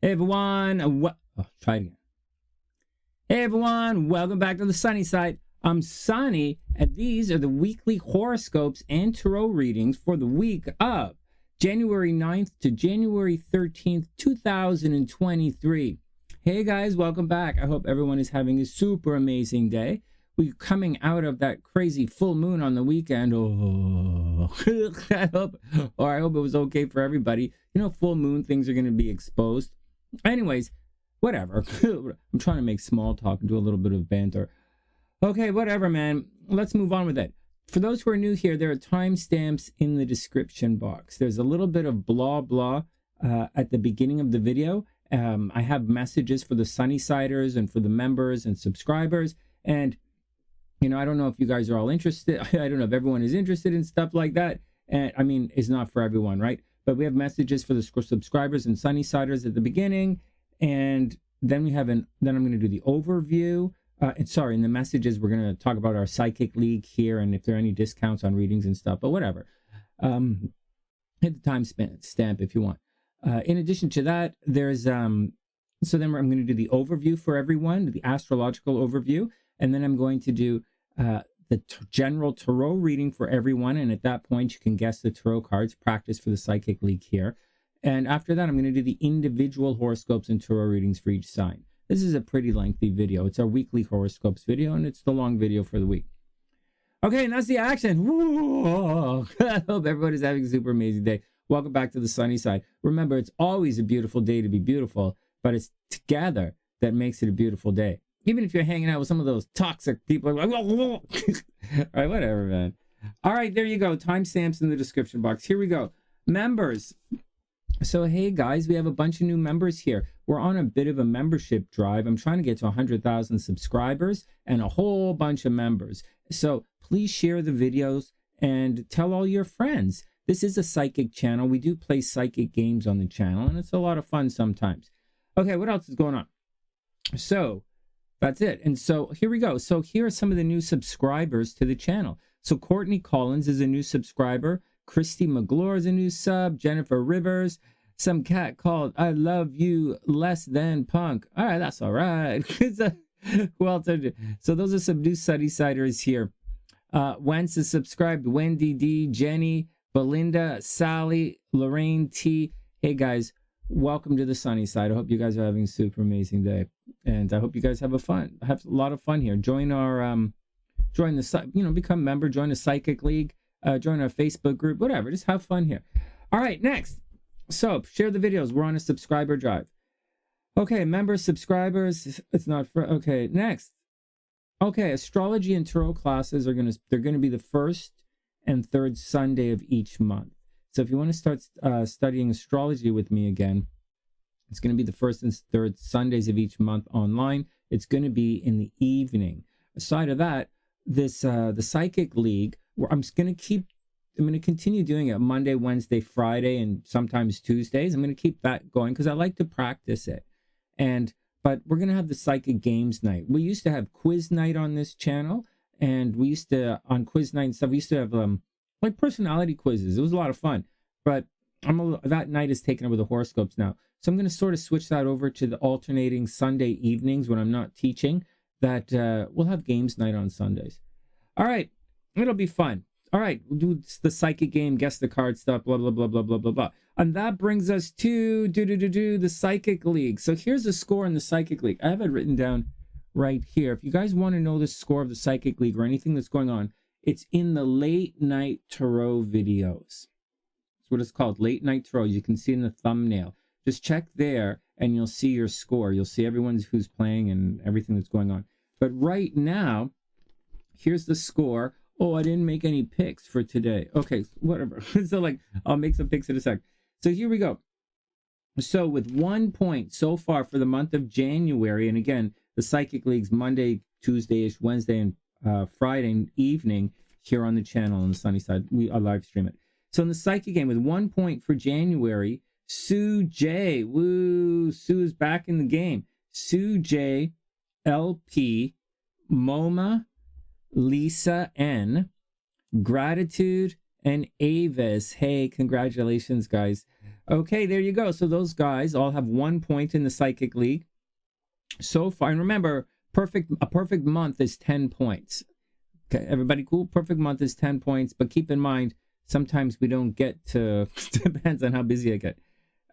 Hey everyone, try it again. Hey everyone, welcome back to the Sunny Side. I'm Sonny, and these are the weekly horoscopes and tarot readings for the week of January 9th to January 13th, 2023. Hey guys, welcome back. I hope everyone is having a super amazing day. We're coming out of that crazy full moon on the weekend. I hope it was okay for everybody. You know, full moon things are going to be exposed. Anyways, whatever. I'm trying to make small talk and do a little bit of banter. Okay, whatever, man. Let's move on with it. For those who are new here, there are timestamps in the description box. There's a little bit of blah, blah at the beginning of the video. I have messages for the Sunny-siders and for the members and subscribers. And, you know, I don't know if you guys are all interested. I don't know if everyone is interested in stuff like that. And I mean, it's not for everyone, right? But we have messages for the subscribers and Sunny-siders at the beginning. And then we have then I'm going to do the overview. In the messages, we're going to talk about our Psychic League here and if there are any discounts on readings and stuff, but whatever. Hit the time stamp if you want. In addition to that, there's, I'm going to do the overview for everyone, the astrological overview. And then I'm going to do the general tarot reading for everyone. And at that point, you can guess the tarot cards, practice for the Psychic League here. And after that, I'm going to do the individual horoscopes and tarot readings for each sign. This is a pretty lengthy video. It's our weekly horoscopes video, and it's the long video for the week. Okay, and that's the action. Woo! I hope everybody's having a super amazing day. Welcome back to the Sunny Side. Remember, it's always a beautiful day to be beautiful, but it's together that makes it a beautiful day. Even if you're hanging out with some of those toxic people, like, all right, whatever, man. All right, there you go. Timestamps in the description box. Here we go. Members. So, hey, guys, we have a bunch of new members here. We're on a bit of a membership drive. I'm trying to get to 100,000 subscribers and a whole bunch of members. So please share the videos and tell all your friends. This is a psychic channel. We do play psychic games on the channel, and it's a lot of fun sometimes. Okay, what else is going on? So that's it. And so here we go. So here are some of the new subscribers to the channel. So Courtney Collins is a new subscriber. Christy McGlure is a new sub. Jennifer Rivers. Some cat called I Love You Less Than Punk. All right, that's all right. Who else? So those are some new Sunny-siders here. Wentz is subscribed. Wendy D, Jenny, Belinda, Sally, Lorraine T. Hey guys, welcome to the Sunny Side. I hope you guys are having a super amazing day, and I hope you guys have a lot of fun here. Join our become a member. Join the Psychic League. Join our Facebook group. Whatever. Just have fun here. All right, next. So, share the videos. We're on a subscriber drive. Okay, members, subscribers. It's not for... Okay, next. Okay, astrology and tarot classes they're gonna be the first and third Sunday of each month. So if you want to start studying astrology with me again, it's going to be the first and third Sundays of each month online. It's going to be in the evening. Aside of that, this the Psychic League, where I'm going to continue doing it Monday, Wednesday, Friday, and sometimes Tuesdays. I'm going to keep that going because I like to practice it. But we're going to have the Psychic Games night. We used to have quiz night on this channel, and we used to, on quiz night and stuff, we used to have like personality quizzes. It was a lot of fun. But that night is taken over the horoscopes now. So I'm going to sort of switch that over to the alternating Sunday evenings when I'm not teaching, that we'll have games night on Sundays. All right. It'll be fun. All right, we'll do the psychic game, guess the card stuff, blah, blah, blah, blah, blah, blah, blah. And that brings us to the Psychic League. So here's the score in the Psychic League. I have it written down right here. If you guys want to know the score of the Psychic League or anything that's going on, it's in the late night tarot videos. That's what it's called, late night tarot. You can see in the thumbnail. Just check there and you'll see your score. You'll see everyone who's playing and everything that's going on. But right now, here's the score. Oh, I didn't make any picks for today. Okay, whatever. So I'll make some picks in a sec. So here we go. So with 1 point so far for the month of January, and again, the Psychic League's Monday, Tuesday-ish, Wednesday, and Friday evening here on the channel on the Sunny Side. I live stream it. So in the Psychic game, with 1 point for January, Sue J. Woo! Sue is back in the game. Sue J, LP, MoMA, Lisa N, Gratitude, and Avis. Hey, congratulations, guys. Okay, there you go. So those guys all have 1 point in the Psychic League so far. And remember, a perfect month is 10 points. Okay, everybody cool? Perfect month is 10 points, but keep in mind, sometimes we don't get to, depends on how busy I get.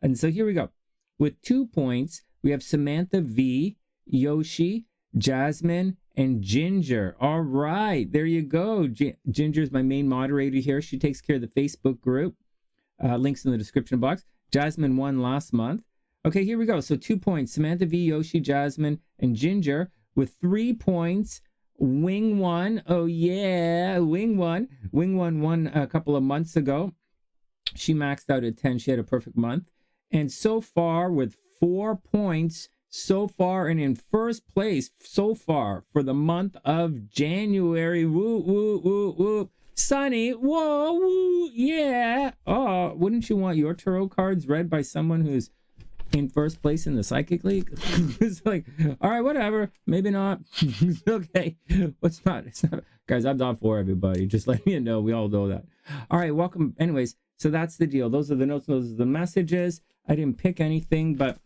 And so here we go. With 2 points, we have Samantha V, Yoshi, Jasmine, and Ginger. All right, there you go. Ginger is my main moderator here. She takes care of the Facebook group. Links in the description box. Jasmine won last month. Okay, here we go. So 2 points. Samantha V, Yoshi, Jasmine, and Ginger. With 3 points, Wing One. Oh, yeah, Wing One. Wing One won a couple of months ago. She maxed out at 10. She had a perfect month. And so far, with 4 points, so far, and in first place so far for the month of January. Woo, woo, woo, woo. Sonny, whoa, woo, yeah. Oh, wouldn't you want your tarot cards read by someone who's in first place in the Psychic League? It's like, all right, whatever. Maybe not. Okay. It's not. Guys, I'm not for everybody. Just letting you know. We all know that. All right, welcome. Anyways, so that's the deal. Those are the notes. Those are the messages. I didn't pick anything, but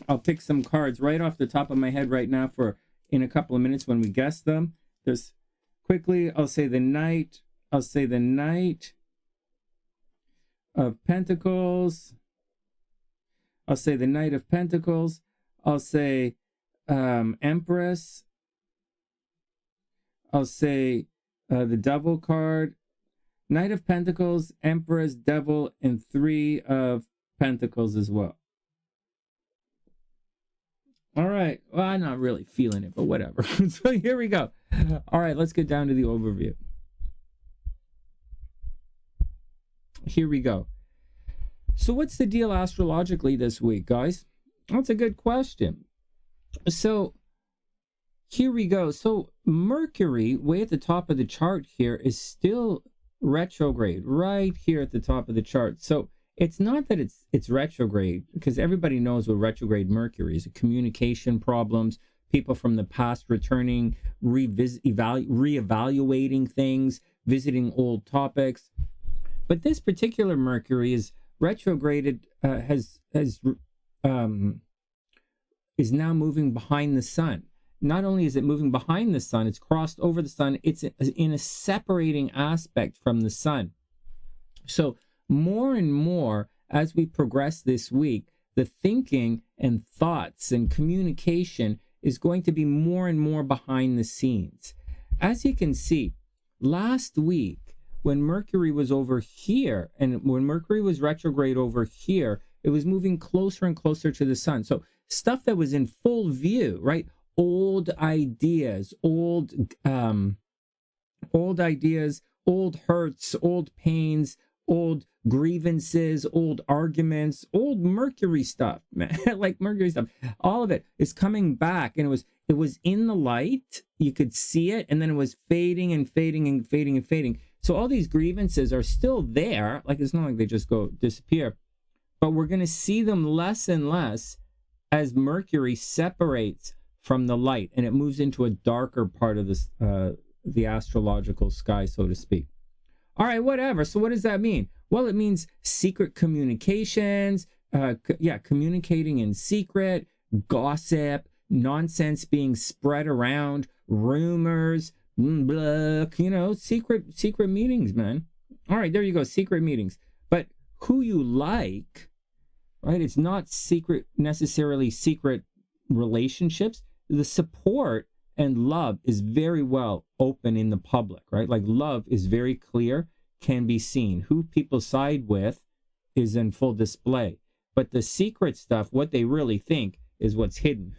I'll pick some cards right off the top of my head right now for in a couple of minutes when we guess them. There's quickly, I'll say the Knight. I'll say the Knight of Pentacles. I'll say the Knight of Pentacles. I'll say Empress. I'll say the Devil card. Knight of Pentacles, Empress, Devil, and 3 of Pentacles as well. All right. Well, I'm not really feeling it, but whatever. So here we go. All right, let's get down to the overview. Here we go. So what's the deal astrologically this week, guys? That's a good question. So here we go. So Mercury, way at the top of the chart here, is still retrograde, right here at the top of the chart. So it's not that it's retrograde, because everybody knows what retrograde Mercury is. Communication problems, people from the past returning, reevaluating things, visiting old topics. But this particular Mercury is retrograded, is now moving behind the sun. Not only is it moving behind the sun, it's crossed over the sun. It's in a separating aspect from the sun. So more and more, as we progress this week, the thinking and thoughts and communication is going to be more and more behind the scenes. As you can see, last week, when Mercury was over here, and when Mercury was retrograde over here, it was moving closer and closer to the sun. So stuff that was in full view, right? Old ideas, old ideas, old hurts, old pains, old grievances, old arguments, old Mercury stuff, man. Like Mercury stuff. All of it is coming back, and it was in the light. You could see it, and then it was fading and fading and fading and fading. So all these grievances are still there. Like, it's not like they just go disappear, but we're going to see them less and less as Mercury separates from the light and it moves into a darker part of this, the astrological sky, so to speak. All right, whatever. So what does that mean? Well, it means secret communications, communicating in secret, gossip, nonsense being spread around, rumors, blah, secret meetings, man. All right, there you go, secret meetings. But who you like, right? It's not necessarily secret relationships. The support and love is very well open in the public, right? Like, love is very clear, can be seen. Who people side with is in full display. But the secret stuff, what they really think, is what's hidden.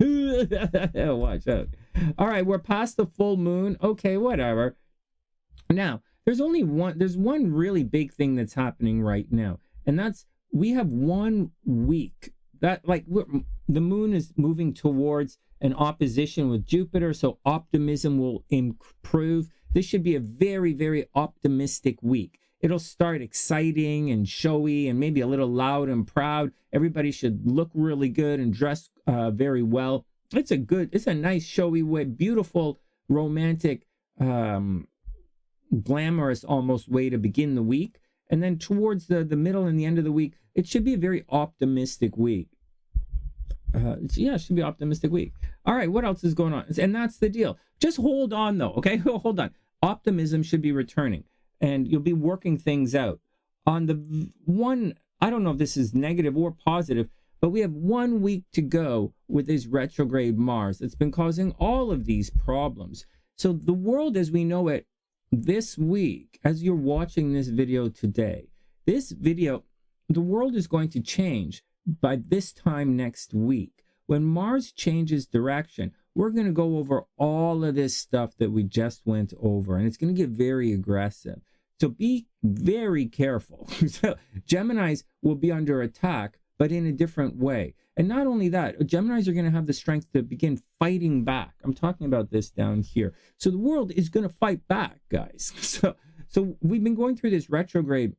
Watch out. All right, we're past the full moon. Okay, whatever. Now, there's one really big thing that's happening right now, and that's we have 1 week that, like, the moon is moving towards an opposition with Jupiter, so optimism will improve. This should be a very, very optimistic week. It'll start exciting and showy and maybe a little loud and proud. Everybody should look really good and dress very well. It's a nice, showy way, beautiful, romantic, glamorous almost way to begin the week. And then towards the middle and the end of the week, it should be a very optimistic week. Yeah, it should be an optimistic week. All right, what else is going on? And that's the deal. Just hold on, though, okay? Hold on. Optimism should be returning, and you'll be working things out. On the one, I don't know if this is negative or positive, but we have 1 week to go with this retrograde Mars that's been causing all of these problems. So the world as we know it this week, as you're watching this video today, the world is going to change by this time next week. When Mars changes direction, we're going to go over all of this stuff that we just went over, and it's going to get very aggressive. So be very careful. So Geminis will be under attack, but in a different way. And not only that, Geminis are going to have the strength to begin fighting back. I'm talking about this down here. So the world is going to fight back, guys. So we've been going through this retrograde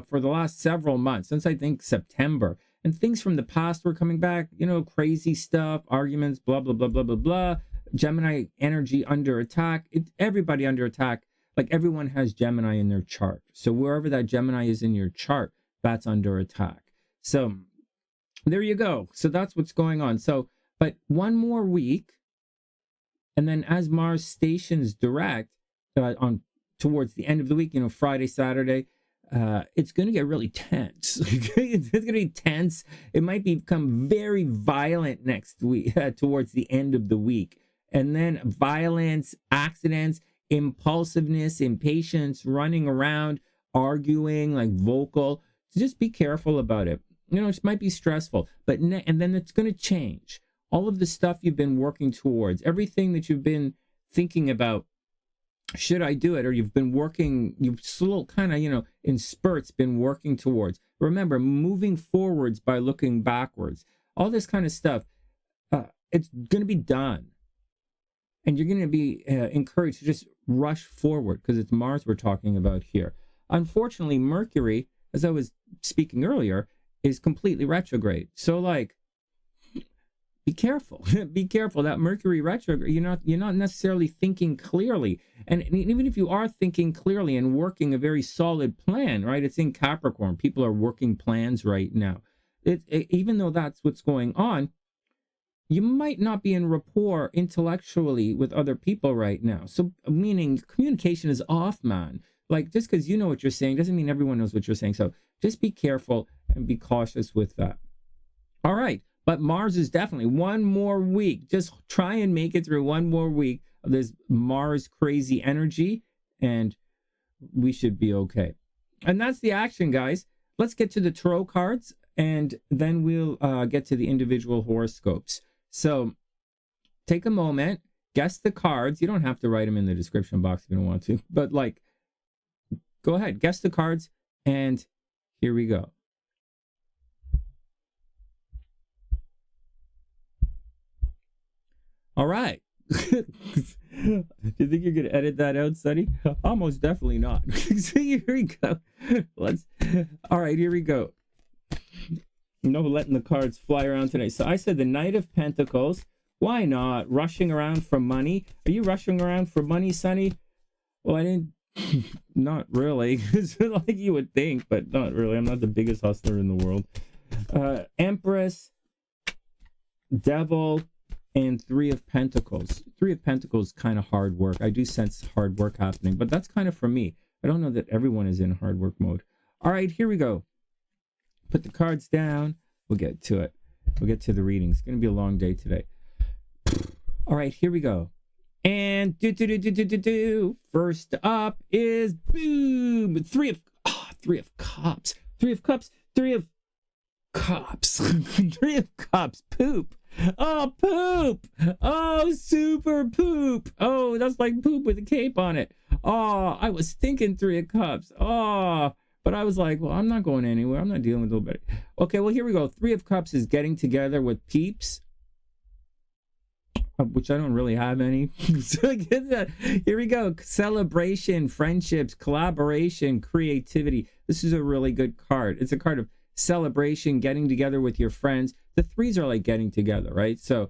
for the last several months, since I think September. And things from the past were coming back, crazy stuff, arguments, blah, blah, blah, blah, blah, blah. Gemini energy under attack. Everybody under attack. Like everyone has Gemini in their chart. So wherever that Gemini is in your chart, that's under attack. So there you go. So that's what's going on. So, but 1 more week, and then as Mars stations direct on towards the end of the week, Friday, Saturday, it's going to get really tense. It's going to be tense. It might become very violent next week, towards the end of the week. And then violence, accidents, impulsiveness, impatience, running around, arguing, like vocal. So just be careful about it. It might be stressful, but and then it's going to change. All of the stuff you've been working towards, everything that you've been thinking about, should I do it? Or you've been working, you've slow kind of, in spurts been working towards. Remember, moving forwards by looking backwards. All this kind of stuff, it's going to be done. And you're going to be encouraged to just rush forward because it's Mars we're talking about here. Unfortunately, Mercury, as I was speaking earlier, is completely retrograde. So be careful. Be careful. That Mercury retrograde, you're not necessarily thinking clearly. And even if you are thinking clearly and working a very solid plan, right? It's in Capricorn. People are working plans right now. Even though that's what's going on, you might not be in rapport intellectually with other people right now. So meaning communication is off, man. Like just because you know what you're saying doesn't mean everyone knows what you're saying. So just be careful and be cautious with that. All right. But Mars is definitely 1 more week. Just try and make it through 1 more week of this Mars crazy energy, and we should be okay. And that's the action, guys. Let's get to the tarot cards, and then we'll get to the individual horoscopes. So take a moment, guess the cards. You don't have to write them in the description box if you don't want to, but go ahead, guess the cards, and here we go. All right. Do you think you're going to edit that out, Sonny? Almost definitely not. So here we go. All right, here we go. No letting the cards fly around today. So I said the Knight of Pentacles. Why not? Rushing around for money. Are you rushing around for money, Sonny? Well, I didn't. Not really. Like you would think, but not really. I'm not the biggest hustler in the world. Empress, Devil, and 3 of Pentacles. 3 of Pentacles, kind of hard work. I do sense hard work happening, but that's kind of for me. I don't know that everyone is in hard work mode. All right, here we go. Put the cards down. We'll get to it. We'll get to the reading. It's going to be a long day today. All right, here we go. And first up is boom. 3 of Cups. 3 of Cups. 3 of Cups. 3 of Cups. Poop. Oh, poop. Oh, super poop. Oh, that's like poop with a cape on it. Oh, I was thinking 3 of Cups. Oh, but I was like, well, I'm not going anywhere. I'm not dealing with nobody. Okay, well, here we go. 3 of Cups is getting together with peeps, which I don't really have any. So here we go. Celebration, friendships, collaboration, creativity. This is a really good card. It's a card of celebration, getting together with your friends. The 3s are like getting together, right? So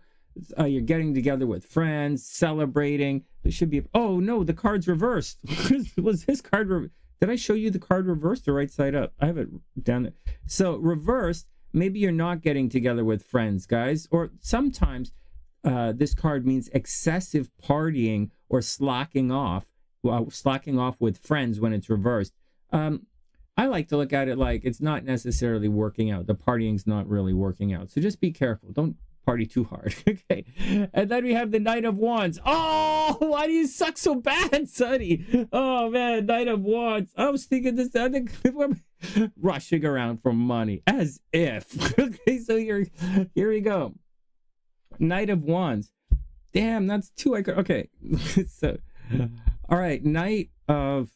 you're getting together with friends, celebrating. There should be, oh no, the card's reversed. Was this card Did I show you the card reversed or right side up? I have it down there. So reversed, maybe you're not getting together with friends, guys. Or sometimes this card means excessive partying or slacking off with friends when it's reversed. I like to look at it like it's not necessarily working out. The partying's not really working out. So just be careful. Don't party too hard. Okay. And then we have the Knight of Wands. Oh, why do you suck so bad, Sonny? Oh, man, Knight of Wands. I was thinking this other rushing around for money. As if. Okay, so here we go. Knight of Wands. Damn, that's two. Okay. So, all right. Knight of...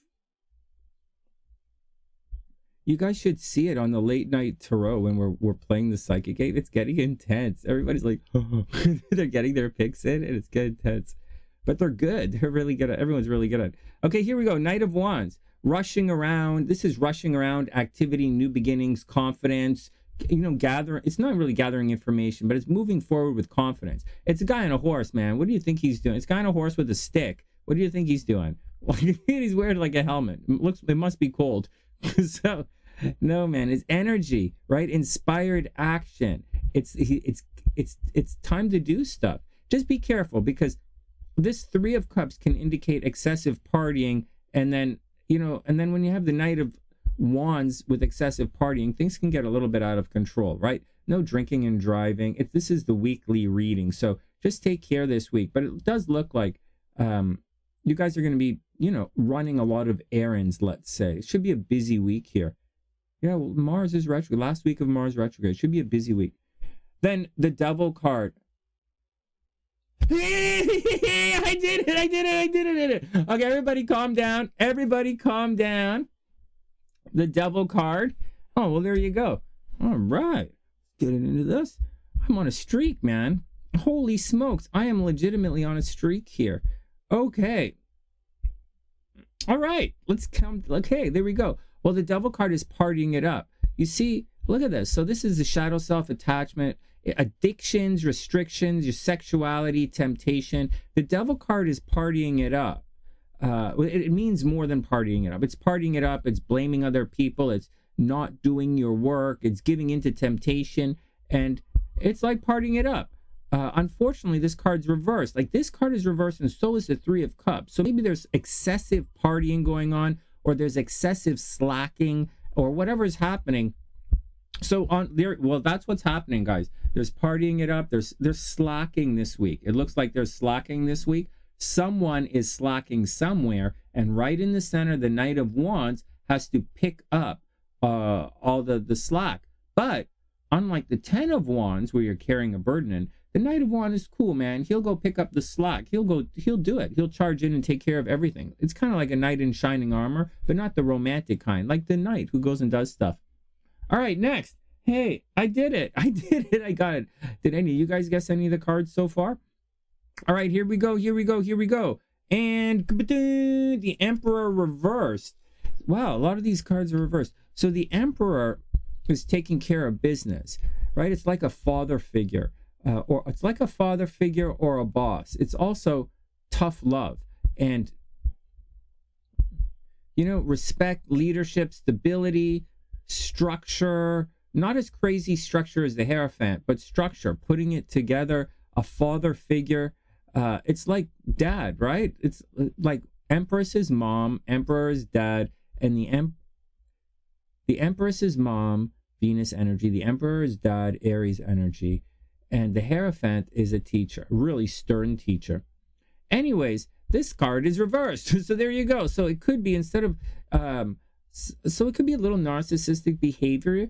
You guys should see it on the late night tarot when we're playing the psychic game. It's getting intense. Everybody's like, oh. They're getting their picks in, and it's getting intense. But they're good. They're really good at. Everyone's really good at it. Okay, here we go. Knight of Wands, rushing around. This is rushing around, activity, new beginnings, confidence. You know, gathering. It's not really gathering information, but it's moving forward with confidence. It's a guy on a horse, man. What do you think he's doing? It's a guy on a horse with a stick. What do you think he's doing? He's wearing like a helmet. It must be cold. So, no, man, it's energy, right? Inspired action. It's time to do stuff. Just be careful, because this Three of Cups can indicate excessive partying, and then when you have the Knight of Wands with excessive partying, things can get a little bit out of control, right? No drinking and driving. This is the weekly reading, so just take care this week. But it does look like you guys are going to be, running a lot of errands, let's say. It should be a busy week here. Yeah, well, Mars is retrograde. Last week of Mars retrograde. It should be a busy week. Then the Devil card. I did it. Okay, everybody calm down. The Devil card. Oh, well, there you go. All right. Getting into this. I'm on a streak, man. Holy smokes. I am legitimately on a streak here. Okay. All right. Let's come. Okay, there we go. Well, the Devil card is partying it up. You see, look at this. So this is the shadow self, attachment, addictions, restrictions, your sexuality, temptation. The Devil card is partying it up. It means more than partying it up. It's partying it up. It's blaming other people. It's not doing your work. It's giving into temptation. And it's like partying it up. Unfortunately, this card's reversed. Like, this card is reversed, and so is the Three of Cups. So maybe there's excessive partying going on, or there's excessive slacking, or whatever is happening. So that's what's happening, guys. There's partying it up. There's slacking this week. It looks like there's slacking this week. Someone is slacking somewhere, and right in the center, the Knight of Wands has to pick up all the slack. But unlike the Ten of Wands, where you're carrying a burden in, the Knight of Wands is cool, man. He'll go pick up the slack. He'll do it. He'll charge in and take care of everything. It's kind of like a knight in shining armor, but not the romantic kind, like the knight who goes and does stuff. All right, next. Hey, I did it. I got it. Did any of you guys guess any of the cards so far? All right, here we go. And the Emperor reversed. Wow, a lot of these cards are reversed. So the Emperor is taking care of business, right? It's like a father figure. Or it's like a father figure or a boss. It's also tough love and, respect, leadership, stability, structure. Not as crazy structure as the Hierophant, but structure, putting it together, a father figure. It's like dad, right? It's like Empress is mom, Emperor is dad, and the Empress is mom, Venus energy. The Emperor is dad, Aries energy. And the Hierophant is a teacher, a really stern teacher. Anyways, this card is reversed. So there you go. So it could be, instead of, so it could be a little narcissistic behavior,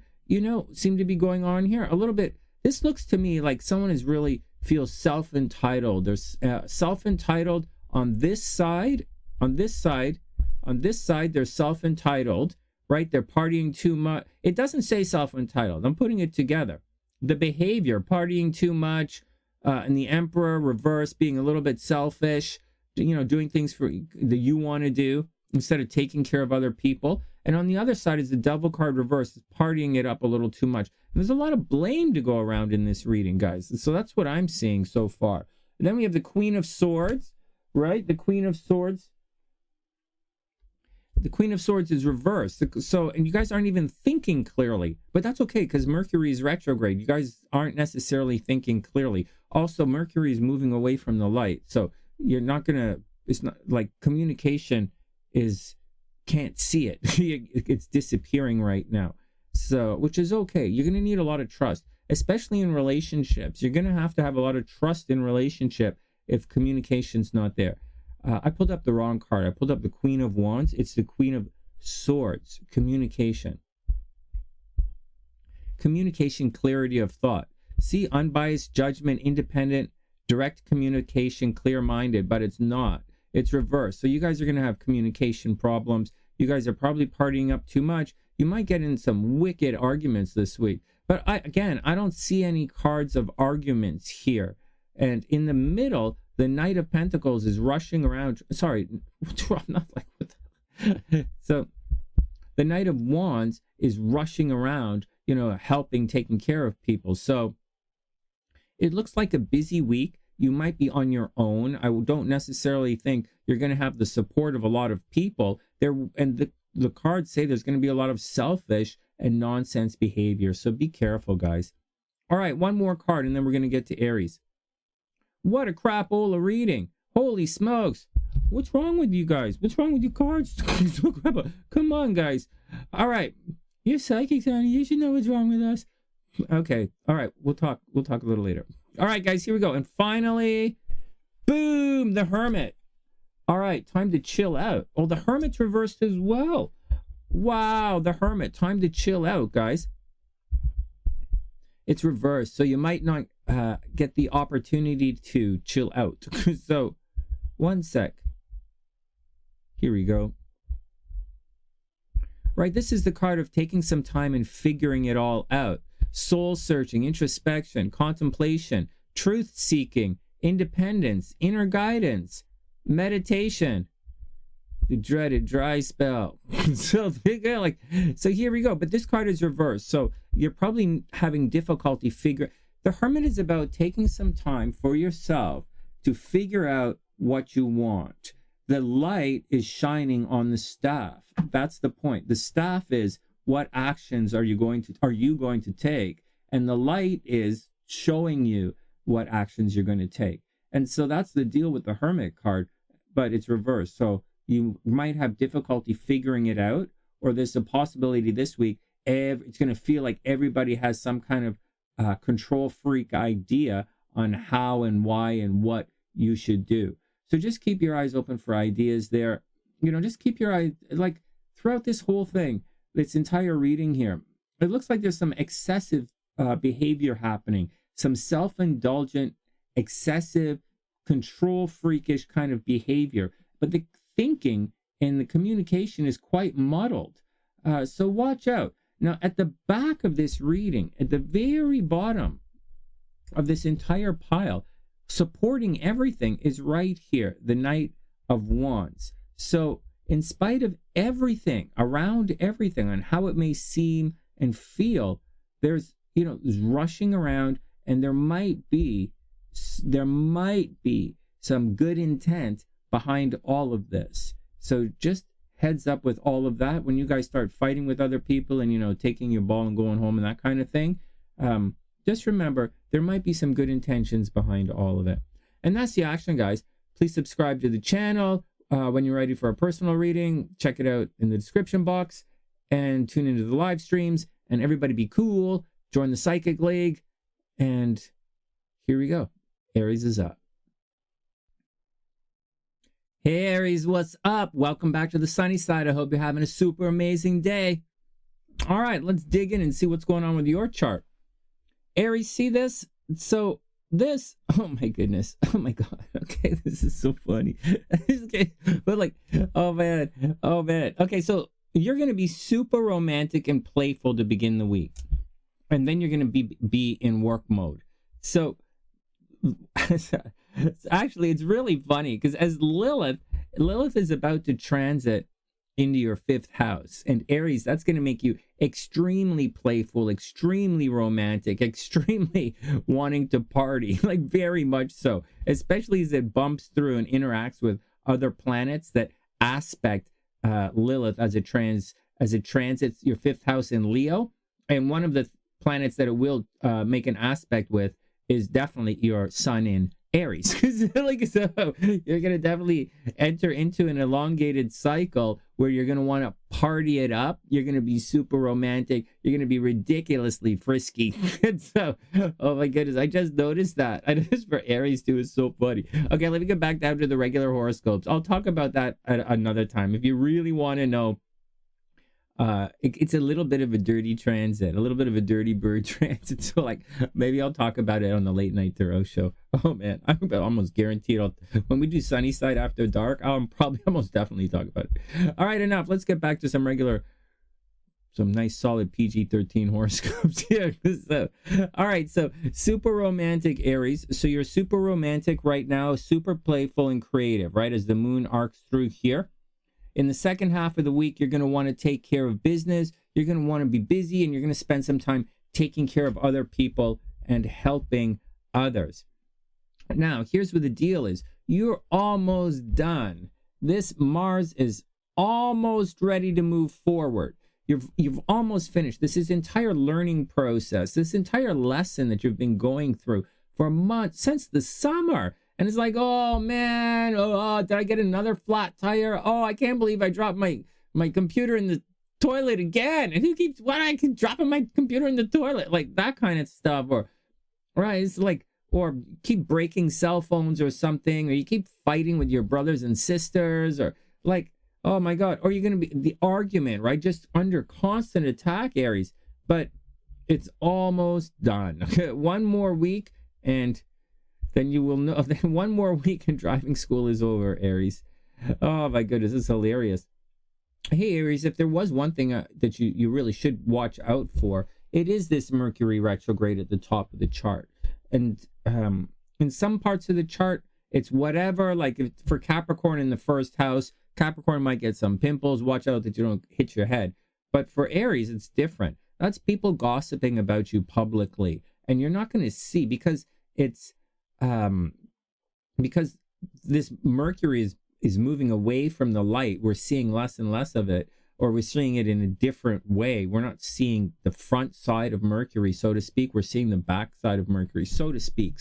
seem to be going on here. A little bit. This looks to me like someone is really feels self-entitled. There's self-entitled on this side. On this side, they're self-entitled, right? They're partying too much. It doesn't say self-entitled. I'm putting it together. The behavior, partying too much, and the Emperor reverse, being a little bit selfish, doing things that you want to do instead of taking care of other people. And on the other side is the Devil card reverse, partying it up a little too much. And there's a lot of blame to go around in this reading, guys. So that's what I'm seeing so far. And then we have the Queen of Swords, right? The Queen of Swords. The Queen of Swords is reversed. So, and you guys aren't even thinking clearly, but that's okay because Mercury is retrograde. You guys aren't necessarily thinking clearly. Also, Mercury is moving away from the light. So you're not going to, it's not like communication is, can't see it. It's disappearing right now. So, which is okay. You're going to need a lot of trust, especially in relationships. You're going to have a lot of trust in relationship if communication's not there. I pulled up the wrong card. I pulled up the Queen of Wands. It's the Queen of Swords. Communication. Communication, clarity of thought. See, unbiased, judgment, independent, direct communication, clear-minded, but it's not. It's reversed. So you guys are going to have communication problems. You guys are probably partying up too much. You might get in some wicked arguments this week. But I don't see any cards of arguments here. And in the middle, the Knight of Pentacles is rushing around. Sorry, I'm not like, what the... So the Knight of Wands is rushing around, you know, helping, taking care of people. So it looks like a busy week. You might be on your own. I don't necessarily think you're going to have the support of a lot of people there. And the cards say there's going to be a lot of selfish and nonsense behavior. So be careful, guys. All right, one more card, and then we're going to get to Aries. What a crapola reading. Holy smokes. What's wrong with you guys? What's wrong with your cards? Come on, guys. All right. You're psychic, Sonny. You should know what's wrong with us. Okay. All right. We'll talk a little later. All right, guys. Here we go. And finally, boom, the Hermit. All right. Time to chill out. Oh, the Hermit's reversed as well. Wow. The Hermit. Time to chill out, guys. It's reversed. So you might not get the opportunity to chill out. So, one sec. Here we go. Right, this is the card of taking some time and figuring it all out. Soul searching, introspection, contemplation, truth seeking, independence, inner guidance, meditation. The dreaded dry spell. So here we go. But this card is reversed. So you're probably having difficulty figuring. The Hermit is about taking some time for yourself to figure out what you want. The light is shining on the staff. That's the point. The staff is what actions are you going to take? And the light is showing you what actions you're going to take. And so that's the deal with the Hermit card, but it's reversed. So you might have difficulty figuring it out, or there's a possibility this week it's going to feel like everybody has some kind of control freak idea on how and why and what you should do. So just keep your eyes open for ideas there. You know, just keep your eye, like throughout this whole thing, this entire reading here, it looks like there's some excessive behavior happening, some self-indulgent, excessive, control freakish kind of behavior. But the thinking and the communication is quite muddled. So watch out. Now, at the back of this reading, at the very bottom of this entire pile, supporting everything is right here, the Knight of Wands. So in spite of everything, around everything, on how it may seem and feel, there's rushing around, and there might be some good intent behind all of this. So just heads up with all of that. When you guys start fighting with other people and, taking your ball and going home and that kind of thing, just remember there might be some good intentions behind all of it. And that's the action, guys. Please subscribe to the channel. When you're ready for a personal reading, check it out in the description box and tune into the live streams. And everybody be cool. Join the Psychic League. And here we go. Aries is up. Hey Aries, what's up? Welcome back to the sunny side. I hope you're having a super amazing day. All right, let's dig in and see what's going on with your chart. Aries, see this? So this, oh my goodness. Oh my God. Okay, this is so funny. Okay, but like, oh man. Okay, so you're going to be super romantic and playful to begin the week. And then you're going to be in work mode. So actually, it's really funny because as Lilith is about to transit into your 5th house, and Aries, that's going to make you extremely playful, extremely romantic, extremely wanting to party, like very much so, especially as it bumps through and interacts with other planets that aspect Lilith as it transits your 5th house in Leo. And one of the planets that it will make an aspect with is definitely your sun in Aries. Like, so you're going to definitely enter into an elongated cycle where you're going to want to party it up. You're going to be super romantic. You're going to be ridiculously frisky. And so, oh my goodness, I just noticed that. I noticed for Aries too. It's so funny. Okay, let me get back down to the regular horoscopes. I'll talk about that at another time. If you really want to know, it's a little bit of a dirty transit, a little bit of a dirty bird transit. So like, maybe I'll talk about it on the late night Tarot show. Oh man, I'm almost guaranteed when we do SunnySide after dark, I'll probably almost definitely talk about it. All right, enough. Let's get back to some nice solid PG-13 horoscopes here. So, all right, so super romantic Aries. So you're super romantic right now, super playful and creative, right? As the moon arcs through here. In the second half of the week, you're going to want to take care of business. You're going to want to be busy, and you're going to spend some time taking care of other people and helping others. Now, here's what the deal is. You're almost done. This Mars is almost ready to move forward. You've almost finished. This is entire learning process, this entire lesson that you've been going through for months, since the summer. And it's like, oh man, did I get another flat tire? Oh, I can't believe I dropped my computer in the toilet again. And I keep dropping my computer in the toilet, like that kind of stuff. Or right, it's like, or keep breaking cell phones or something, or you keep fighting with your brothers and sisters, or like, oh my God, or you're gonna be the argument, right? Just under constant attack, Aries. But it's almost done. One more week and then you will know. Then one more week and driving school is over, Aries. Oh my goodness, this is hilarious. Hey Aries, if there was one thing that you really should watch out for, it is this Mercury retrograde at the top of the chart. And in some parts of the chart, it's whatever. Like for Capricorn in the first house, Capricorn might get some pimples. Watch out that you don't hit your head. But for Aries, it's different. That's people gossiping about you publicly, and you're not going to see, because it's because this Mercury is moving away from the light. We're seeing less and less of it, or we're seeing it in a different way. We're not seeing the front side of Mercury, so to speak. We're seeing the back side of Mercury, so to speak.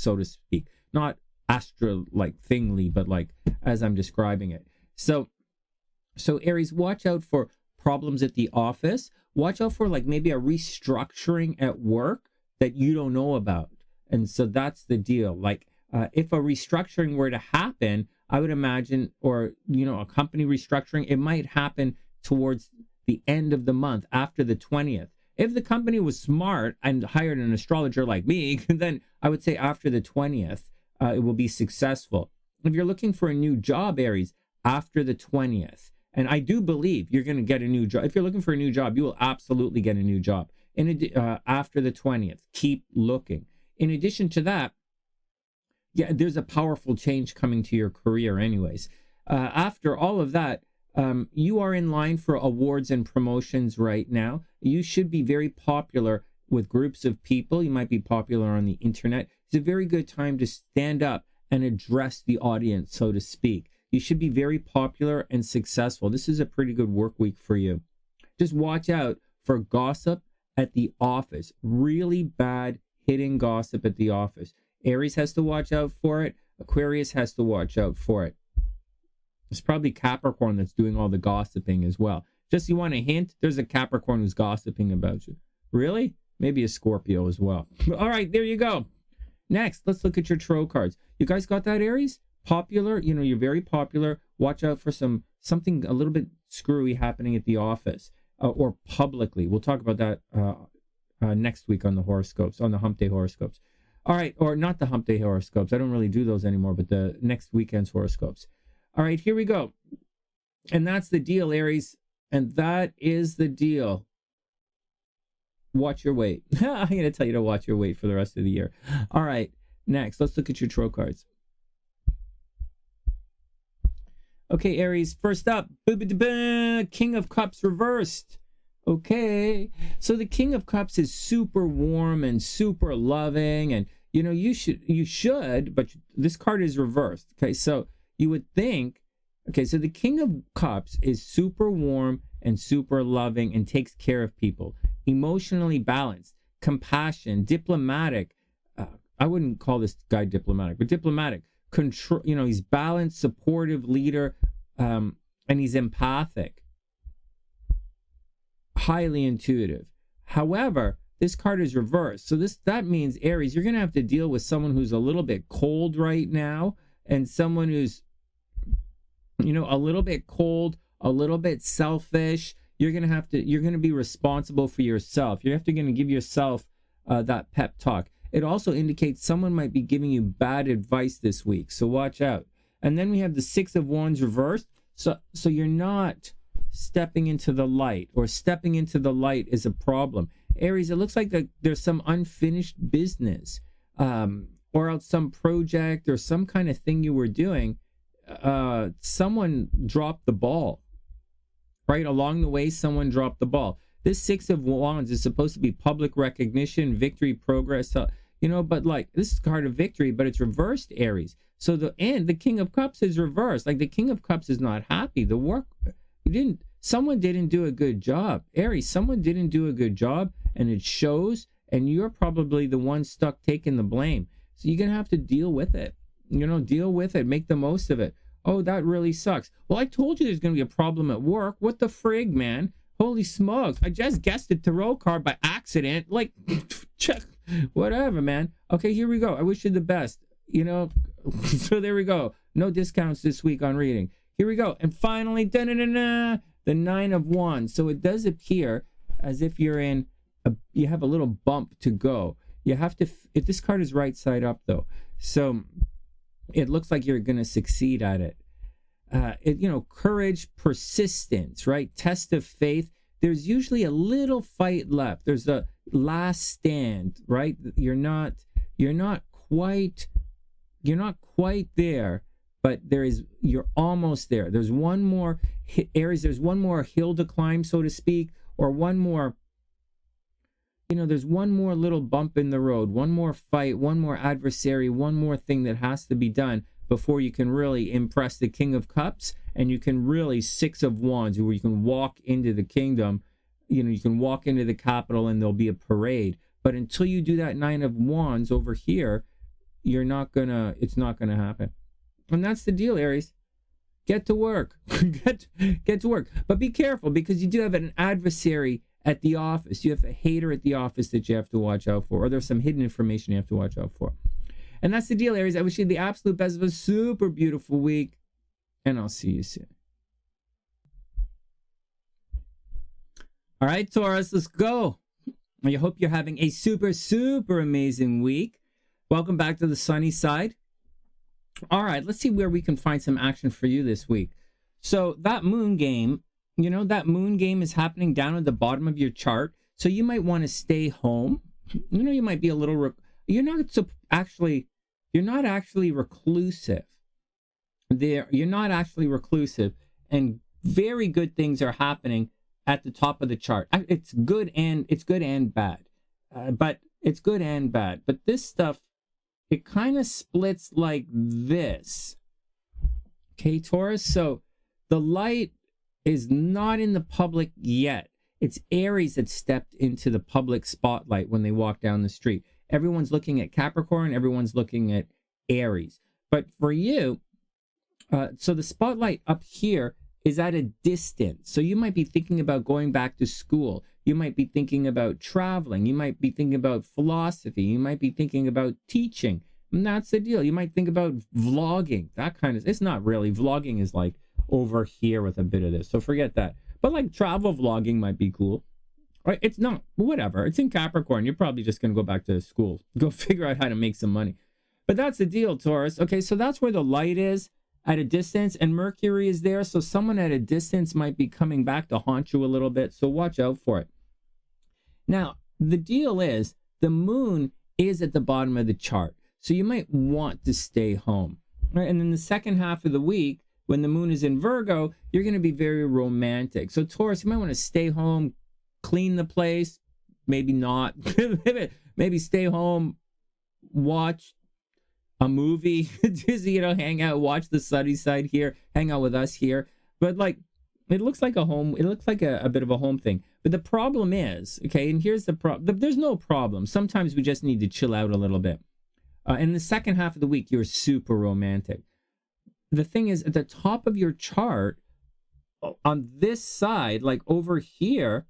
Not astro like thingly, but like as I'm describing it. So Aries, watch out for problems at the office. Watch out for like maybe a restructuring at work that you don't know about. And so that's the deal. Like if a restructuring were to happen, I would imagine, or, a company restructuring, it might happen towards the end of the month, after the 20th. If the company was smart and hired an astrologer like me, then I would say after the 20th, it will be successful. If you're looking for a new job, Aries, after the 20th, and I do believe you're going to get a new job. If you're looking for a new job, you will absolutely get a new job. After the 20th, keep looking. In addition to that, yeah, there's a powerful change coming to your career anyways. After all of that, you are in line for awards and promotions right now. You should be very popular with groups of people. You might be popular on the internet. It's a very good time to stand up and address the audience, so to speak. You should be very popular and successful. This is a pretty good work week for you. Just watch out for gossip at the office. Really bad hidden gossip at the office. Aries has to watch out for it. Aquarius has to watch out for it. It's probably Capricorn that's doing all the gossiping as well. Just you want a hint? There's a Capricorn who's gossiping about you. Really? Maybe a Scorpio as well. All right, there you go. Next, let's look at your tarot cards. You guys got that, Aries? Popular, you're very popular. Watch out for something a little bit screwy happening at the office or publicly. We'll talk about that next week on the horoscopes, on the hump day horoscopes. All right, or not the hump day horoscopes. I don't really do those anymore, but the next weekend's horoscopes. All right, here we go. And that's the deal, Aries. And that is the deal. Watch your weight. I'm going to tell you to watch your weight for the rest of the year. All right, next, let's look at your tarot cards. Okay, Aries, first up, King of Cups reversed. Okay, so the King of Cups is super warm and super loving, and you should, but this card is reversed. Okay, so you would think Okay, so the King of Cups is super warm and super loving and takes care of people, emotionally balanced, compassion, diplomatic. I wouldn't call this guy diplomatic, but diplomatic. Control, he's balanced, supportive leader, and he's empathic, highly intuitive. However, this card is reversed. So that means, Aries, you're going to have to deal with someone who's a little bit cold right now, and someone who's, a little bit cold, a little bit selfish. You're going to be responsible for yourself. You're going to give yourself that pep talk. It also indicates someone might be giving you bad advice this week, so watch out. And then we have the Six of Wands reversed. So you're not stepping into the light, or stepping into the light is a problem. Aries, it looks like there's some unfinished business, or else some project or some kind of thing you were doing. Someone dropped the ball, right? Along the way, someone dropped the ball. This Six of Wands is supposed to be public recognition, victory, progress, but like, this is a card of victory, but it's reversed, Aries. So the King of Cups is reversed. Like, the King of Cups is not happy. Someone didn't do a good job. Aries, someone didn't do a good job, and it shows, and you're probably the one stuck taking the blame. So you're going to have to deal with it. Deal with it. Make the most of it. Oh, that really sucks. Well, I told you there's going to be a problem at work. What the frig, man? Holy smokes. I just guessed the tarot card by accident. Like, check. Whatever, man. Okay, here we go. I wish you the best. So there we go. No discounts this week on reading. Here we go. And finally, the Nine of Wands. So it does appear as if you have a little bump to go. You have to, if this card is right side up though. So it looks like you're going to succeed at it. Courage, persistence, right? Test of faith. There's usually a little fight left. There's a last stand, right? You're not quite there, but you're almost there. There's one more, Aries, there's one more hill to climb, so to speak, or one more, there's one more little bump in the road, one more fight, one more adversary, one more thing that has to be done before you can really impress the King of Cups, and you can really Six of Wands, where you can walk into the kingdom, you can walk into the capital and there'll be a parade. But until you do that Nine of Wands over here, it's not gonna happen. And that's the deal, Aries. Get to work. get to work. But be careful, because you do have an adversary at the office. You have a hater at the office that you have to watch out for, or there's some hidden information you have to watch out for. And that's the deal, Aries. I wish you the absolute best of a super beautiful week, and I'll see you soon. All right, Taurus, let's go. I hope you're having a super, super amazing week. Welcome back to the sunny side. All right, let's see where we can find some action for you this week. So that moon game, is happening down at the bottom of your chart. So you might want to stay home. You might be a little, you're not actually reclusive. You're not actually reclusive, and very good things are happening at the top of the chart. It's good and bad. But it's good and bad. But this stuff, it kind of splits like this. Okay, Taurus? So the light is not in the public yet. It's Aries that stepped into the public spotlight when they walk down the street. Everyone's looking at Capricorn. Everyone's looking at Aries. But for you, so the spotlight up here is at a distance. So you might be thinking about going back to school. You might be thinking about traveling. You might be thinking about philosophy. You might be thinking about teaching. And that's the deal. You might think about vlogging. It's not really. Vlogging is like over here with a bit of this. So forget that. But like travel vlogging might be cool. Right? It's not. Whatever. It's in Capricorn. You're probably just going to go back to school. Go figure out how to make some money. But that's the deal, Taurus. Okay, so that's where the light is, at a distance, and Mercury is there. So someone at a distance might be coming back to haunt you a little bit. So watch out for it. Now, the deal is the moon is at the bottom of the chart. So you might want to stay home. Right? And in the second half of the week, when the moon is in Virgo, you're going to be very romantic. So Taurus, you might want to stay home, clean the place, maybe not. Maybe stay home, watch a movie, just, hang out, watch the sunny side here, hang out with us here. But like, it looks like a home. It looks like a bit of a home thing. But the problem is, okay, and here's the problem. There's no problem. Sometimes we just need to chill out a little bit. In the second half of the week, you're super romantic. The thing is, at the top of your chart, on this side, like over here,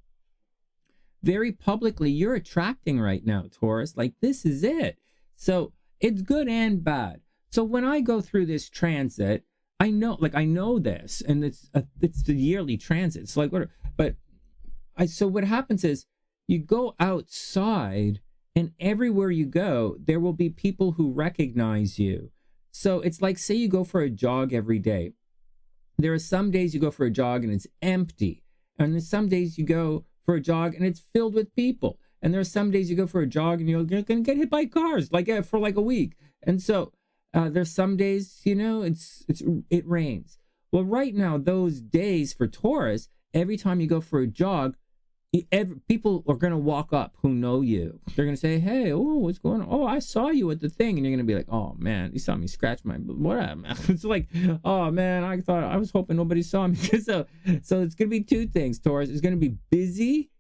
very publicly, you're attracting right now, Taurus. Like, this is it. So it's good and bad. So when I go through this transit, I know this, and it's the yearly transit. It's like, so what happens is you go outside, and everywhere you go, there will be people who recognize you. So it's like, say you go for a jog every day. There are some days you go for a jog and it's empty. And there's some days you go for a jog and it's filled with people. And there are some days you go for a jog and you're going to get hit by cars for like a week. And so there's some days, it rains. Well, right now, those days for Taurus, every time you go for a jog, people are going to walk up who know you. They're going to say, hey, oh, what's going on? Oh, I saw you at the thing. And you're going to be like, oh, man, you saw me scratch my, whatever. It's like, oh, man, I was hoping nobody saw me. so it's going to be two things, Taurus. It's going to be busy.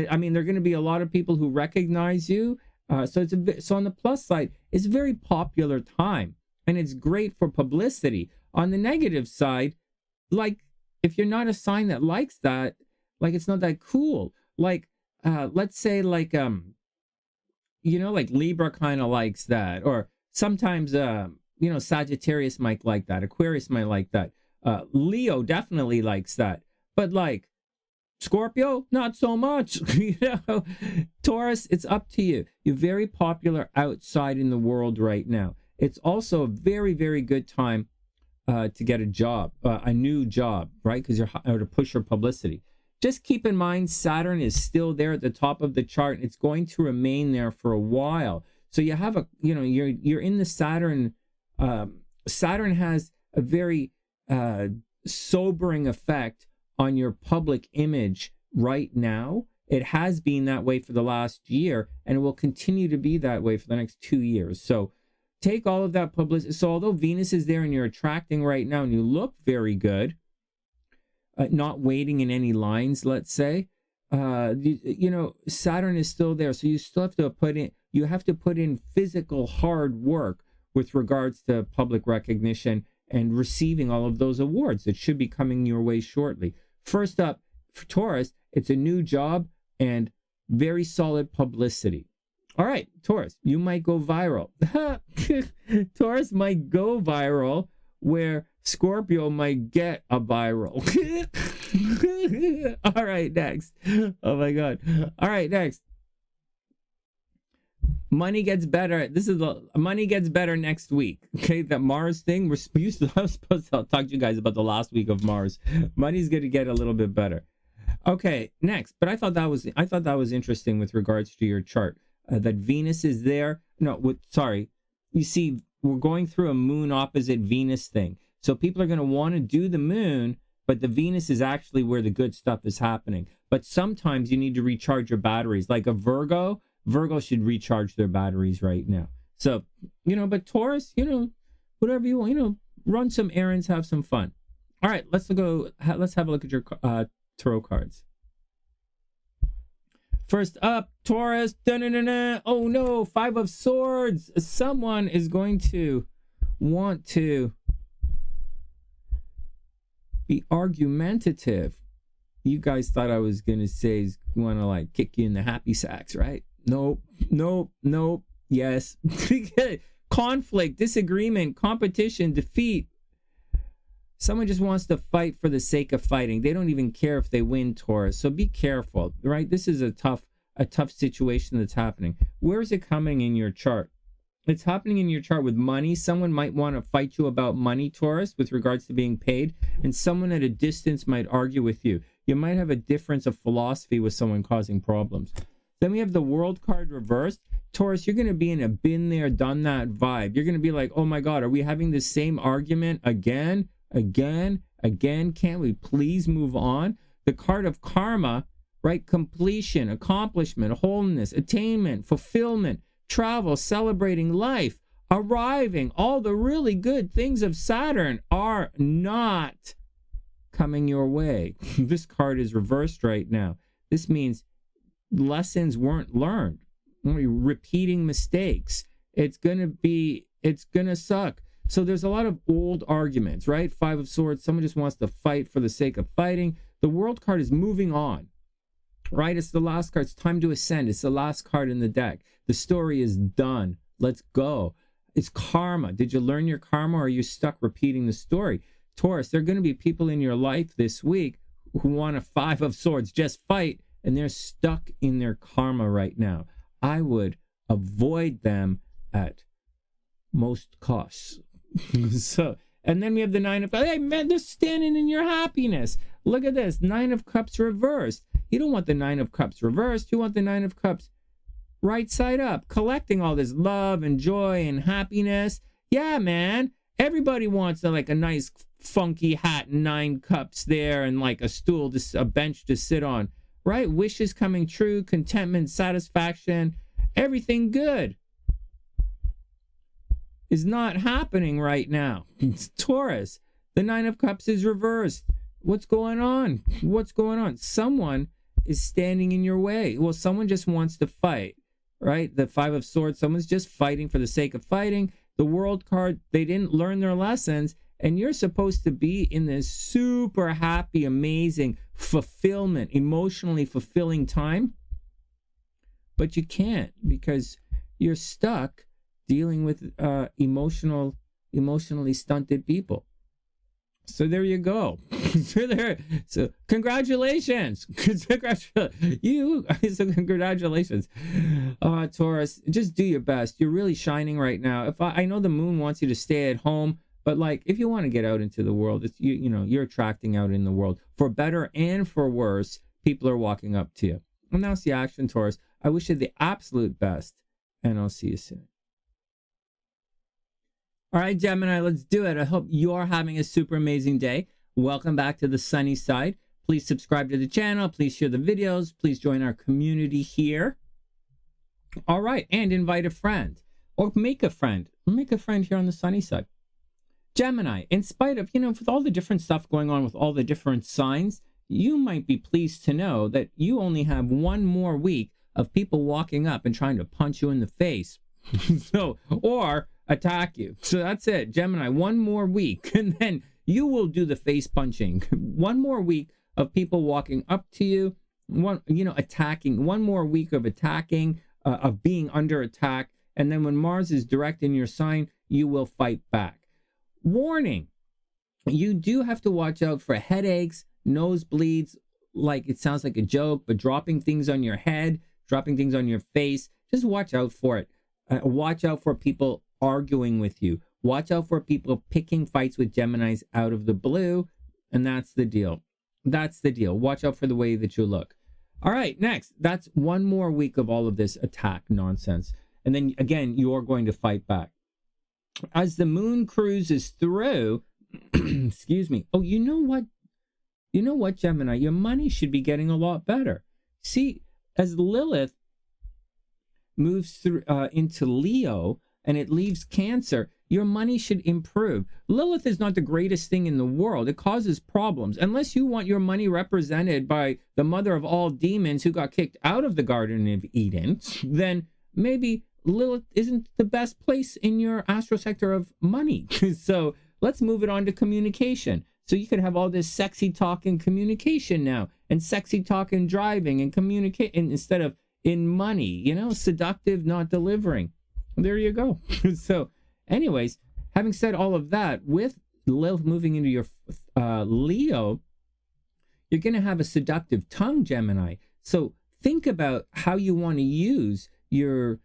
I mean, there are going to be a lot of people who recognize you. So on the plus side, it's a very popular time. And it's great for publicity. On the negative side, like, if you're not a sign that likes that, like, it's not that cool. Like, let's say, like, like Libra kind of likes that. Or sometimes, Sagittarius might like that. Aquarius might like that. Leo definitely likes that. But, like, Scorpio, not so much. Taurus, it's up to you. You're very popular outside in the world right now. It's also a very, very good time to get a job, a new job, right? Because or to push your publicity. Just keep in mind, Saturn is still there at the top of the chart. It's going to remain there for a while. So you have you're in the Saturn. Saturn has a very sobering effect on your public image right now. It has been that way for the last year, and it will continue to be that way for the next 2 years. So take all of that publicity. So although Venus is there and you're attracting right now and you look very good, not waiting in any lines, let's say, Saturn is still there. So you still have to put in physical hard work with regards to public recognition and receiving all of those awards that should be coming your way shortly. First up, for Taurus, it's a new job and very solid publicity. All right, Taurus, you might go viral. Taurus might go viral where Scorpio might get a viral. All right, next. Oh my God. All right, next. Money gets better. Money gets better next week. Okay, that Mars thing. I was supposed to talk to you guys about the last week of Mars. Money's going to get a little bit better. Okay, next. But I thought that was interesting with regards to your chart. That Venus is there. You see, we're going through a moon opposite Venus thing. So people are going to want to do the moon, but the Venus is actually where the good stuff is happening. But sometimes you need to recharge your batteries. Like a Virgo should recharge their batteries right now. So, but Taurus, whatever you want, run some errands, have some fun. All right, let's have a look at your tarot cards. First up, Taurus. Oh no, 5 of Swords. Someone is going to want to be argumentative. You guys thought I was going to say want to like kick you in the happy sacks, right? Nope. Yes. Conflict, disagreement, competition, defeat. Someone just wants to fight for the sake of fighting. They don't even care if they win, Taurus. So be careful, right? This is a tough situation that's happening. Where is it coming in your chart? It's happening in your chart with money. Someone might want to fight you about money, Taurus, with regards to being paid. And someone at a distance might argue with you. You might have a difference of philosophy with someone causing problems. Then we have the World card reversed. Taurus, you're going to be in a been there, done that vibe. You're going to be like, oh my God, are we having the same argument again? Can't we please move on? The card of karma, right? Completion, accomplishment, wholeness, attainment, fulfillment, travel, celebrating life. arriving. All the really good things of Saturn are not coming your way. This card is reversed right now. This means lessons weren't learned. Repeating mistakes. It's gonna suck. So there's a lot of old arguments, right? Five of Swords. Someone just wants to fight for the sake of fighting. The World card is moving on, right? It's the last card. It's time to ascend. It's the last card in the deck. The story is done. Let's go. It's karma. Did you learn your karma, or are you stuck repeating the story? Taurus, there are going to be people in your life this week who want a Five of Swords, just fight, and they're stuck in their karma right now. I would avoid them at most costs. So, and then we have the Nine of Cups. Hey, man, they're standing in your happiness. Look at this. Nine of Cups reversed. You don't want the Nine of Cups reversed. You want the Nine of Cups right side up, collecting all this love and joy and happiness. Yeah, man. Everybody wants like a nice funky hat and 9 cups there and like a stool, a bench to sit on, right? Wishes coming true, contentment, satisfaction, everything good is not happening right now. Taurus, the Nine of Cups is reversed. What's going on? What's going on? Someone is standing in your way. Well, someone just wants to fight, right? The Five of Swords, someone's just fighting for the sake of fighting. The World card, they didn't learn their lessons, and you're supposed to be in this super happy, amazing fulfillment, emotionally fulfilling time, but you can't because you're stuck dealing with emotionally stunted people. So there you go. So congratulations. Congratulations. Taurus, just do your best. You're really shining right now. I know the moon wants you to stay at home, but like if you want to get out into the world, it's you're attracting out in the world. For better and for worse, people are walking up to you. And that's the action, Taurus. I wish you the absolute best, and I'll see you soon. All right, Gemini, let's do it. I hope you're having a super amazing day. Welcome back to the Sunny Side. Please subscribe to the channel. Please share the videos. Please join our community here. All right, and invite a friend or make a friend. Make a friend here on the Sunny Side. Gemini, in spite of, with all the different stuff going on with all the different signs, you might be pleased to know that you only have one more week of people walking up and trying to punch you in the face. Or attack you. So that's it, Gemini. One more week, and then you will do the face punching. One more week of people walking up to you, attacking. One more week of attacking, of being under attack, and then when Mars is direct in your sign, you will fight back. Warning: you do have to watch out for headaches, nosebleeds. Like it sounds like a joke, but dropping things on your head, dropping things on your face. Just watch out for it. Watch out for people arguing with you. Watch out for people picking fights with Geminis out of the blue. And that's the deal. That's the deal. Watch out for the way that you look. All right, next. That's one more week of all of this attack nonsense. And then again, you're going to fight back. As the moon cruises through, excuse me. Oh, you know what? You know what, Gemini? Your money should be getting a lot better. See, as Lilith moves through into Leo, and it leaves Cancer, your money should improve. Lilith is not the greatest thing in the world. It causes problems. Unless you want your money represented by the mother of all demons who got kicked out of the Garden of Eden, then maybe Lilith isn't the best place in your astro sector of money. So let's move it on to communication. So you could have all this sexy talk in communication now, and sexy talk in driving and communicate instead of in money, seductive, not delivering. There you go. So anyways, having said all of that, with Lilith moving into your Leo, you're going to have a seductive tongue, Gemini. So think about how you want to use your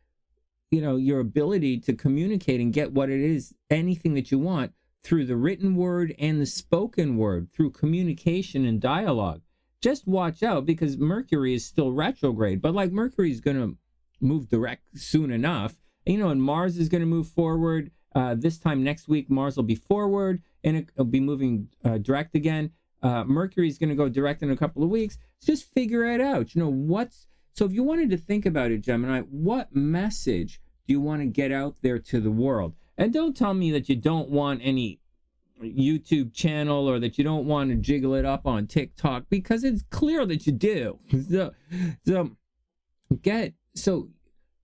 ability to communicate and get what it is, anything that you want, through the written word and the spoken word, through communication and dialogue. Just watch out, because Mercury is still retrograde, but like Mercury is going to move direct soon enough. And Mars is going to move forward. This time next week, Mars will be forward, and it'll be moving direct again. Mercury is going to go direct in a couple of weeks. Just figure it out. So if you wanted to think about it, Gemini, what message do you want to get out there to the world? And don't tell me that you don't want any YouTube channel or that you don't want to jiggle it up on TikTok, because it's clear that you do. So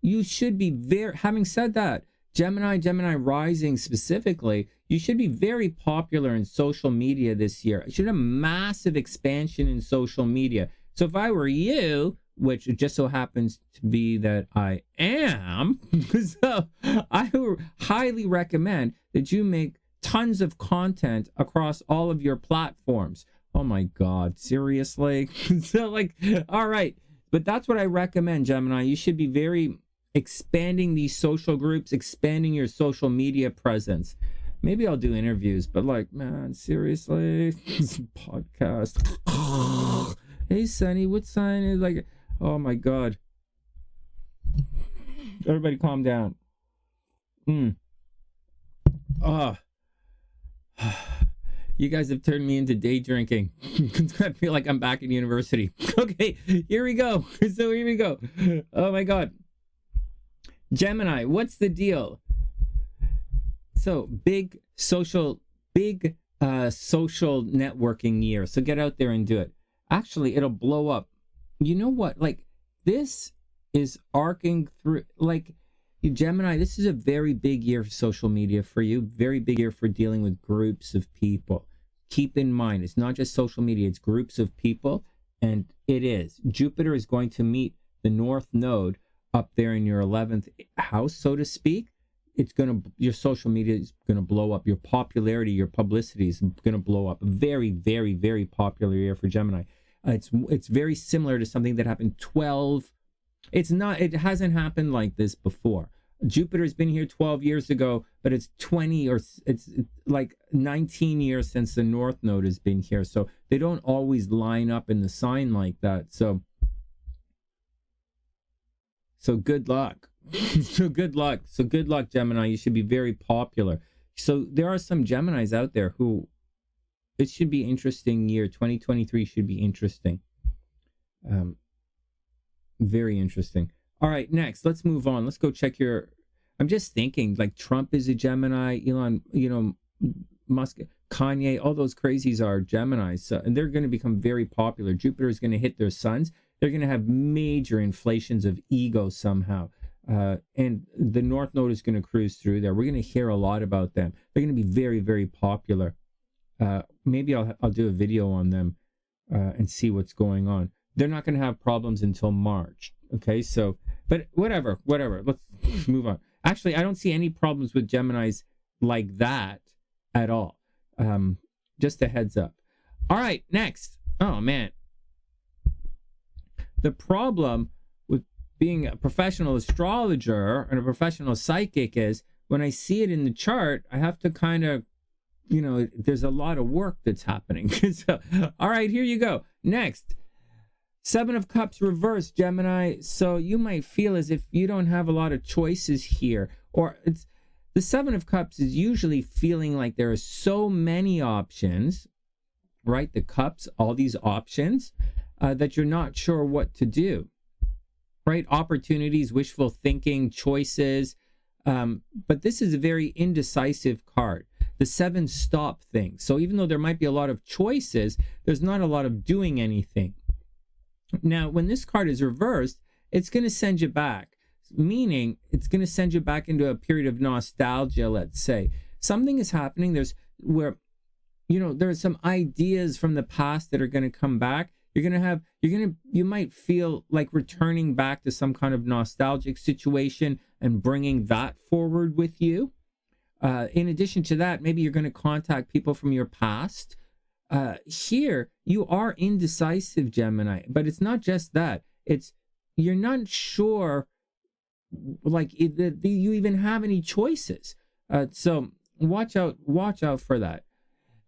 you should be very, having said that, Gemini rising specifically, you should be very popular in social media this year. You should have massive expansion in social media. So if I were you, which it just so happens to be that I am, so I would highly recommend that you make tons of content across all of your platforms. Oh my God, seriously? So like, all right. But that's what I recommend, Gemini. You should be very expanding these social groups, expanding your social media presence. Maybe I'll do interviews, but like, man, seriously? This podcast. Hey, Sonny, what sign is like? Oh my God. Everybody calm down. You guys have turned me into day drinking. I feel like I'm back in university. Okay, here we go. So here we go. Oh my God. Gemini, what's the deal? So big social networking year. So get out there and do it. Actually, it'll blow up. You know what? Like, this is arcing through, like, Gemini, this is a very big year for social media for you. Very big year for dealing with groups of people. Keep in mind, it's not just social media, it's groups of people. And it is. Jupiter is going to meet the North Node up there in your 11th house, so to speak. Your social media is going to blow up. Your popularity, your publicity is going to blow up. Very, very, very popular year for Gemini. It's very similar to something that happened 12. It hasn't happened like this before. Jupiter's been here 12 years ago, but it's 20 or it's like 19 years since the North Node has been here. So they don't always line up in the sign like that. So good luck. So good luck, Gemini. You should be very popular. So there are some Geminis out there who, it should be interesting year. 2023 should be interesting. Very interesting. All right, next, let's move on. Let's go check I'm just thinking, like, Trump is a Gemini, Elon, Musk, Kanye, all those crazies are Geminis. So, and they're going to become very popular. Jupiter is going to hit their suns. They're going to have major inflations of ego somehow. And the North Node is going to cruise through there. We're going to hear a lot about them. They're going to be very, very popular. Maybe I'll do a video on them and see what's going on. They're not going to have problems until March. Okay, so, but whatever. Let's move on. Actually, I don't see any problems with Geminis like that at all. Just a heads up. All right, next. Oh, man. The problem with being a professional astrologer and a professional psychic is when I see it in the chart, I have to kind of, there's a lot of work that's happening. So, all right, here you go. Next. 7 of Cups reversed, Gemini. So you might feel as if you don't have a lot of choices here. Or the 7 of Cups is usually feeling like there are so many options, right? The Cups, all these options, that you're not sure what to do, right? Opportunities, wishful thinking, choices. But this is a very indecisive card. The 7 stop things. So even though there might be a lot of choices, there's not a lot of doing anything. Now, when this card is reversed, it's going to send you back, meaning it's going to send you back into a period of nostalgia, let's say. Something is happening. There's some ideas from the past that are going to come back. You might feel like returning back to some kind of nostalgic situation and bringing that forward with you. In addition to that, maybe you're going to contact people from your past. Here you are indecisive, Gemini, but it's not just that. You're not sure, like, you even have any choices. So watch out for that.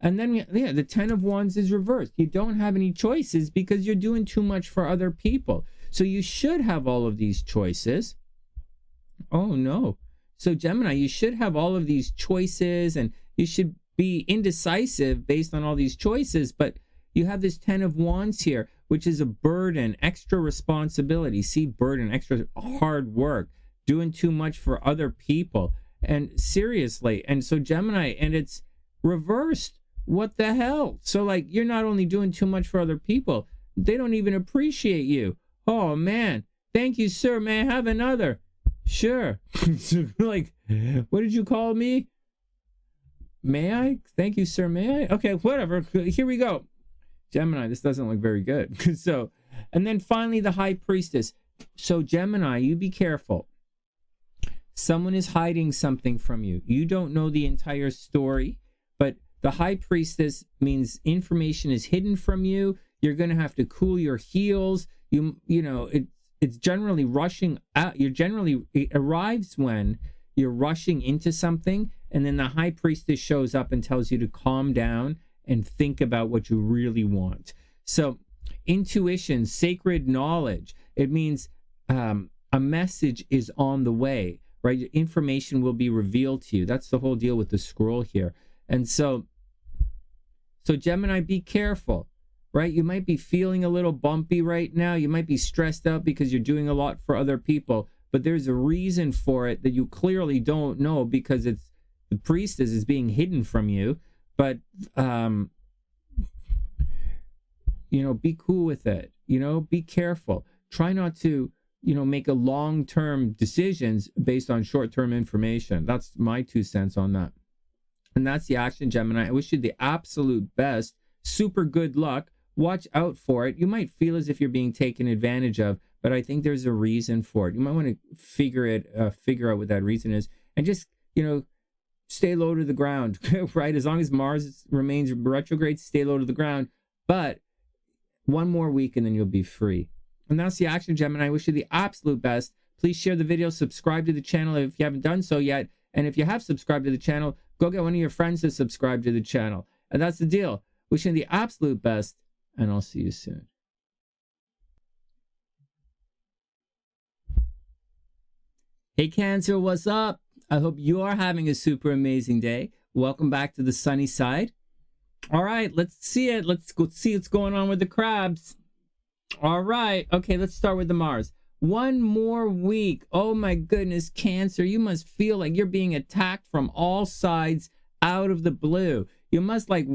And then the 10 of Wands is reversed. You don't have any choices because you're doing too much for other people. So you should have all of these choices. Oh no. So Gemini, you should have all of these choices and you should be indecisive based on all these choices, but you have this 10 of Wands here, which is a burden, extra responsibility. See, burden, extra hard work. doing too much for other people. And seriously, and so Gemini, and it's reversed. What the hell? So like, you're not only doing too much for other people, they don't even appreciate you. Oh man, thank you, sir. May I have another? Sure. Like, what did you call me? May I? Thank you, sir. May I? Okay, whatever. Here we go. Gemini, this doesn't look very good. So, and then finally the High Priestess. So Gemini, you be careful. Someone is hiding something from you. You don't know the entire story, but the High Priestess means information is hidden from you. You're going to have to cool your heels. You know, it's generally rushing out. It arrives when you're rushing into something, and then the High Priestess shows up and tells you to calm down and think about what you really want. So intuition, sacred knowledge, it means a message is on the way, right? Information will be revealed to you. That's the whole deal with the scroll here. And so Gemini, be careful, right? You might be feeling a little bumpy right now. You might be stressed out because you're doing a lot for other people, but there's a reason for it that you clearly don't know, because it's the priestess is being hidden from you. But you know, be cool with it. You know, be careful. Try not to, you know, make a long-term decisions based on short-term information. That's my 2 cents on that. And that's the action, Gemini. I wish you the absolute best. Super good luck. Watch out for it. You might feel as if you're being taken advantage of, but I think there's a reason for it. You might want to figure out what that reason is, and just, you know, stay low to the ground, right? As long as Mars remains retrograde, stay low to the ground. But one more week and then you'll be free. And that's the action, Gemini. I wish you the absolute best. Please share the video, subscribe to the channel if you haven't done so yet. And if you have subscribed to the channel, go get one of your friends to subscribe to the channel. And that's the deal. Wishing you the absolute best, and I'll see you soon. Hey Cancer, what's up? I hope you are having a super amazing day. Welcome back to the sunny side. All right, let's see it. Let's go see what's going on with the crabs. All right. Okay, let's start with the Mars. One more week. Oh my goodness, Cancer, you must feel like you're being attacked from all sides out of the blue. You must like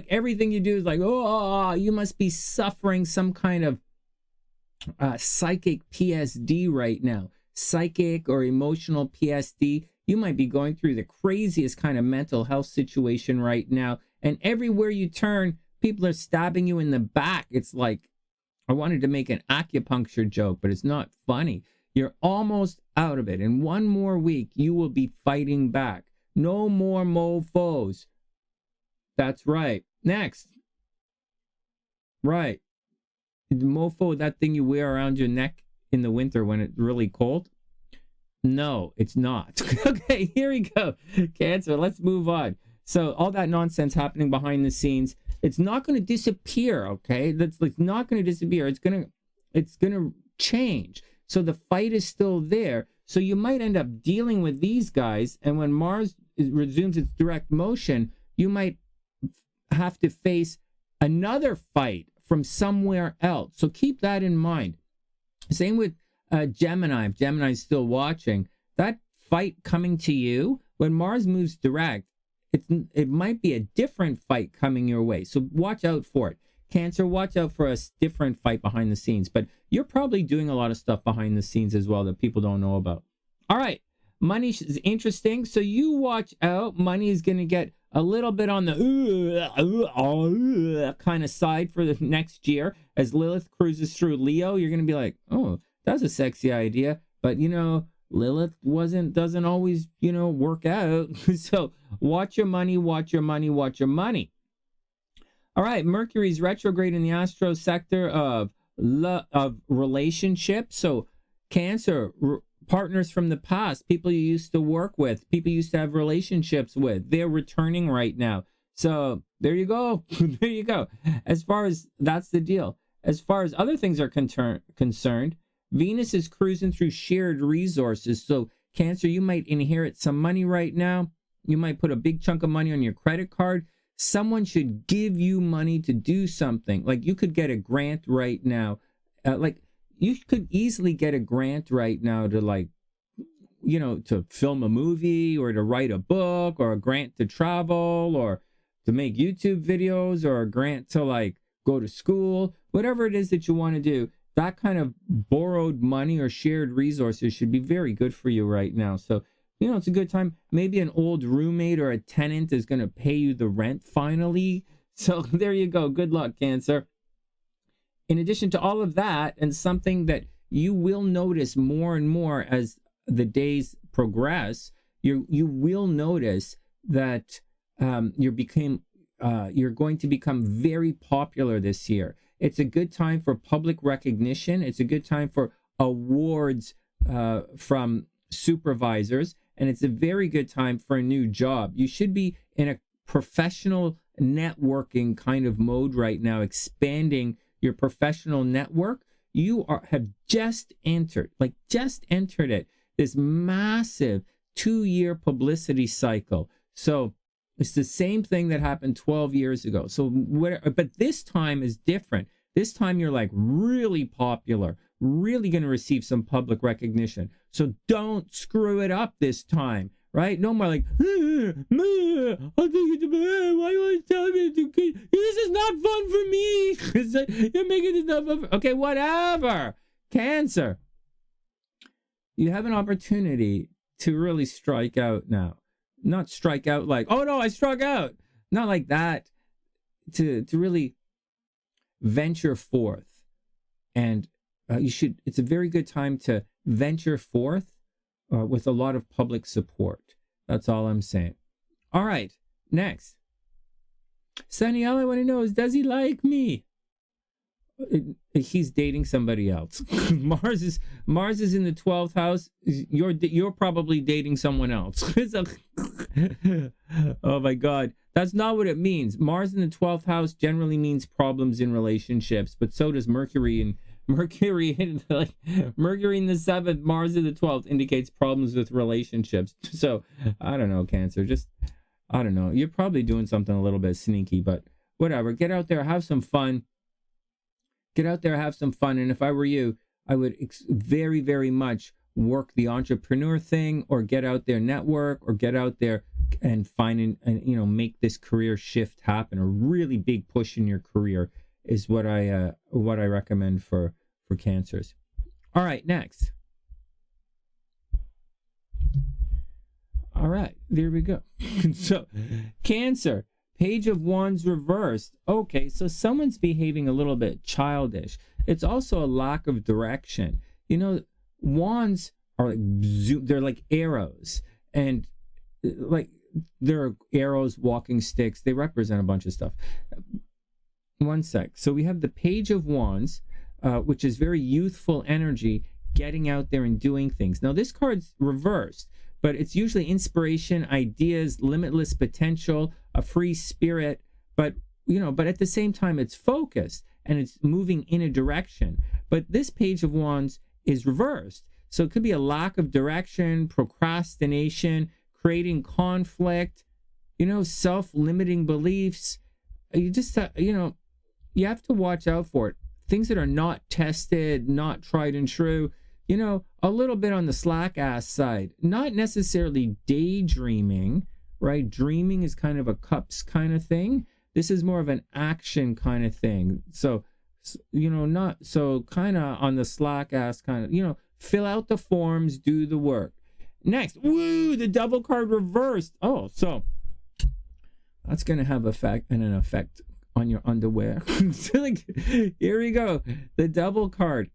everything you do is like, oh, you must be suffering some kind of psychic PSD right now. Psychic or emotional PSD. You might be going through the craziest kind of mental health situation right now. And everywhere you turn, people are stabbing you in the back. It's like, I wanted to make an acupuncture joke, but it's not funny. You're almost out of it. In one more week, you will be fighting back. No more mofos. That's right. Next. Right. The mofo, that thing you wear around your neck in the winter when it's really cold? No, it's not. Okay, here we go. Cancer, let's move on. So all that nonsense happening behind the scenes, it's not going to disappear, okay? That's like not going to disappear. It's going to change. So the fight is still there. So you might end up dealing with these guys, and when Mars resumes its direct motion, you might have to face another fight from somewhere else. So keep that in mind. Same with Gemini. If Gemini's still watching, that fight coming to you, when Mars moves direct, it might be a different fight coming your way. So watch out for it. Cancer, watch out for a different fight behind the scenes. But you're probably doing a lot of stuff behind the scenes as well that people don't know about. All right. Money is interesting. So you watch out. Money is going to get a little bit on the kind of side for the next year. As Lilith cruises through Leo, you're going to be like, oh, that's a sexy idea. But, you know, Lilith doesn't always, you know, work out. So watch your money, watch your money, watch your money. All right, Mercury's retrograde in the astro sector of relationships. So Cancer, partners from the past, people you used to work with, people you used to have relationships with, they're returning right now. So there you go. There you go. As far as that's the deal. As far as other things are concerned, Venus is cruising through shared resources. So Cancer, you might inherit some money right now. You might put a big chunk of money on your credit card. Someone should give you money to do something. Like you could get a grant right now. Like you could easily get a grant right now to like to film a movie or to write a book or a grant to travel or to make YouTube videos or a grant to like go to school, whatever it is that you want to do, that kind of borrowed money or shared resources should be very good for you right now. So, it's a good time. Maybe an old roommate or a tenant is going to pay you the rent finally. So there you go. Good luck, Cancer. In addition to all of that, and something that you will notice more and more as the days progress, you will notice that you're going to become very popular this year. It's a good time for public recognition. It's a good time for awards from supervisors, and it's a very good time for a new job. You should be in a professional networking kind of mode right now, expanding your professional network. You have just entered it, this massive 2-year publicity cycle. So it's the same thing that happened 12 years ago. But this time is different. This time you're like really popular, really going to receive some public recognition. So don't screw it up this time, right? No more like, why you always tell me this is not fun for me? You're making this not fun. Okay, whatever. Cancer. You have an opportunity to really strike out now. Not strike out like, oh no, I struck out. Not like that. To really venture forth. And it's a very good time to venture forth with a lot of public support. That's all I'm saying. All right, next. Sonny, all I want to know is, does he like me? He's dating somebody else. Mars is in the 12th house. You're probably dating someone else. Oh my God, that's not what it means. Mars in the 12th house generally means problems in relationships, but so does Mercury in the 7th, Mars in the 12th indicates problems with relationships. So I don't know, Cancer. I don't know. You're probably doing something a little bit sneaky, but whatever. Get out there, have some fun. And if I were you, I would very, very much work the entrepreneur thing, or get out there, network, or get out there and find and make this career shift happen. A really big push in your career is what I recommend for Cancers. All right, next. All right, there we go. So, Cancer. Page of Wands reversed. Okay, so someone's behaving a little bit childish. It's also a lack of direction. Wands are they're like arrows, and like they're arrows, walking sticks. They represent a bunch of stuff. One sec. So we have the Page of Wands, which is very youthful energy, getting out there and doing things. Now this card's reversed, but it's usually inspiration, ideas, limitless potential, a free spirit, but at the same time it's focused and it's moving in a direction. But this Page of Wands is reversed. So it could be a lack of direction, procrastination, creating conflict, self-limiting beliefs. You just, you have to watch out for it. Things that are not tested, not tried and true, a little bit on the slack ass side, not necessarily daydreaming, right? Dreaming is kind of a cups kind of thing. This is more of an action kind of thing. So, not so kind of on the slack ass kind of, fill out the forms, do the work. Next, woo, the Devil card reversed. Oh, so that's going to have an effect on your underwear. So here we go. The Devil card.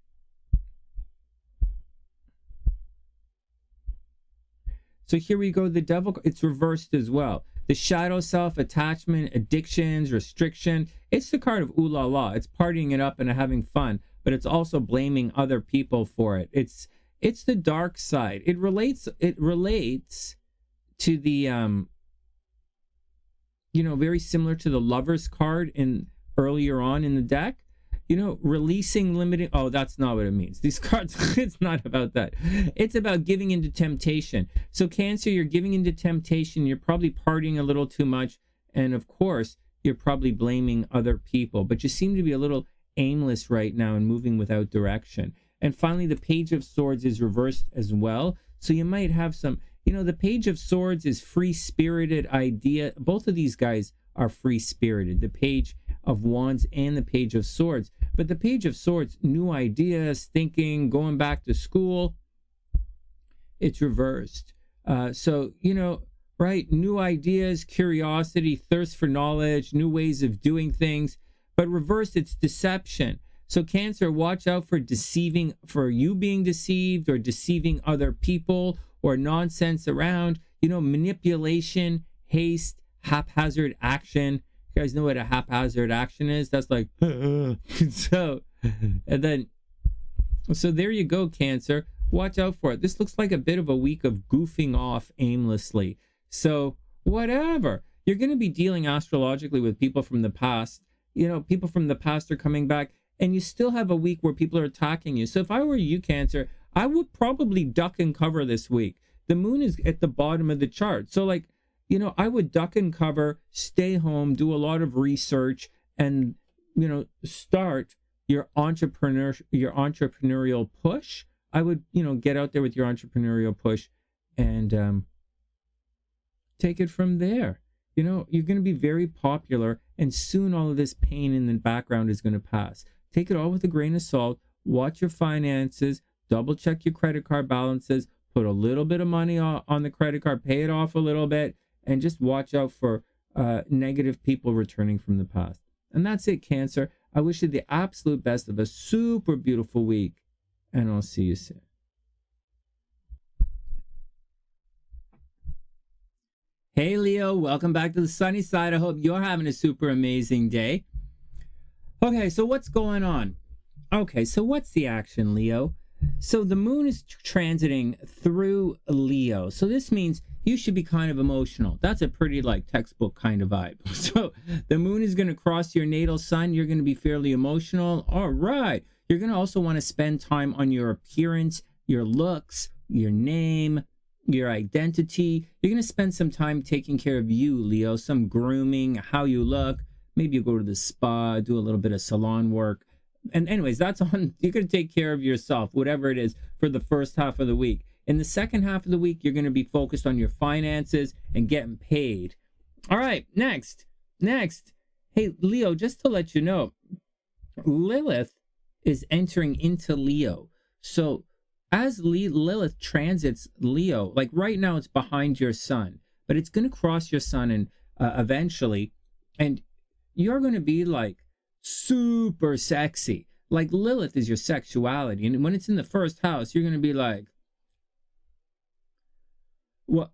So here we go, the Devil, it's reversed as well. The shadow self, attachment, addictions, restriction. It's the card of ooh la la. It's partying it up and having fun, but it's also blaming other people for it. It's the dark side. It relates to the very similar to the Lover's card earlier on in the deck. Releasing, limiting. Oh, that's not what it means. These cards, it's not about that. It's about giving into temptation. So Cancer, you're giving into temptation. You're probably partying a little too much. And of course, you're probably blaming other people. But you seem to be a little aimless right now and moving without direction. And finally, the Page of Swords is reversed as well. So you might have some, the Page of Swords is free-spirited idea. Both of these guys are free-spirited, the Page of Wands and the Page of Swords. But the Page of Swords, new ideas, thinking, going back to school, it's reversed. So, right? New ideas, curiosity, thirst for knowledge, new ways of doing things. But reversed, it's deception. So Cancer, watch out for you being deceived or deceiving other people or nonsense around, manipulation, haste, haphazard action. You guys know what a haphazard action is? That's like, so there you go, Cancer. Watch out for it. This looks like a bit of a week of goofing off aimlessly. So whatever. You're going to be dealing astrologically with people from the past. People from the past are coming back, and you still have a week where people are attacking you. So if I were you, Cancer, I would probably duck and cover this week. The moon is at the bottom of the chart. So I would duck and cover, stay home, do a lot of research, and, start your entrepreneurial push. I would, get out there with your entrepreneurial push and take it from there. You're going to be very popular, and soon all of this pain in the background is going to pass. Take it all with a grain of salt. Watch your finances. Double check your credit card balances. Put a little bit of money on the credit card. Pay it off a little bit. And just watch out for negative people returning from the past. And that's it, Cancer. I wish you the absolute best of a super beautiful week. And I'll see you soon. Hey, Leo. Welcome back to the sunny side. I hope you're having a super amazing day. Okay, so what's going on? Okay, so what's the action, Leo? So the moon is transiting through Leo. So this means you should be kind of emotional. That's a pretty textbook kind of vibe. So the moon is going to cross your natal sun. You're going to be fairly emotional. All right. You're going to also want to spend time on your appearance, your looks, your name, your identity. You're going to spend some time taking care of you, Leo, some grooming, how you look. Maybe you go to the spa, do a little bit of salon work. And anyways, that's on, you're going to take care of yourself, whatever it is, for the first half of the week. In the second half of the week, you're going to be focused on your finances and getting paid. All right, next. Hey, Leo, just to let you know, Lilith is entering into Leo. So as Lilith transits Leo, right now it's behind your sun, but it's going to cross your sun and eventually, and you're going to be super sexy. Lilith is your sexuality, and when it's in the first house, you're going to be like, what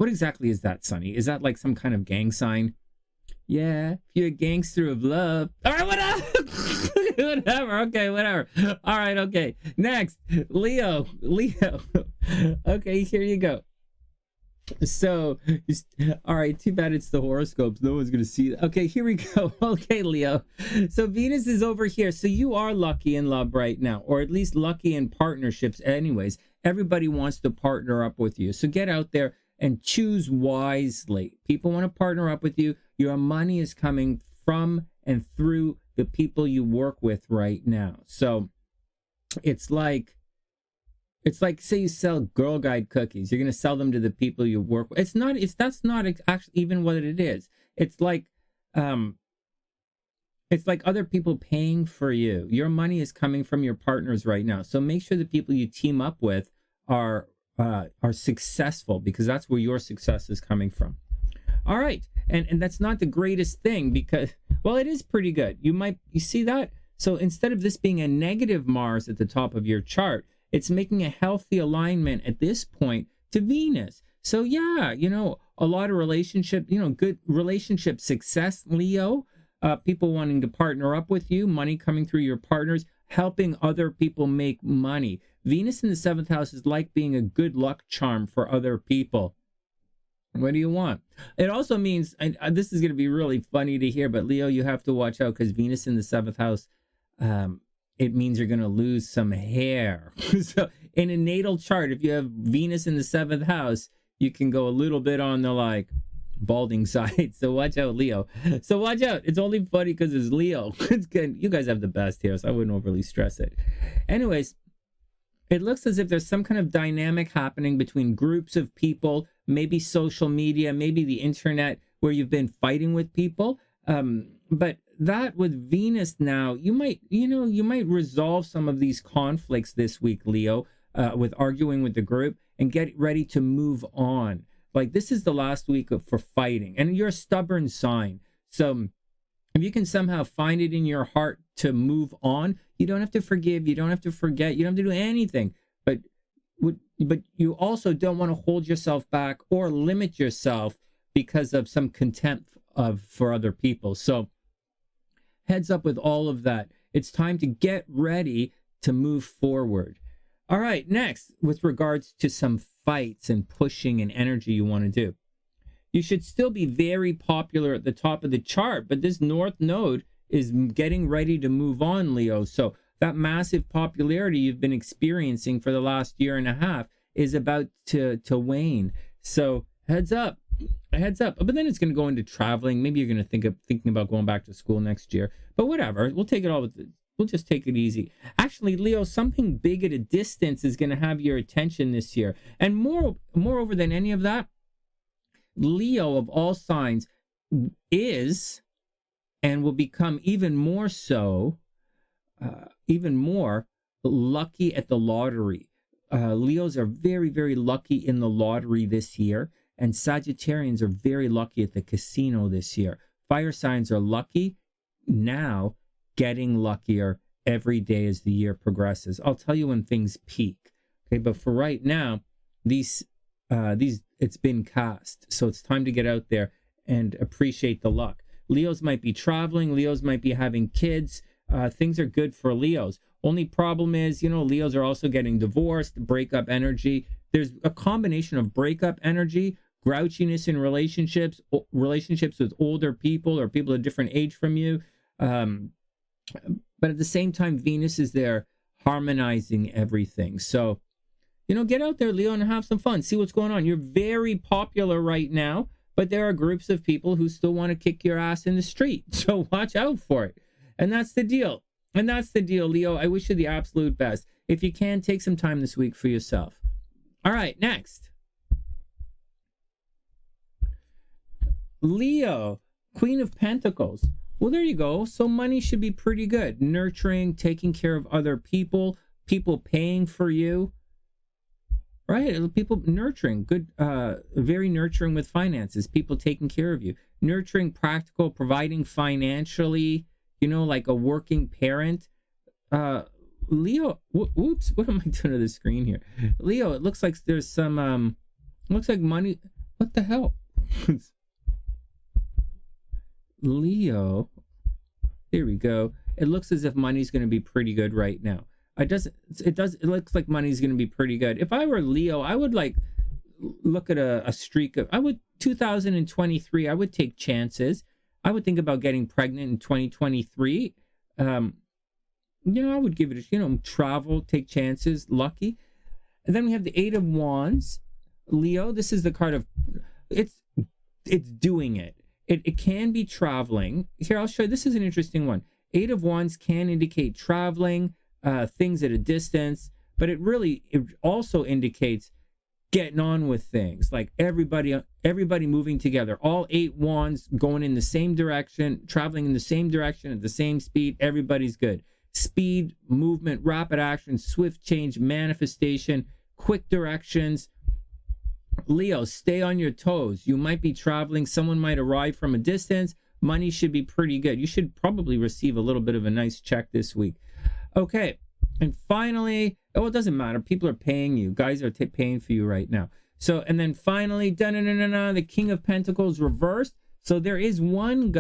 exactly is that, Sonny? Is that some kind of gang sign? Yeah, if you're a gangster of love. All right, whatever. Whatever. Okay, whatever. All right, okay. Next, Leo. Okay, here you go. So, all right, too bad it's the horoscopes. No one's going to see that. Okay, here we go. Okay, Leo. So Venus is over here. So you are lucky in love right now, or at least lucky in partnerships. Anyways, everybody wants to partner up with you. So get out there and choose wisely. People want to partner up with you. Your money is coming from and through the people you work with right now. So it's like, say you sell Girl Guide cookies. You're going to sell them to the people you work with. That's not actually even what it is. It's like other people paying for you. Your money is coming from your partners right now. So make sure the people you team up with are successful, because that's where your success is coming from. All right. And that's not the greatest thing, because, well, it is pretty good. You see that? So instead of this being a negative Mars at the top of your chart, it's making a healthy alignment at this point to Venus. So yeah, a lot of relationship, good relationship success, Leo. People wanting to partner up with you, money coming through your partners, helping other people make money. Venus in the 7th house is like being a good luck charm for other people. What do you want? It also means, and this is going to be really funny to hear, but Leo, you have to watch out, because Venus in the 7th house, it means you're going to lose some hair. So in a natal chart, if you have Venus in the 7th house, you can go a little bit on the balding side. So watch out, Leo. So watch out. It's only funny because it's Leo. It's good. You guys have the best hair, so I wouldn't overly stress it. Anyways, It looks as if there's some kind of dynamic happening between groups of people, maybe social media, maybe the internet, where you've been fighting with people. But that with Venus now, you might resolve some of these conflicts this week, Leo, with arguing with the group and get ready to move on. Like, this is the last week for fighting, and you're a stubborn sign. So if you can somehow find it in your heart to move on, you don't have to forgive, you don't have to forget, you don't have to do anything. But you also don't want to hold yourself back or limit yourself because of some contempt for other people. So heads up with all of that. It's time to get ready to move forward. All right, next, with regards to some fights and pushing and energy you want to do. You should still be very popular at the top of the chart, but this North Node is getting ready to move on, Leo. So that massive popularity you've been experiencing for the last year and a half is about to wane. So heads up. But then it's going to go into traveling. Maybe you're going to thinking about going back to school next year. But whatever, we'll just take it easy. Actually, Leo, something big at a distance is going to have your attention this year. And moreover than any of that, Leo of all signs is and will become even more so, even more lucky at the lottery. Leos are very, very lucky in the lottery this year, and Sagittarians are very lucky at the casino this year. Fire signs are lucky now, getting luckier every day as the year progresses. I'll tell you when things peak. Okay, but for right now, these it's been cast, so it's time to get out there and appreciate the luck. Leos might be traveling, Leos might be having kids. Things are good for Leos. Only problem is, Leos are also getting divorced, breakup energy. There's a combination of breakup energy, grouchiness in relationships with older people or people a different age from you. But at the same time, Venus is there harmonizing everything. So, get out there, Leo, and have some fun. See what's going on. You're very popular right now, but there are groups of people who still want to kick your ass in the street. So watch out for it. And that's the deal. Leo. I wish you the absolute best. If you can, take some time this week for yourself. All right, next. Leo, Queen of Pentacles. Well, there you go. So money should be pretty good. Nurturing, taking care of other people, people paying for you. Right? People nurturing, good, very nurturing with finances, people taking care of you. Nurturing, practical, providing financially, like a working parent. Leo, whoops, what am I doing to the screen here? Leo, it looks like there's some, looks like money. What the hell? Leo, here we go. It looks as if money's going to be pretty good right now. It looks like money's going to be pretty good. If I were Leo, I would look at a streak of, 2023, I would take chances. I would think about getting pregnant in 2023. I would give it travel, take chances, lucky. And then we have the Eight of Wands. Leo, this is the card of, it's doing it. It can be traveling. Here, I'll show you. This is an interesting one. Eight of Wands can indicate traveling, things at a distance, but it also indicates getting on with things, like everybody moving together, all 8 wands going in the same direction, traveling in the same direction at the same speed. Everybody's good. Speed, movement, rapid action, swift change, manifestation, quick directions. Leo, stay on your toes. You might be traveling, someone might arrive from a distance. Money should be pretty good. You should probably receive a little bit of a nice check this week. Okay, and finally, it doesn't matter. People are paying you. Guys are paying for you right now. So, and then finally, the King of Pentacles reversed. So there is one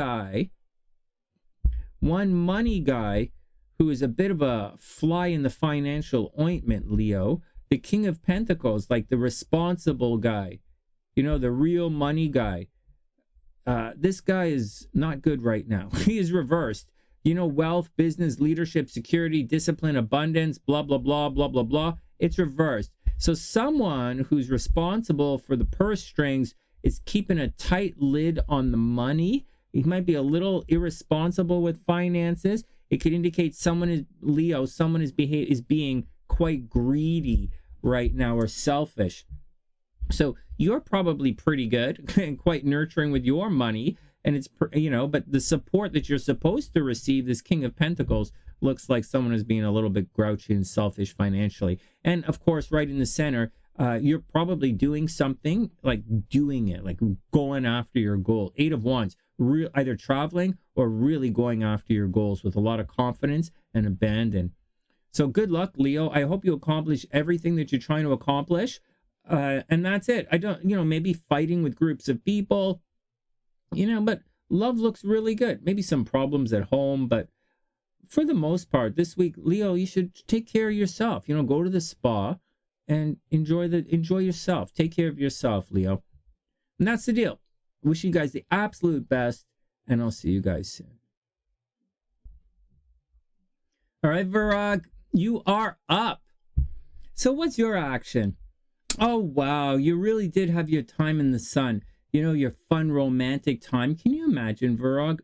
money guy, who is a bit of a fly in the financial ointment, Leo. The King of Pentacles, like the responsible guy, the real money guy. This guy is not good right now. He is reversed. Wealth, business, leadership, security, discipline, abundance, blah, blah, blah, blah, blah, blah. It's reversed. So someone who's responsible for the purse strings is keeping a tight lid on the money. He might be a little irresponsible with finances. It could indicate someone is being quite greedy right now or selfish. So you're probably pretty good and quite nurturing with your money. And it's, but the support that you're supposed to receive, this King of Pentacles, looks like someone is being a little bit grouchy and selfish financially. And of course, right in the center, you're probably doing something, like doing it, like going after your goal. 8 of Wands, either traveling or really going after your goals with a lot of confidence and abandon. So good luck, Leo. I hope you accomplish everything that you're trying to accomplish. And that's it. I don't, maybe fighting with groups of people, but love looks really good. Maybe some problems at home, but for the most part, this week, Leo, you should take care of yourself. Go to the spa and enjoy yourself. Take care of yourself, Leo. And that's the deal. Wishing you guys the absolute best, and I'll see you guys soon. All right, Virog, you are up. So what's your action? Oh, wow. You really did have your time in the sun. Your fun, romantic time. Can you imagine, Virog?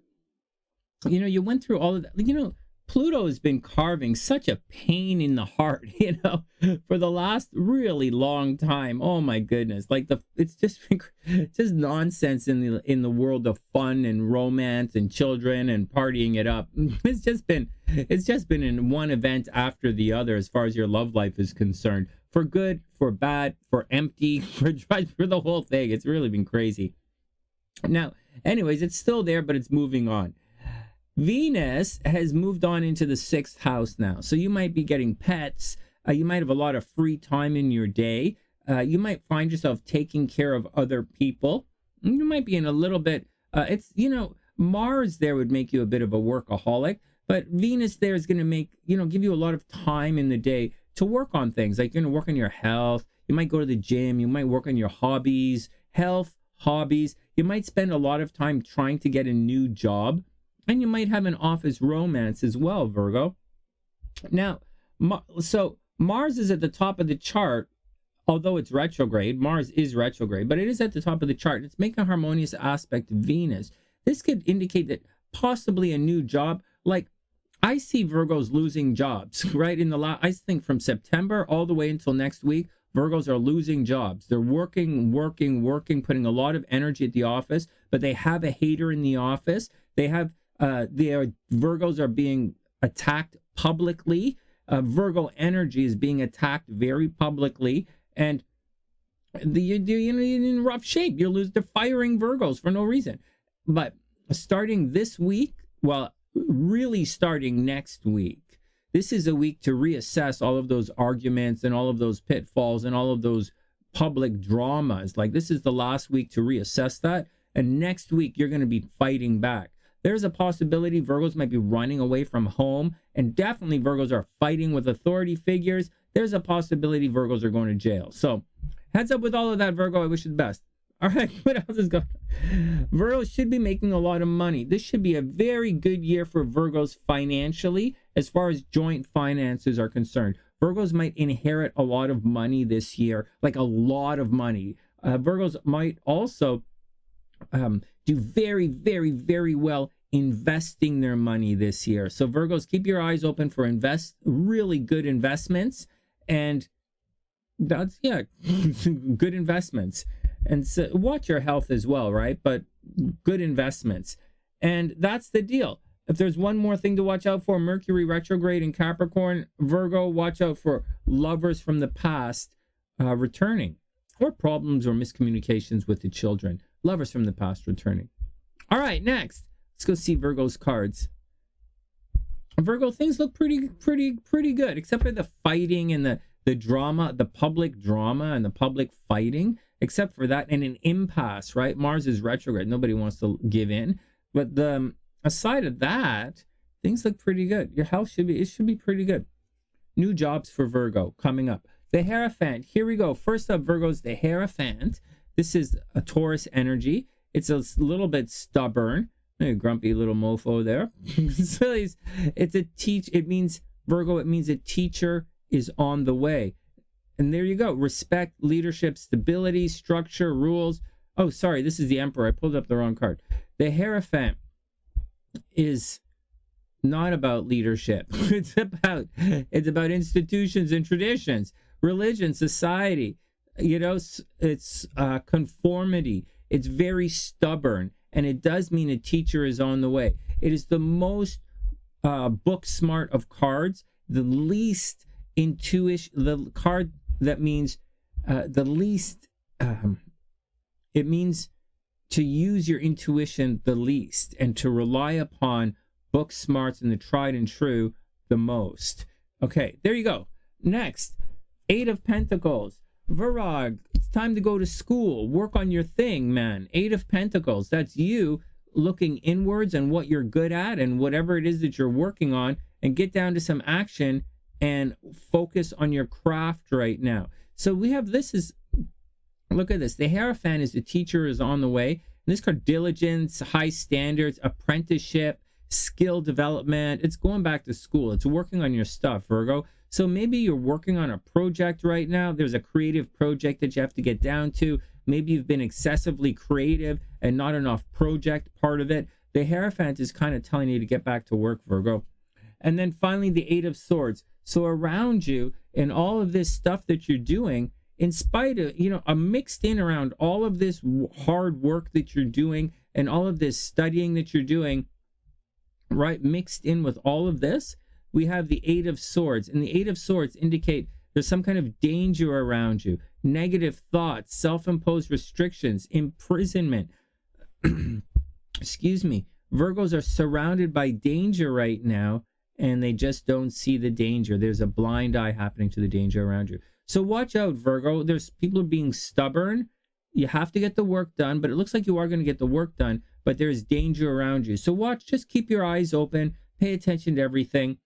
You went through all of that. Pluto has been carving such a pain in the heart, for the last really long time. Oh my goodness. It's just nonsense in the world of fun and romance and children and partying it up. It's just been in one event after the other as far as your love life is concerned. For good, for bad, for empty, for the whole thing. It's really been crazy. Now, anyways, it's still there, but it's moving on. Venus has moved on into the 6th house now. So you might be getting pets. You might have a lot of free time in your day. You might find yourself taking care of other people. You might be in a little bit, Mars there would make you a bit of a workaholic, but Venus there is going to make, give you a lot of time in the day to work on things. Like you're going to work on your health. You might go to the gym. You might work on your hobbies, health, hobbies. You might spend a lot of time trying to get a new job. And you might have an office romance as well, Virgo. Now, so Mars is at the top of the chart, although it's retrograde. Mars is retrograde, but it is at the top of the chart. It's making a harmonious aspect to Venus. This could indicate that possibly a new job. Like, I see Virgos losing jobs, right? I think from September all the way until next week, Virgos are losing jobs. They're working, putting a lot of energy at the office, but they have a hater in the office. Virgos are being attacked publicly. Virgo energy is being attacked very publicly, and you're in rough shape. They're firing Virgos for no reason. But starting this week, really starting next week, this is a week to reassess all of those arguments and all of those pitfalls and all of those public dramas. Like, this is the last week to reassess that, and next week you're going to be fighting back. There's a possibility Virgos might be running away from home, and definitely Virgos are fighting with authority figures. There's a possibility Virgos are going to jail. So heads up with all of that, Virgo. I wish you the best. All right, what else is going on? Virgos should be making a lot of money. This should be a very good year for Virgos financially as far as joint finances are concerned. Virgos might inherit a lot of money this year, like a lot of money. Virgos might also do very, very, very well investing their money this year. So Virgos, keep your eyes open for really good investments, and that's good investments. And so watch your health as well, right? But good investments. And that's the deal. If there's one more thing to watch out for, Mercury retrograde in Capricorn, Virgo, watch out for lovers from the past returning, or problems or miscommunications with the children. Lovers from the past returning. All right, next, let's go see Virgo's cards. Virgo, things look pretty good, except for the fighting and the drama, the public drama and the public fighting. Except for that, and an impasse, right? Mars is retrograde. Nobody wants to give in. But aside of that, things look pretty good. Your health should be pretty good. New jobs for Virgo coming up. The Hierophant. Here we go. First up, Virgo's the Hierophant. This is a Taurus energy. It's a little bit stubborn. A grumpy little mofo there. So it means Virgo, it means a teacher is on the way. And there you go. Respect, leadership, stability, structure, rules. Oh, sorry. This is the Emperor. I pulled up the wrong card. The Hierophant is not about leadership. It's about institutions and traditions, religion, society. It's conformity. It's very stubborn, and it does mean a teacher is on the way. It is the most book smart of cards, the least intuition, the card that means the least. It means to use your intuition the least, and to rely upon book smarts and the tried and true the most. Okay, there you go. Next, 8 of Pentacles. Virog, it's time to go to school. Work on your thing, man. 8 of Pentacles. That's you looking inwards and what you're good at and whatever it is that you're working on, and get down to some action and focus on your craft right now. So we have look at this. The Hierophant is the teacher is on the way. And this card, diligence, high standards, apprenticeship, skill development. It's going back to school. It's working on your stuff, Virgo. So maybe you're working on a project right now. There's a creative project that you have to get down to. Maybe you've been excessively creative and not enough project part of it. The Hierophant is kind of telling you to get back to work, Virgo. And then finally, the 8 of Swords. So around you and all of this stuff that you're doing, in spite of, mixed in around all of this hard work that you're doing and all of this studying that you're doing, right, mixed in with all of this, we have the 8 of Swords. And the 8 of Swords indicate there's some kind of danger around you, negative thoughts, self-imposed restrictions, imprisonment. Excuse me. Virgos are surrounded by danger right now, and they just don't see the danger. There's a blind eye happening to the danger around you. So watch out, Virgo. There's people being stubborn. You have to get the work done, but it looks like you are going to get the work done, but there's danger around you. So watch, just keep your eyes open, pay attention to everything.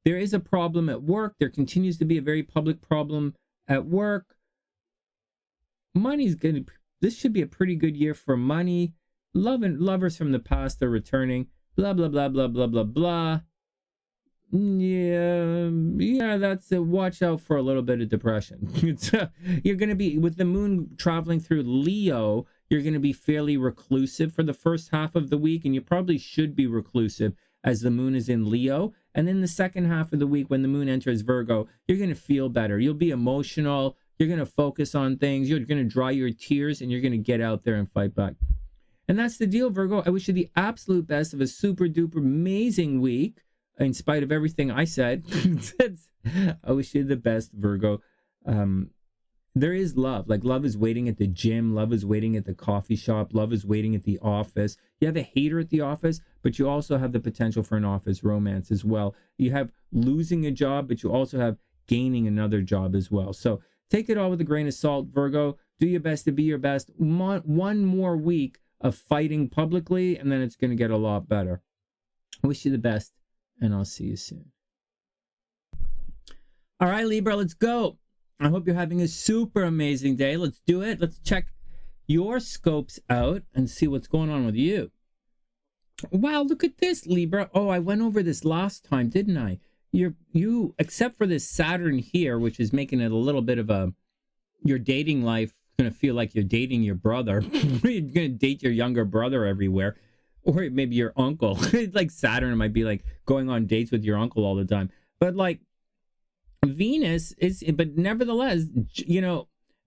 There is a problem at work. There continues to be a very public problem at work. This should be a pretty good year for money. Lovers from the past are returning. Blah, blah, blah, blah, blah, blah, blah. Yeah, that's it. Watch out for a little bit of depression. You're going to be, with the moon traveling through Leo, you're going to be fairly reclusive for the first half of the week, and you probably should be reclusive as the moon is in Leo. And then the second half of the week, when the moon enters Virgo, you're going to feel better. You'll be emotional. You're going to focus on things. You're going to dry your tears, and you're going to get out there and fight back. And that's the deal, Virgo. I wish you the absolute best of a super duper amazing week. In spite of everything I said, I wish you the best, Virgo. There is love. Like, love is waiting at the gym. Love is waiting at the coffee shop. Love is waiting at the office. You have a hater at the office, but you also have the potential for an office romance as well. You have losing a job, but you also have gaining another job as well. So take it all with a grain of salt, Virgo. Do your best to be your best. One more week of fighting publicly, and then it's going to get a lot better. I wish you the best, and I'll see you soon. All right, Libra, let's go. I hope you're having a super amazing day. Let's do it. Let's check your scopes out and see what's going on with you. Wow, look at this, Libra. Oh, I went over this last time, didn't I? You, except for this Saturn here, which is making it a little bit of your dating life going to feel like you're dating your brother. You're going to date your younger brother everywhere. Or maybe your uncle. Like Saturn might be like going on dates with your uncle all the time. But like Venus is, but nevertheless,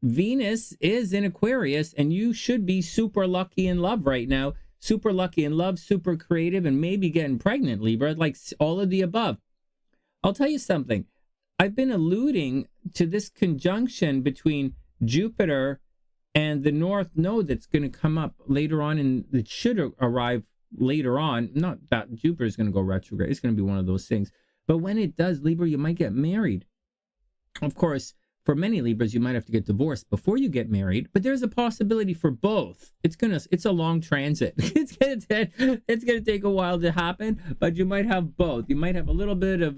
Venus is in Aquarius, and you should be super lucky in love right now. Super lucky in love, super creative, and maybe getting pregnant, Libra, like all of the above. I'll tell you something. I've been alluding to this conjunction between Jupiter and the North Node that's going to come up later on, and it should arrive later on. Not that Jupiter is going to go retrograde. It's going to be one of those things. But when it does, Libra, you might get married. Of course, for many Libras, you might have to get divorced before you get married, but there's a possibility for both. It's a long transit. It's gonna take a while to happen, but you might have both. You might have a little bit of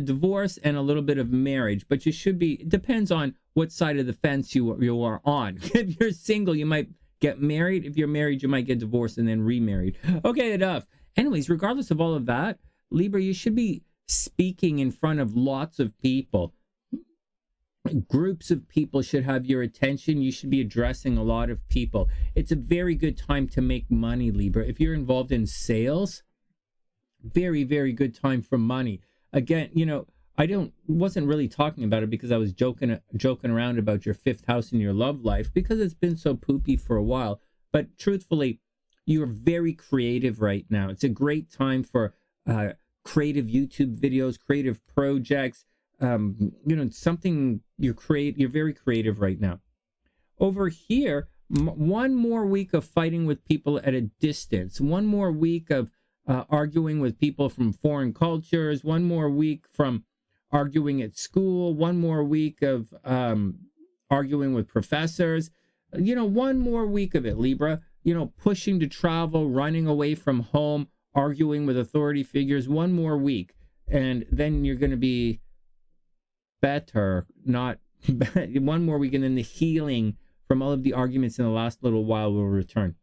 divorce and a little bit of marriage, but you should be. It depends on what side of the fence you are on. If you're single, you might get married. If you're married, you might get divorced and then remarried. Okay, enough. Anyways, regardless of all of that, Libra, you should be speaking in front of lots of people. Groups of people should have your attention. You should be addressing a lot of people. It's a very good time to make money, Libra. If you're involved in sales, Very, very good time for money. Again, wasn't really talking about it because I was joking around about your fifth house in your love life because it's been so poopy for a while. But truthfully, you're very creative right now. It's a great time for creative YouTube videos, creative projects. Something you're very creative right now. Over here, one more week of fighting with people at a distance. One more week of arguing with people from foreign cultures. One more week from arguing at school. One more week of arguing with professors. One more week of it, Libra. Pushing to travel, running away from home, arguing with authority figures. One more week. And then you're going to be better, not one more week, and then the healing from all of the arguments in the last little while will return.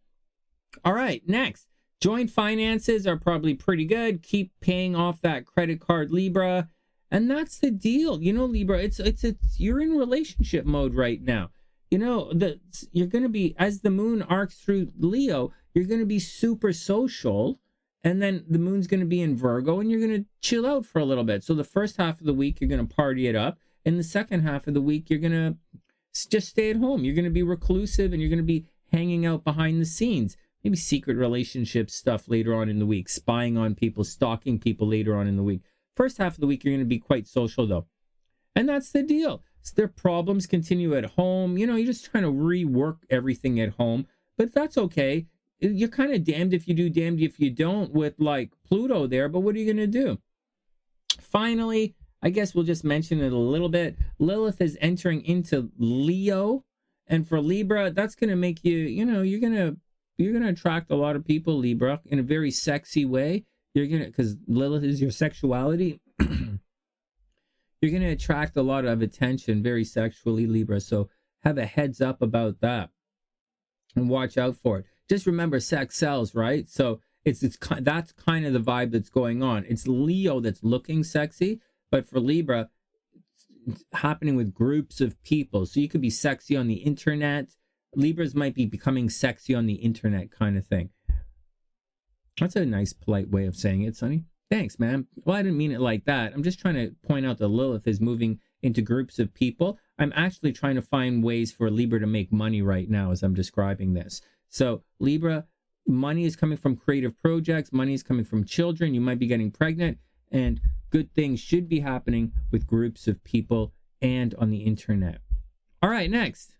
All right, next. Joint finances are probably pretty good. Keep paying off that credit card, Libra. And that's the deal. Libra, it's you're in relationship mode right now. You're going to be, as the moon arcs through Leo, you're going to be super social. And then the moon's going to be in Virgo, and you're going to chill out for a little bit. So the first half of the week, you're going to party it up. And the second half of the week, you're going to just stay at home. You're going to be reclusive, and you're going to be hanging out behind the scenes. Maybe secret relationship stuff later on in the week, spying on people, stalking people later on in the week. First half of the week, you're going to be quite social, though. And that's the deal. So their problems continue at home. You're just trying to rework everything at home. But that's okay. You're kind of damned if you do, damned if you don't with like Pluto there, but what are you going to do? Finally, I guess we'll just mention it a little bit. Lilith is entering into Leo, and for Libra, that's going to make you, you're going to attract a lot of people, Libra, in a very sexy way. Because Lilith is your sexuality. You're going to attract a lot of attention very sexually, Libra. So have a heads up about that and watch out for it. Just remember, sex sells, right? So that's kind of the vibe that's going on. It's Leo that's looking sexy, but for Libra, it's happening with groups of people. So you could be sexy on the internet. Libras might be becoming sexy on the internet kind of thing. That's a nice, polite way of saying it, Sonny. Thanks, man. Well, I didn't mean it like that. I'm just trying to point out that Lilith is moving into groups of people. I'm actually trying to find ways for Libra to make money right now as I'm describing this. So Libra, money is coming from creative projects. Money is coming from children. You might be getting pregnant, and good things should be happening with groups of people and on the internet. All right, next.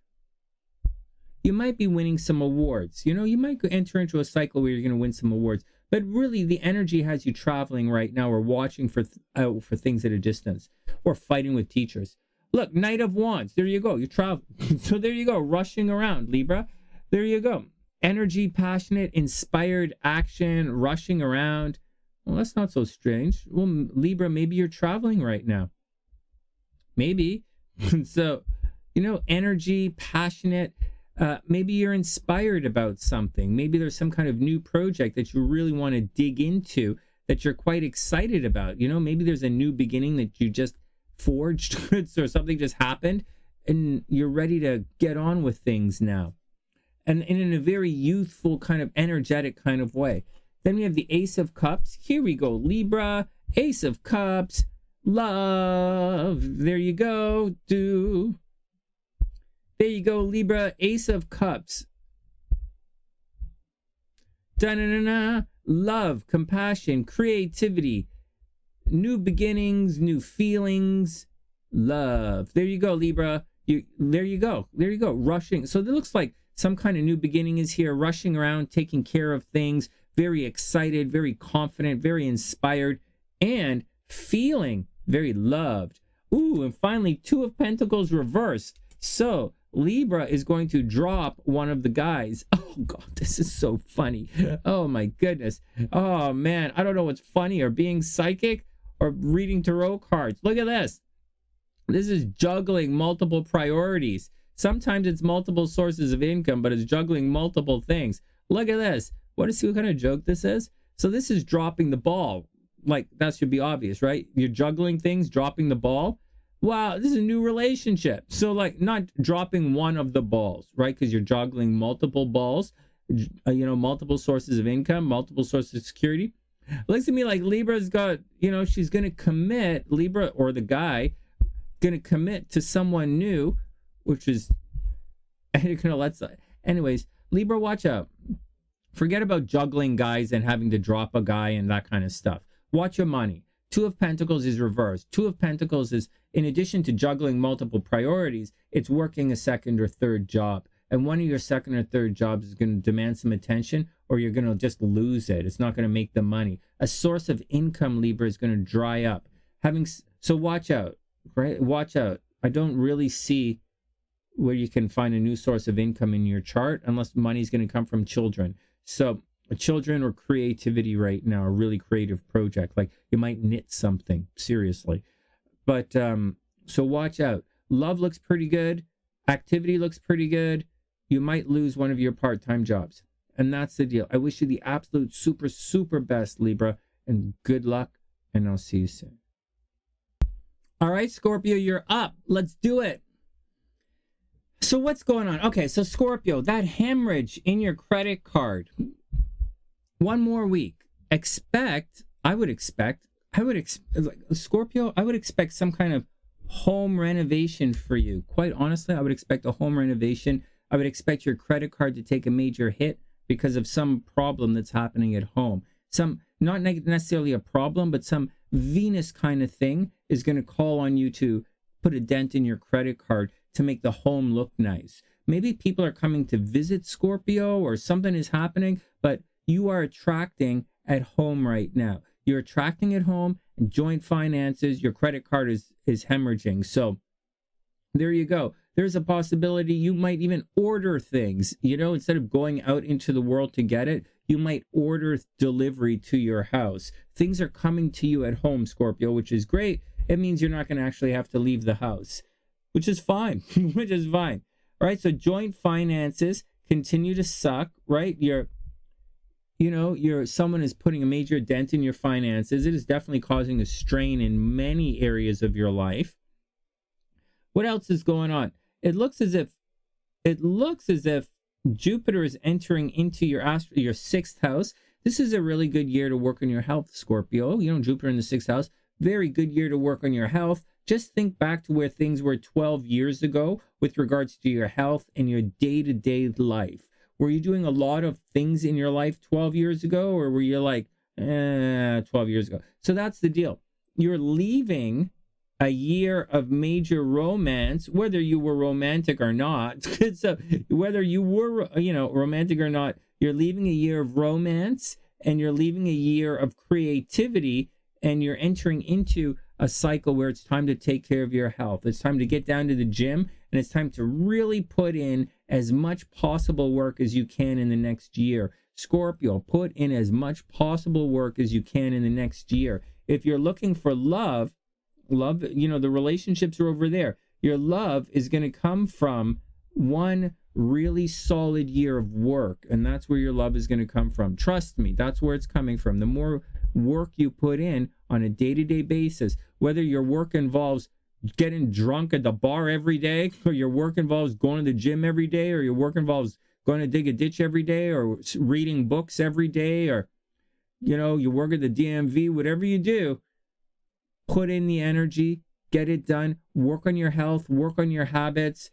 You might be winning some awards. You might enter into a cycle where you're going to win some awards. But really, the energy has you traveling right now or watching for things at a distance or fighting with teachers. Look, Knight of Wands. There you go. You travel. So there you go. Rushing around, Libra. There you go. Energy, passionate, inspired action, rushing around. Well, that's not so strange. Well, Libra, maybe you're traveling right now. Maybe. So, energy, passionate. Maybe you're inspired about something. Maybe there's some kind of new project that you really want to dig into that you're quite excited about. Maybe there's a new beginning that you just forged or something just happened and you're ready to get on with things now. And in a very youthful, kind of energetic kind of way. Then we have the Ace of Cups. Here we go, Libra, Ace of Cups, love. There you go. There you go, Libra, Ace of Cups. Da-na-na-na. Love, compassion, creativity, new beginnings, new feelings, love. There you go, Libra. There you go. Rushing. So it looks like some kind of new beginning is here, rushing around, taking care of things, very excited, very confident, very inspired, and feeling very loved. Ooh, and finally, Two of Pentacles reversed. So Libra is going to drop one of the guys. Oh, God, this is so funny. Oh, my goodness. Oh, man, I don't know what's funnier, being psychic or reading tarot cards. Look at this. This is juggling multiple priorities. Sometimes it's multiple sources of income, but it's juggling multiple things. Look at this. What kind of joke this is? So this is dropping the ball. Like, that should be obvious, right? You're juggling things, dropping the ball. Wow, this is a new relationship. So, like, not dropping one of the balls, right? Because you're juggling multiple balls, multiple sources of income, multiple sources of security. Looks to me like Libra's got, she's going to commit, Libra or the guy, going to commit to someone new, which is, and you're going to anyways, Libra, watch out. Forget about juggling guys and having to drop a guy and that kind of stuff. Watch your money. Two of Pentacles is reversed. Two of Pentacles is, in addition to juggling multiple priorities, it's working a second or third job. And one of your second or third jobs is going to demand some attention, or you're going to just lose it. It's not going to make the money. A source of income, Libra, is going to dry up. So watch out, right? Watch out. I don't really see where you can find a new source of income in your chart unless money is going to come from children. So children or creativity right now, a really creative project, like you might knit something, seriously. But so watch out. Love looks pretty good. Activity looks pretty good. You might lose one of your part-time jobs. And that's the deal. I wish you the absolute super, super best, Libra, and good luck, and I'll see you soon. All right, Scorpio, you're up. Let's do it. So what's going on? Okay, so Scorpio, that hemorrhage in your credit card. One more week. Scorpio, I would expect some kind of home renovation for you. Quite honestly, I would expect a home renovation. I would expect your credit card to take a major hit because of some problem that's happening at home. Not necessarily a problem, but some Venus kind of thing is going to call on you to put a dent in your credit card to make the home look nice. Maybe people are coming to visit Scorpio or something is happening, but you are attracting at home right now. You're attracting at home, and joint finances, your credit card is hemorrhaging. So there you go. There's a possibility you might even order things, instead of going out into the world to get it, you might order delivery to your house. Things are coming to you at home, Scorpio, which is great. It means you're not going to actually have to leave the house, which is fine, All right, so joint finances continue to suck, right? Someone is putting a major dent in your finances. It is definitely causing a strain in many areas of your life. What else is going on? It looks as if Jupiter is entering into your sixth house. This is a really good year to work on your health, Scorpio. Jupiter in the sixth house, very good year to work on your health. Just think back to where things were 12 years ago with regards to your health and your day-to-day life. Were you doing a lot of things in your life 12 years ago, or were you like, 12 years ago? So that's the deal. You're leaving a year of major romance, whether you were romantic or not. So whether you were, romantic or not, you're leaving a year of romance and you're leaving a year of creativity, and you're entering into a cycle where it's time to take care of your health. It's time to get down to the gym, and it's time to really put in as much possible work as you can in the next year. Scorpio, put in as much possible work as you can in the next year. If you're looking for love, the relationships are over there. Your love is going to come from one really solid year of work, and that's where your love is going to come from. Trust me, that's where it's coming from. The more work you put in on a day-to-day basis, whether your work involves getting drunk at the bar every day, or your work involves going to the gym every day, or your work involves going to dig a ditch every day, or reading books every day, or you work at the DMV, whatever you do, put in the energy, get it done, work on your health, work on your habits.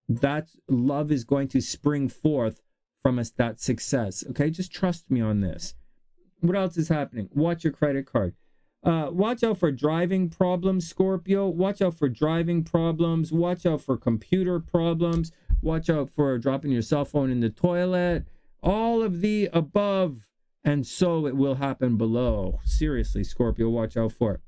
That love is going to spring forth from that success. Okay, just trust me on this. What else is happening? Watch your credit card. Watch out for driving problems, Scorpio. Watch out for driving problems. Watch out for computer problems. Watch out for dropping your cell phone in the toilet. All of the above, and so it will happen below. Seriously, Scorpio, watch out for it.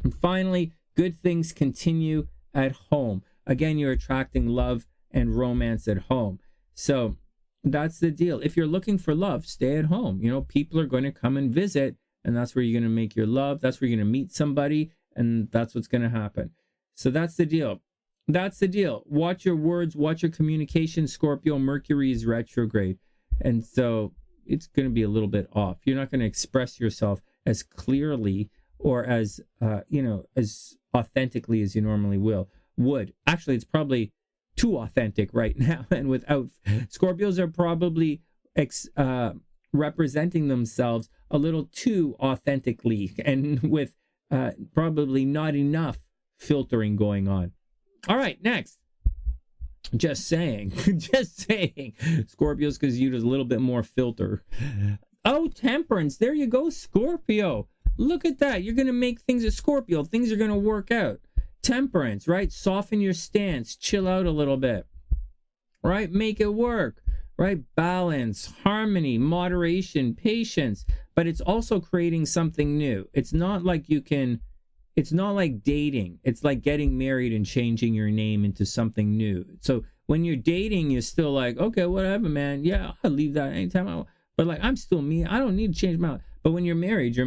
And finally, good things continue at home. Again, you're attracting love and romance at home. So that's the deal. If you're looking for love, stay at home. People are going to come and visit, and that's where you're going to make your love. That's where you're going to meet somebody, and that's what's going to happen. So that's the deal. That's the deal. Watch your words, watch your communication, Scorpio. Mercury is retrograde, and so it's going to be a little bit off. You're not going to express yourself as clearly or as as authentically as you normally would. Actually, it's probably too authentic right now, and without Scorpios are probably representing themselves a little too authentically and with probably not enough filtering going on. All right, next. Just saying. Just saying. Scorpios could use a little bit more filter. Oh, temperance. There you go, Scorpio. Look at that. You're going to make things a Scorpio. Things are going to work out. Temperance, right? Soften your stance. Chill out a little bit. Right? Make it work. Right? Balance, harmony, moderation, patience. But it's also creating something new. It's not like it's not like dating. It's like getting married and changing your name into something new. So when you're dating, you're still like, okay, whatever, man. Yeah, I'll leave that anytime I want. But like, I'm still me. I don't need to change my life. But when you're married,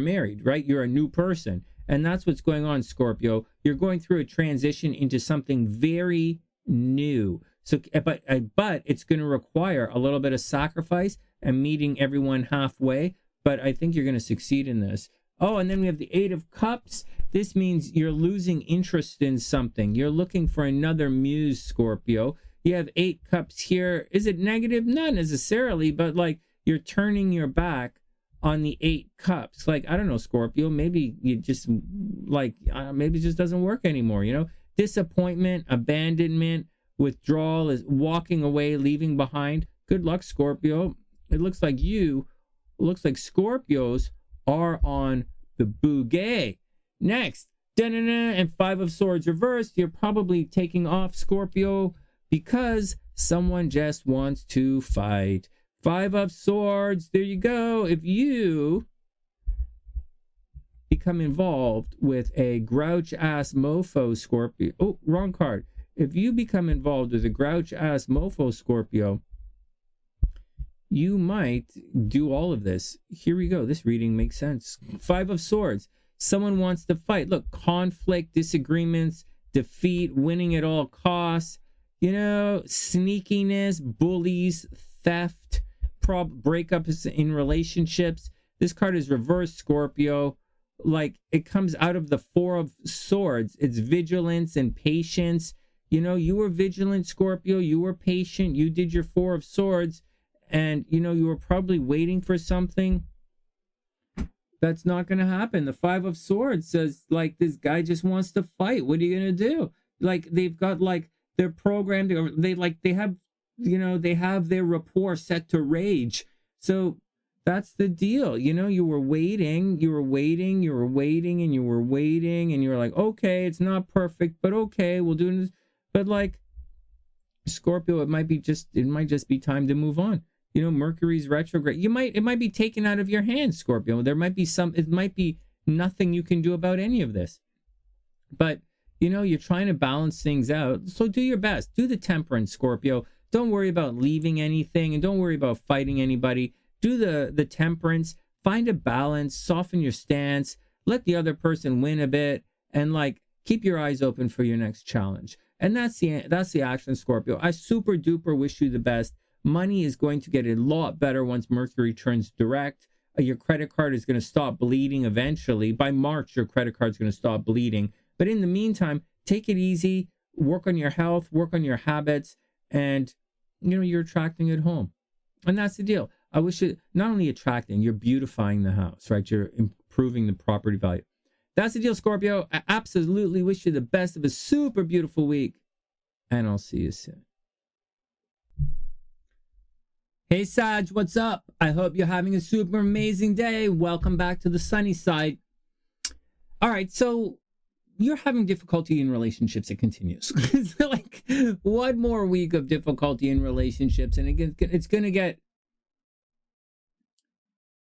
right? You're a new person. And that's what's going on, Scorpio. You're going through a transition into something very new. So, but it's going to require a little bit of sacrifice and meeting everyone halfway. But I think you're going to succeed in this. Oh, and then we have the Eight of Cups. This means you're losing interest in something. You're looking for another muse, Scorpio. You have 8 cups here. Is it negative? Not necessarily, but like you're turning your back on the 8 cups. Like, I don't know, Scorpio, maybe you just like, maybe it just doesn't work anymore, you know? Disappointment, abandonment, withdrawal, is walking away, leaving behind. Good luck, Scorpio. It looks like Scorpios are on the bouquet. Next, and 5 of Swords reversed. You're probably taking off, Scorpio, because someone just wants to fight. 5 of Swords, there you go. If you become involved with a grouch-ass mofo, Scorpio. Oh, wrong card. If you become involved with a grouch-ass mofo, Scorpio, you might do all of this. Here we go. This reading makes sense. 5 of Swords. Someone wants to fight. Look, conflict, disagreements, defeat, winning at all costs, you know, sneakiness, bullies, theft, breakups in relationships. This card is reversed, Scorpio. Like, it comes out of the 4 of Swords. It's vigilance and patience. You know, you were vigilant, Scorpio. You were patient. You did your 4 of Swords. And, you know, you were probably waiting for something. That's not going to happen. The 5 of Swords says, like, this guy just wants to fight. What are you going to do? Like, they've got, like, they're programmed. They have, you know, they have their rapport set to rage. So that's the deal. You know, you were waiting, and you were waiting, and you were like, okay, it's not perfect, but okay, we'll do this. But like, Scorpio, it might just be time to move on. You know, Mercury's retrograde. It might be taken out of your hands, Scorpio. It might be nothing you can do about any of this. But, you know, you're trying to balance things out. So do your best. Do the temperance, Scorpio. Don't worry about leaving anything and don't worry about fighting anybody. Do the temperance. Find a balance. Soften your stance. Let the other person win a bit. And like, keep your eyes open for your next challenge. And that's the action, Scorpio. I super duper wish you the best. Money is going to get a lot better once Mercury turns direct. Your credit card is going to stop bleeding eventually. By March, your credit card is going to stop bleeding. But in the meantime, take it easy. Work on your health. Work on your habits. And, you know, you're attracting it home. And that's the deal. I wish you not only attracting, you're beautifying the house, right? You're improving the property value. That's the deal, Scorpio. I absolutely wish you the best of a super beautiful week. And I'll see you soon. Hey Sag, what's up? I hope you're having a super amazing day. Welcome back to the sunny side. All right, so you're having difficulty in relationships. It continues. It's like one more week of difficulty in relationships, and it's going to get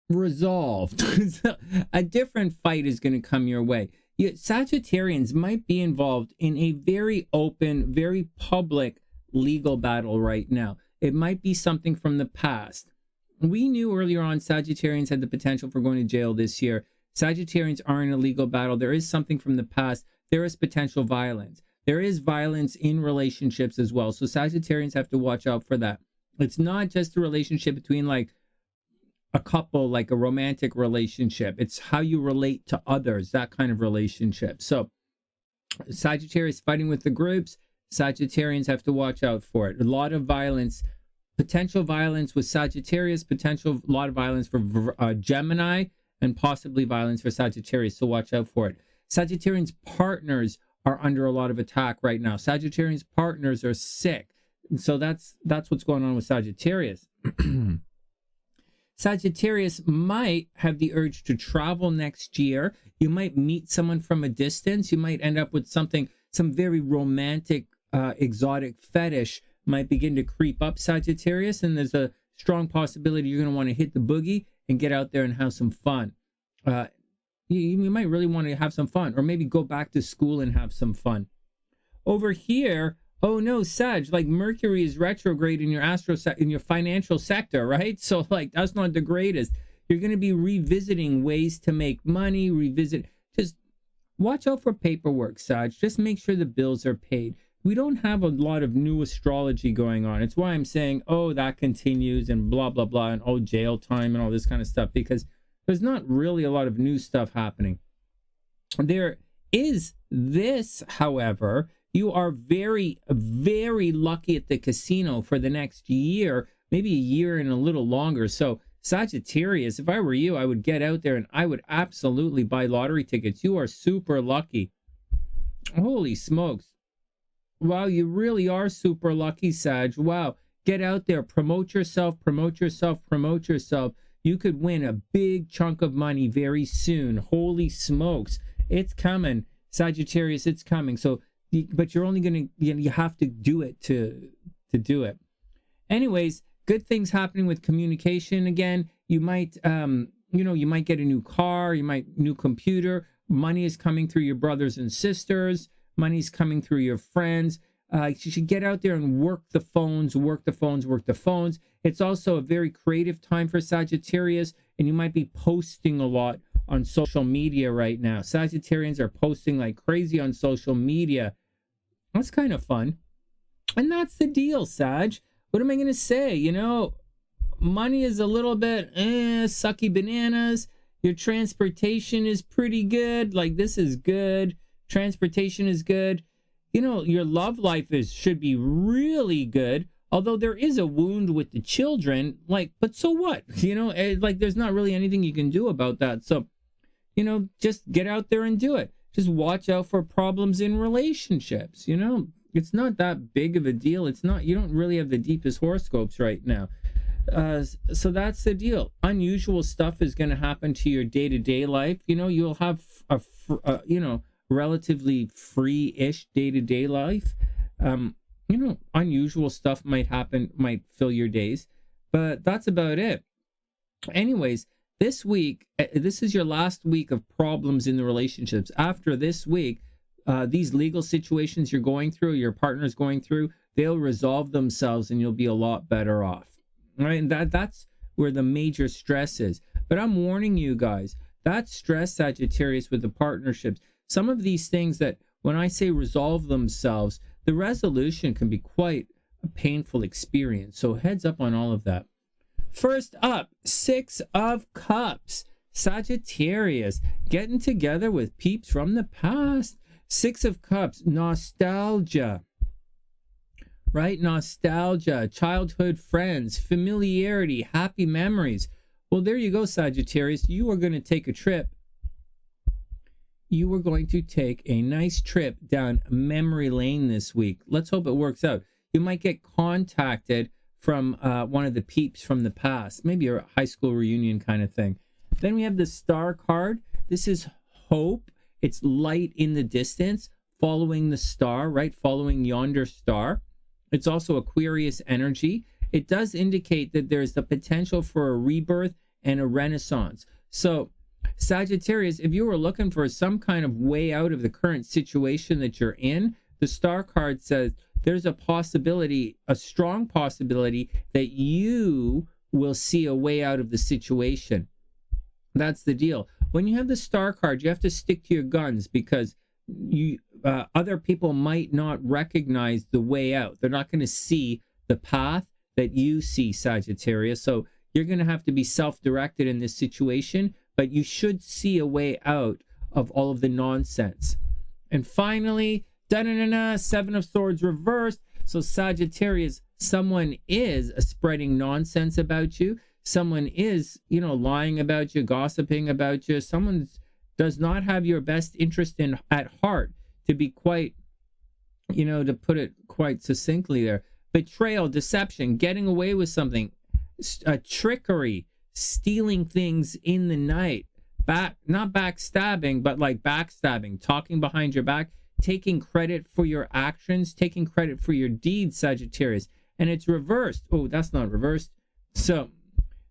resolved. A different fight is going to come your way. Sagittarians might be involved in a very open, very public legal battle right now. It might be something from the past. We knew earlier on Sagittarians had the potential for going to jail this year. Sagittarians are in a legal battle. There is something from the past. There is potential violence. There is violence in relationships as well. So Sagittarians have to watch out for that. It's not just a relationship between like a couple, like a romantic relationship. It's how you relate to others, that kind of relationship. So Sagittarius fighting with the groups. Sagittarians have to watch out for it. A lot of violence Potential violence with Sagittarius, potential a lot of violence for Gemini, and possibly violence for Sagittarius, so watch out for it. Sagittarians partners are under a lot of attack right now. Sagittarians partners are sick. So that's what's going on with Sagittarius. Sagittarius might have the urge to travel next year. You might meet someone from a distance. You might end up with some very romantic, exotic fetish might begin to creep up Sagittarius, and there's a strong possibility you're going to want to hit the boogie and get out there and have some fun. You might really want to have some fun, or maybe go back to school and have some fun. Over here, oh no, Sag, like Mercury is retrograde in your in your financial sector, right? So like that's not the greatest. You're going to be revisiting ways to make money, just watch out for paperwork, Sag. Just make sure the bills are paid. We don't have a lot of new astrology going on. It's why I'm saying, oh, that continues and blah, blah, blah, and oh, jail time and all this kind of stuff, because there's not really a lot of new stuff happening. There is this, however, you are very, very lucky at the casino for the next year, maybe a year and a little longer. So Sagittarius, if I were you, I would get out there and I would absolutely buy lottery tickets. You are super lucky. Holy smokes. Wow, you really are super lucky, Sag. Wow. Get out there, promote yourself, promote yourself, promote yourself. You could win a big chunk of money very soon. Holy smokes. It's coming, Sagittarius, it's coming. So, but you're only going to, you have to do it to do it. Anyways, good things happening with communication again. You might, you might get a new car, new computer. Money is coming through your brothers and sisters. Money's coming through your friends. You should get out there and work the phones. It's also a very creative time for Sagittarius, and you might be posting a lot on social media right now. Sagittarians are posting like crazy on social media. That's kind of fun. And that's the deal, Sag. What am I going to say? Money is a little bit sucky bananas. Your transportation is pretty good. Like, this is good. Transportation is good. Your love life should be really good. Although there is a wound with the children, but so what? There's not really anything you can do about that. So, just get out there and do it. Just watch out for problems in relationships. It's not that big of a deal. You don't really have the deepest horoscopes right now. So that's the deal. Unusual stuff is going to happen to your day-to-day life. You'll have relatively free-ish day-to-day life. Unusual stuff might fill your days, but that's about it. Anyways, this week, this is your last week of problems in the relationships. After this week, these legal situations you're going through, your partner's going through, they'll resolve themselves and you'll be a lot better off. All right, and that's where the major stress is. But I'm warning you guys, that stress, Sagittarius, with the partnerships, some of these things that when I say resolve themselves, the resolution can be quite a painful experience. So heads up on all of that. First up, 6 of Cups. Sagittarius, getting together with peeps from the past. 6 of Cups, nostalgia. Right? Nostalgia, childhood friends, familiarity, happy memories. Well, there you go, Sagittarius. You are going to take a trip. You are going to take a nice trip down memory lane this week. Let's hope it works out. You might get contacted from one of the peeps from the past, maybe a high school reunion kind of thing. Then we have the Star card. This is hope. It's light in the distance, following the star, right? Following yonder star. It's also Aquarius energy. It does indicate that there's the potential for a rebirth and a renaissance. So Sagittarius, if you were looking for some kind of way out of the current situation that you're in, the Star card says there's a possibility, a strong possibility, that you will see a way out of the situation. That's the deal. When you have the Star card, you have to stick to your guns, because other people might not recognize the way out. They're not going to see the path that you see, Sagittarius. So you're going to have to be self-directed in this situation, but you should see a way out of all of the nonsense. And finally, 7 of Swords reversed. So Sagittarius, someone is spreading nonsense about you. Someone is, lying about you, gossiping about you. Someone does not have your best interest at heart, to be quite, to put it quite succinctly there. Betrayal, deception, getting away with something, trickery, stealing things in the night, not backstabbing, but like backstabbing, talking behind your back, taking credit for your actions, taking credit for your deeds, Sagittarius. And it's reversed. Oh, that's not reversed. So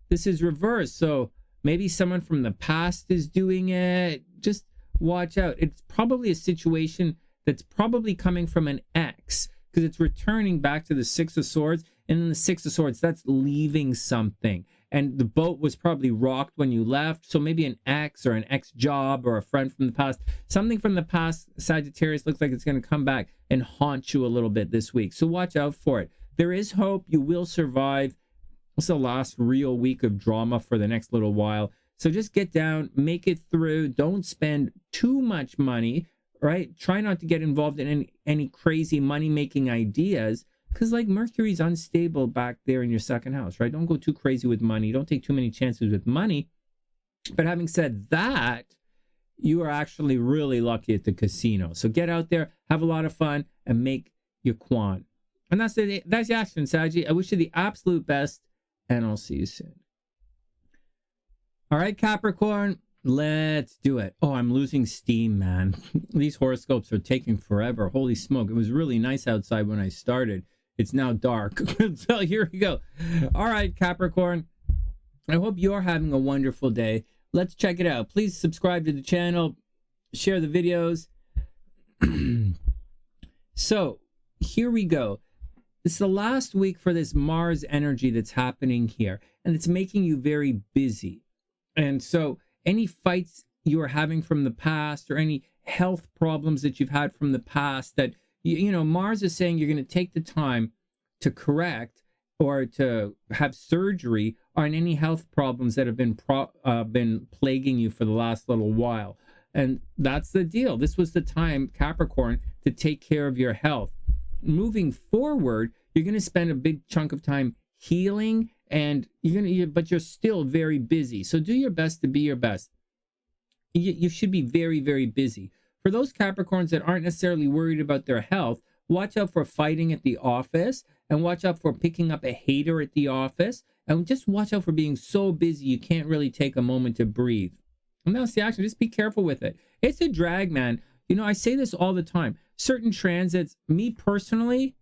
this is reversed. So maybe someone from the past is doing it. Just watch out. It's probably a situation that's probably coming from an ex, because it's returning back to the Six of Swords. And then the Six of Swords, that's leaving something. And the boat was probably rocked when you left. So maybe an ex or an ex job or a friend from the past. Something from the past, Sagittarius, looks like it's going to come back and haunt you a little bit this week. So watch out for it. There is hope. You will survive. It's the last real week of drama for the next little while. So just get down, make it through. Don't spend too much money, right? Try not to get involved in any crazy money-making ideas, because like Mercury's unstable back there in your second house, right? Don't go too crazy with money. Don't take too many chances with money. But having said that, you are actually really lucky at the casino. So get out there, have a lot of fun, and make your quan. And that's the action, Saggy. I wish you the absolute best, and I'll see you soon. All right, Capricorn, let's do it. Oh, I'm losing steam, man. These horoscopes are taking forever. Holy smoke. It was really nice outside when I started. It's now dark. So here we go. All right, Capricorn. I hope you're having a wonderful day. Let's check it out. Please subscribe to the channel. Share the videos. So here we go. It's the last week for this Mars energy that's happening here. And it's making you very busy. And so any fights you're having from the past or any health problems that you've had from the past that, Mars is saying you're going to take the time to correct or to have surgery on any health problems that have been plaguing you for the last little while. And that's the deal. This was the time, Capricorn, to take care of your health. Moving forward, you're going to spend a big chunk of time healing, and but you're still very busy. So do your best to be your best. You should be very, very busy. For those Capricorns that aren't necessarily worried about their health, watch out for fighting at the office, and watch out for picking up a hater at the office, and just watch out for being so busy you can't really take a moment to breathe. And that's the action. Just be careful with it. It's a drag, man. I say this all the time. Certain transits, me personally,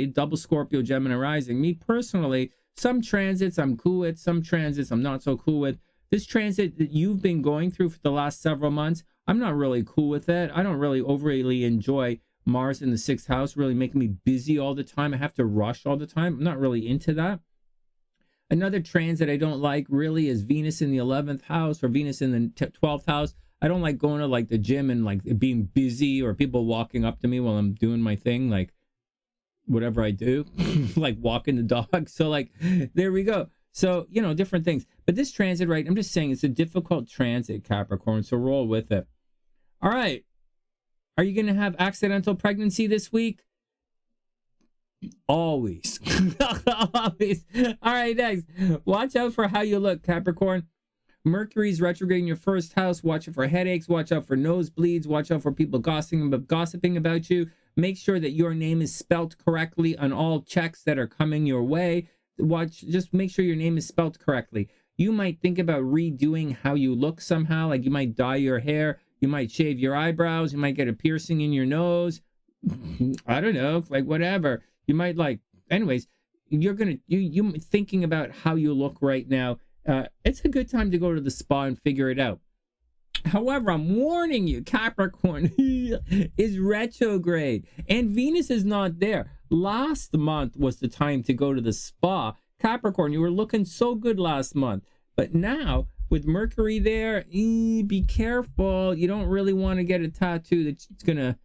double Scorpio, Gemini rising, me personally, some transits I'm cool with, some transits I'm not so cool with. This transit that you've been going through for the last several months, I'm not really cool with it. I don't really overly enjoy Mars in the 6th house, really making me busy all the time. I have to rush all the time. I'm not really into that. Another transit I don't like really is Venus in the 11th house or Venus in the 12th house. I don't like going to like the gym and like being busy or people walking up to me while I'm doing my thing, like whatever I do, like walking the dog. So like, there we go. So, different things. But this transit, right, I'm just saying it's a difficult transit, Capricorn, so roll with it. All right. Are you going to have accidental pregnancy this week? Always. Always. All right, next. Watch out for how you look, Capricorn. Mercury's retrograde in your 1st house. Watch out for headaches. Watch out for nosebleeds. Watch out for people gossiping about you. Make sure that your name is spelt correctly on all checks that are coming your way. Just make sure your name is spelt correctly. You might think about redoing how you look somehow. Like you might dye your hair. You might shave your eyebrows. You might get a piercing in your nose. I don't know, like whatever. You might anyways, you're thinking about how you look right now. It's a good time to go to the spa and figure it out. However, I'm warning you, Capricorn is retrograde and Venus is not there. Last month was the time to go to the spa. Capricorn, you were looking so good last month, but now with Mercury there, be careful. You don't really want to get a tattoo that's going to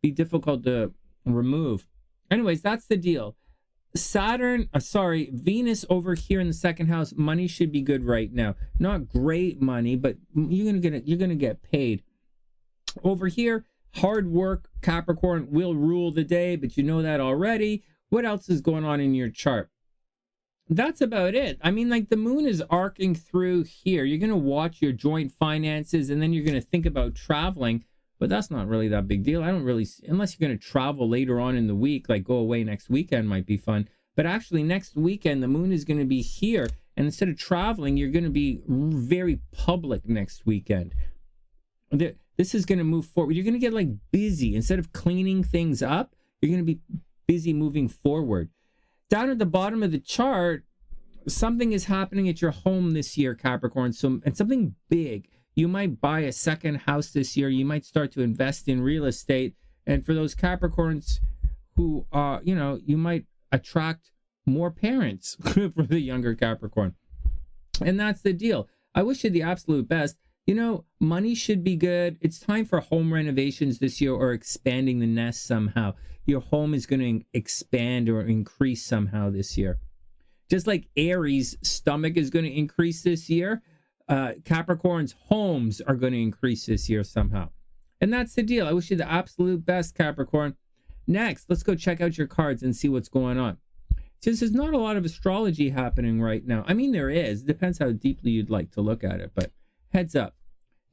be difficult to remove. Anyways, that's the deal. Venus over here in the 2nd house, money should be good right now. Not great money, but you're gonna get paid. Over here, hard work, Capricorn will rule the day, but you know that already. What else is going on in your chart? That's about it. I mean, like the moon is arcing through here. You're going to watch your joint finances and then you're going to think about traveling, but that's not really that big deal. I don't really, unless you're going to travel later on in the week, like go away next weekend might be fun. But actually next weekend, the moon is going to be here. And instead of traveling, you're going to be very public next weekend. This is going to move forward. You're going to get like busy. Instead of cleaning things up, you're going to be busy moving forward. Down at the bottom of the chart, something is happening at your home this year, Capricorn. And something big. You might buy a second house this year. You might start to invest in real estate. And for those Capricorns who are, you might attract more parents for the younger Capricorn. And that's the deal. I wish you the absolute best. Money should be good. It's time for home renovations this year or expanding the nest somehow. Your home is going to expand or increase somehow this year. Just like Aries' stomach is going to increase this year, Capricorn's homes are going to increase this year somehow. And that's the deal. I wish you the absolute best, Capricorn. Next, let's go check out your cards and see what's going on. Since there's not a lot of astrology happening right now. I mean, there is. It depends how deeply you'd like to look at it, but heads up.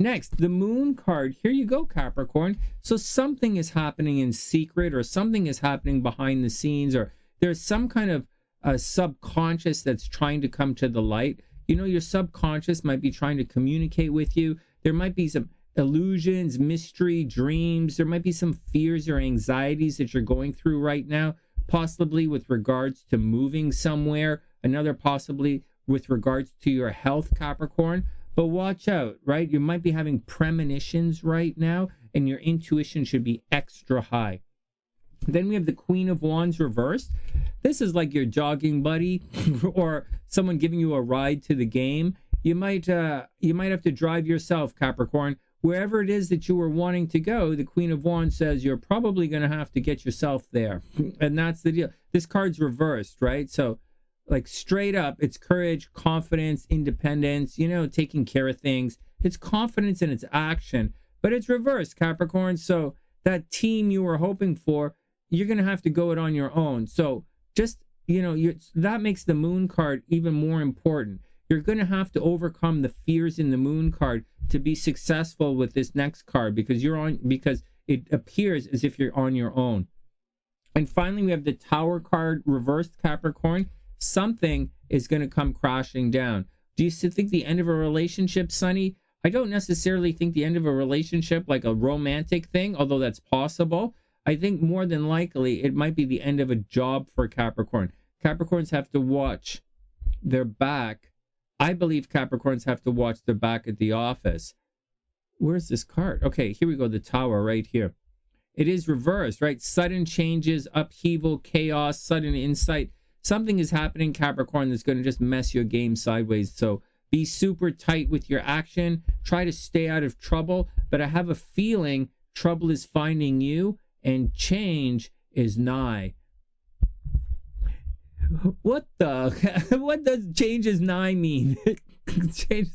Next, the moon card. Here you go, Capricorn. So something is happening in secret or something is happening behind the scenes or there's some kind of subconscious that's trying to come to the light. Your subconscious might be trying to communicate with you. There might be some illusions, mystery, dreams. There might be some fears or anxieties that you're going through right now, possibly with regards to moving somewhere, another possibly with regards to your health, Capricorn. But watch out, right? You might be having premonitions right now, and your intuition should be extra high. Then we have the Queen of Wands reversed. This is like your jogging buddy or someone giving you a ride to the game. You might have to drive yourself, Capricorn. Wherever it is that you were wanting to go, the Queen of Wands says you're probably going to have to get yourself there. And that's the deal. This card's reversed, right? So like straight up, it's courage, confidence, independence, taking care of things. It's confidence in its action, but it's reversed, Capricorn. So that team you were hoping for, you're going to have to go it on your own. So just, that makes the moon card even more important. You're going to have to overcome the fears in the moon card to be successful with this next card because it appears as if you're on your own. And finally, we have the Tower card reversed, Capricorn. Something is going to come crashing down. Do you still think the end of a relationship, Sonny? I don't necessarily think the end of a relationship like a romantic thing, although that's possible. I think more than likely it might be the end of a job for Capricorn. Capricorns have to watch their back. I believe Capricorns have to watch their back at the office. Where's this card? Okay, here we go, the Tower right here. It is reversed, right? Sudden changes, upheaval, chaos, sudden insight. Something is happening, Capricorn, that's going to just mess your game sideways. So be super tight with your action. Try to stay out of trouble. But I have a feeling trouble is finding you and change is nigh. What does change is nigh mean? Change.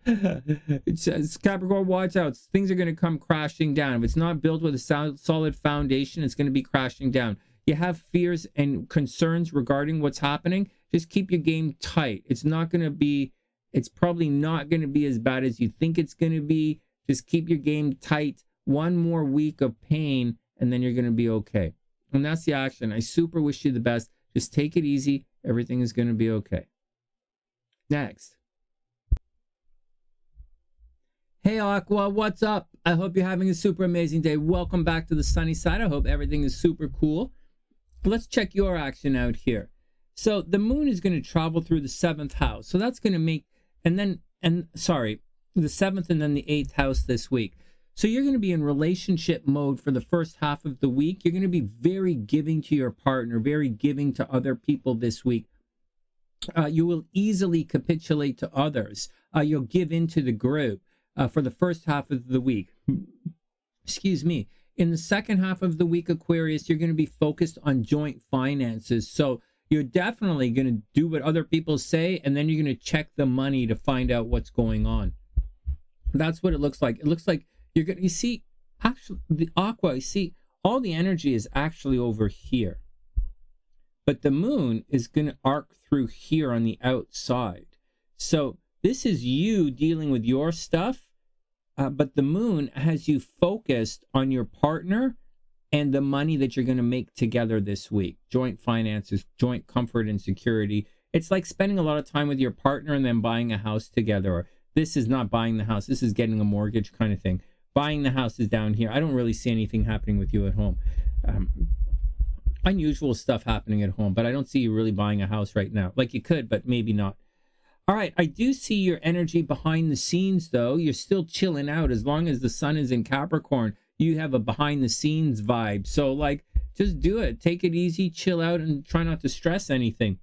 It says, Capricorn, watch out. Things are going to come crashing down. If it's not built with a solid foundation, it's going to be crashing down. You have fears and concerns regarding what's happening, just keep your game tight. It's probably not going to be as bad as you think it's going to be. Just keep your game tight. One more week of pain, and then you're going to be okay. And that's the action. I super wish you the best. Just take it easy. Everything is going to be okay. Next. Hey, Aqua, what's up? I hope you're having a super amazing day. Welcome back to the sunny side. I hope everything is super cool. Let's check your action out here. So the moon is going to travel through the 7th house. So that's going to make, the 7th and then the 8th house this week. So you're going to be in relationship mode for the first half of the week. You're going to be very giving to your partner, very giving to other people this week. You will easily capitulate to others. You'll give into the group for the first half of the week. Excuse me. In the second half of the week, Aquarius, you're going to be focused on joint finances. So you're definitely going to do what other people say, and then you're going to check the money to find out what's going on. That's what it looks like. It looks like you're going to, you see, actually, the Aqua, you see, all the energy is actually over here. but the moon is going to arc through here on the outside. So this is you dealing with your stuff, but the moon has you focused on your partner and the money that you're going to make together this week. Joint finances, joint comfort and security. It's like spending a lot of time with your partner and then buying a house together. Or this is not buying the house. This is getting a mortgage kind of thing. Buying the house is down here. I don't really see anything happening with you at home. Unusual stuff happening at home, but I don't see you really buying a house right now. Like you could, but maybe not. All right, I do see your energy behind the scenes, though. You're still chilling out. As long as the sun is in Capricorn, you have a behind the scenes vibe. So, like, just do it. Take it easy, chill out, and try not to stress anything.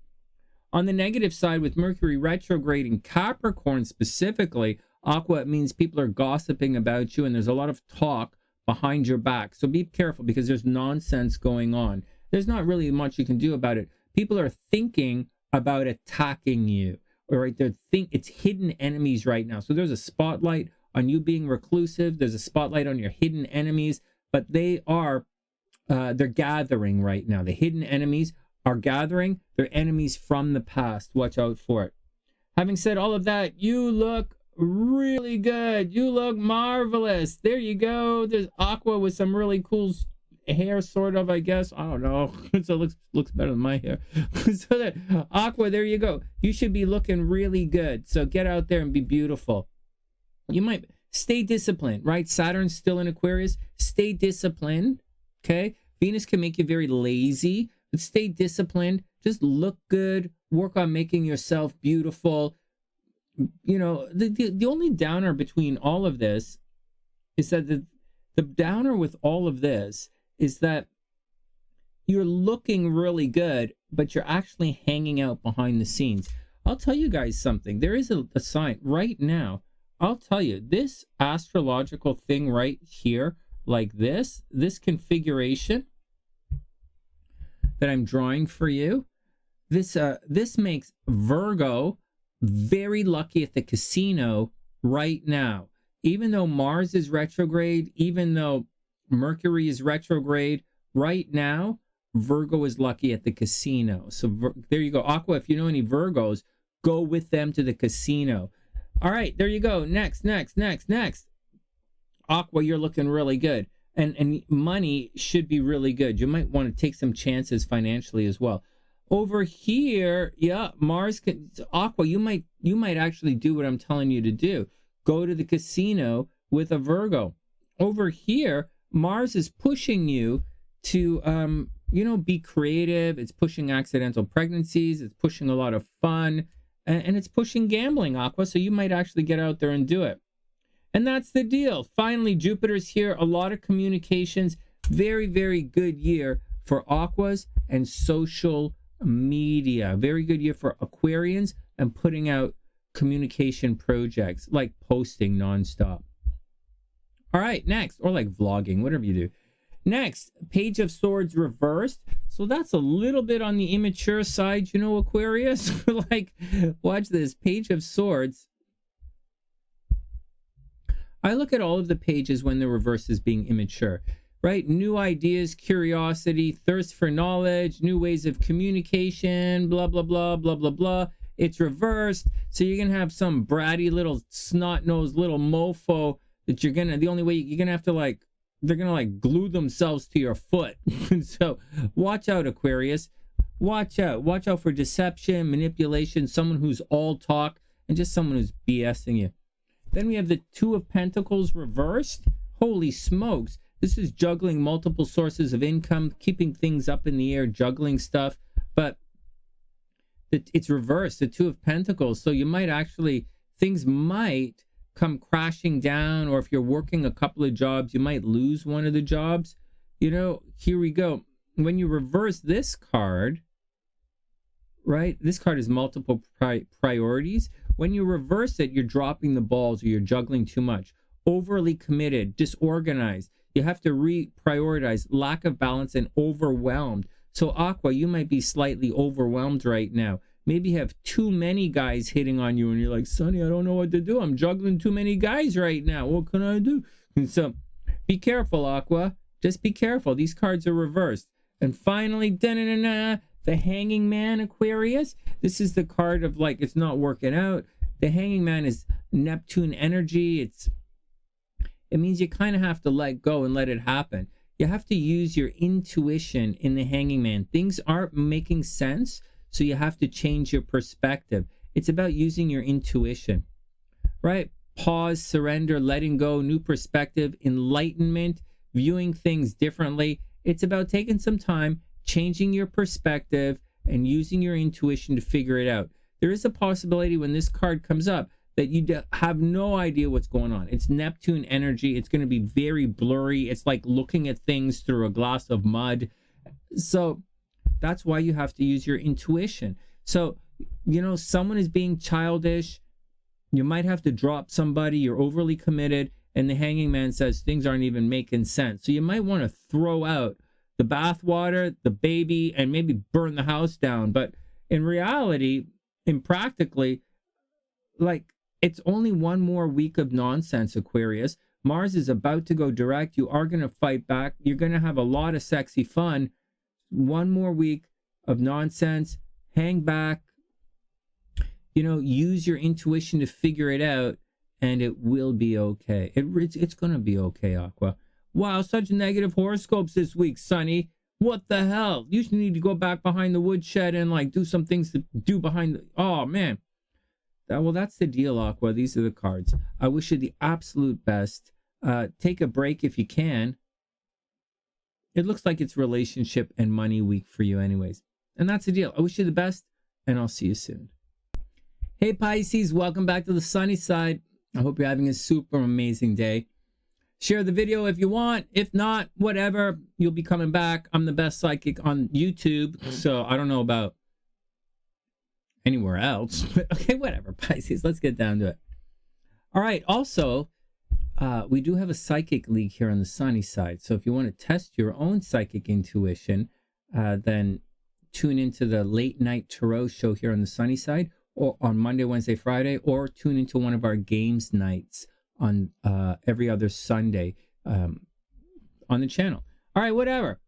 On the negative side, with Mercury retrograde in Capricorn specifically, Aqua, it means people are gossiping about you, and there's a lot of talk behind your back. So be careful, because there's nonsense going on. There's not really much you can do about it. People are thinking about attacking you. All right, it's hidden enemies right now. So there's a spotlight on you being reclusive. There's a spotlight on your hidden enemies, but they're gathering right now. The hidden enemies are gathering. They're enemies from the past. Watch out for it. Having said all of that, you look really good. You look marvelous. There you go. There's Aqua with some really cool hair, sort of, I guess. I don't know. So it looks better than my hair. So that Aqua, there you go. You should be looking really good. So get out there and be beautiful. You might stay disciplined, right? Saturn's still in Aquarius. Stay disciplined. Okay. Venus can make you very lazy, but stay disciplined. Just look good. Work on making yourself beautiful. You know, the only downer between all of this is that the downer with all of this is that you're looking really good, but you're actually hanging out behind the scenes. I'll tell you guys something. There is a sign right now. I'll tell you, this astrological thing right here, like this configuration that I'm drawing for you, this makes Virgo very lucky at the casino right now. Even though Mars is retrograde, even though Mercury is retrograde, right now, Virgo is lucky at the casino. So there you go. Aqua, if you know any Virgos, go with them to the casino. All right, there you go. Next. Aqua, you're looking really good. And money should be really good. You might want to take some chances financially as well. Over here, yeah, Mars can, Aqua, you might actually do what I'm telling you to do. Go to the casino with a Virgo. Over here, Mars is pushing you to be creative. It's pushing accidental pregnancies. It's pushing a lot of fun. And it's pushing gambling, Aqua. So you might actually get out there and do it. And that's the deal. Finally, Jupiter's here. A lot of communications. Very, very good year for Aquas and social media. Very good year for Aquarians and putting out communication projects like posting nonstop. All right, next, or like vlogging, whatever you do. Next, Page of Swords reversed. So that's a little bit on the immature side, you know, Aquarius. Like, watch this, Page of Swords. I look at all of the pages when the reverse is being immature, right? New ideas, curiosity, thirst for knowledge, new ways of communication, blah, blah, blah, blah, blah, blah. It's reversed. So you're going to have some bratty little snot-nosed little mofo that the only way you're going to have to they're going to glue themselves to your foot. So watch out, Aquarius. Watch out for deception, manipulation, someone who's all talk, and just someone who's BSing you. Then we have the Two of Pentacles reversed. Holy smokes. This is juggling multiple sources of income, keeping things up in the air, juggling stuff. But it's reversed, the Two of Pentacles. So you might things might come crashing down, or if you're working a couple of jobs, you might lose one of the jobs. You know, here we go. When you reverse this card, right? This card is multiple priorities. When you reverse it, you're dropping the balls or you're juggling too much. Overly committed, disorganized. You have to reprioritize, lack of balance, and overwhelmed. So Aqua, you might be slightly overwhelmed right now. Maybe you have too many guys hitting on you and you're like, Sonny, I don't know what to do. I'm juggling too many guys right now. What can I do? And so be careful, Aqua. Just be careful. These cards are reversed. And finally, The Hanging Man, Aquarius. This is the card of like, it's not working out. The Hanging Man is Neptune energy. It means you kind of have to let go and let it happen. You have to use your intuition in the Hanging Man. Things aren't making sense, so you have to change your perspective. It's about using your intuition, right? Pause, surrender, letting go, new perspective, enlightenment, viewing things differently. It's about taking some time, changing your perspective, and using your intuition to figure it out. There is a possibility when this card comes up that you have no idea what's going on. It's Neptune energy. It's going to be very blurry. It's like looking at things through a glass of mud. So that's why you have to use your intuition. So, you know, someone is being childish. You might have to drop somebody. You're overly committed. And the Hanging Man says things aren't even making sense. So you might want to throw out the bathwater, the baby, and maybe burn the house down. But in reality, in practically, like, it's only one more week of nonsense, Aquarius. Mars is about to go direct. You are going to fight back. You're going to have a lot of sexy fun. One more week of nonsense. Hang back. You know, use your intuition to figure it out, and it will be okay. It's going to be okay, Aqua. Wow, such negative horoscopes this week, Sonny. What the hell? You need to go back behind the woodshed and, like, do some things to do behind the... Oh, man. Well, that's the deal, Aqua. These are the cards. I wish you the absolute best. Take a break if you can. It looks like it's relationship and money week for you anyways. And that's the deal. I wish you the best, and I'll see you soon. Hey, Pisces. Welcome back to the sunny side. I hope you're having a super amazing day. Share the video if you want. If not, whatever. You'll be coming back. I'm the best psychic on YouTube, so I don't know about anywhere else, but okay, whatever, Pisces, let's get down to it. All right, also, we do have a psychic league here on the sunny side, so if you want to test your own psychic intuition, then tune into the late night tarot show here on the sunny side, or on Monday, Wednesday, Friday, or tune into one of our games nights on every other Sunday on the channel. All right, whatever.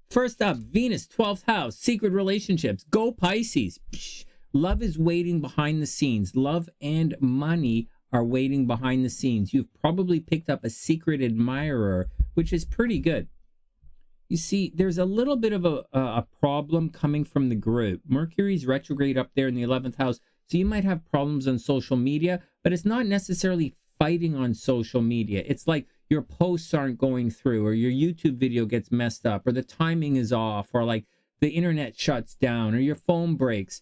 First up, Venus, 12th house, secret relationships. Go Pisces. Psh, love is waiting behind the scenes. Love and money are waiting behind the scenes. You've probably picked up a secret admirer, which is pretty good. You see, there's a little bit of a problem coming from the group. Mercury's retrograde up there in the 11th house, so you might have problems on social media, but it's not necessarily fighting on social media. It's like your posts aren't going through, or your YouTube video gets messed up, or the timing is off, or like the internet shuts down, or your phone breaks.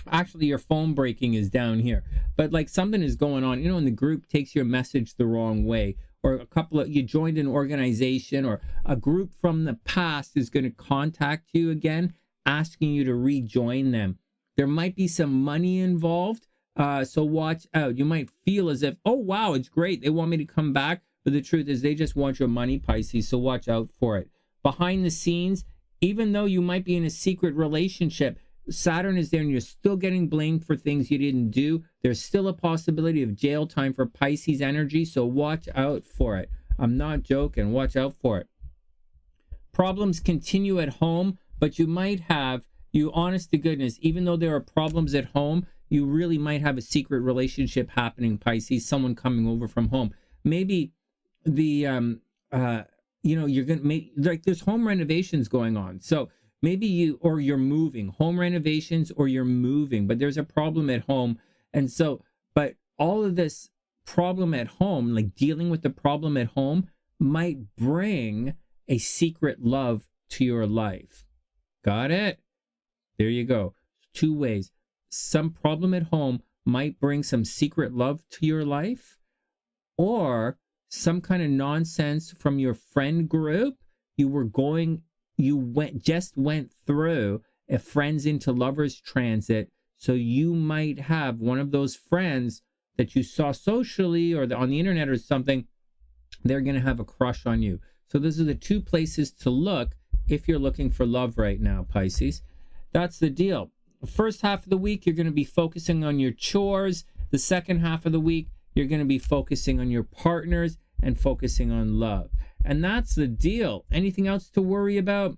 Actually, your phone breaking is down here, but like something is going on, you know, and the group takes your message the wrong way, or you joined an organization, or a group from the past is going to contact you again, asking you to rejoin them. There might be some money involved, so watch out. You might feel as if, oh, wow, it's great. They want me to come back. But the truth is they just want your money, Pisces, so watch out for it. Behind the scenes, even though you might be in a secret relationship, Saturn is there and you're still getting blamed for things you didn't do. There's still a possibility of jail time for Pisces energy, so watch out for it. I'm not joking. Watch out for it. Problems continue at home, but you might have, honest to goodness, even though there are problems at home, you really might have a secret relationship happening, Pisces, someone coming over from home. Maybe the you're gonna make, like, there's home renovations going on, so maybe you're moving, home renovations, or you're moving, but there's a problem at home. And so, but all of this problem at home, like dealing with the problem at home, might bring a secret love to your life. Got it? There you go. Two ways. Some problem at home might bring some secret love to your life, or some kind of nonsense from your friend group. Just went through a friends into lovers transit, so you might have one of those friends that you saw socially or on the internet or something. They're going to have a crush on you. So those are the two places to look if you're looking for love right now, Pisces. That's the deal. The first half of the week, you're going to be focusing on your chores. The second half of the week, you're going to be focusing on your partners and focusing on love. And that's the deal. Anything else to worry about?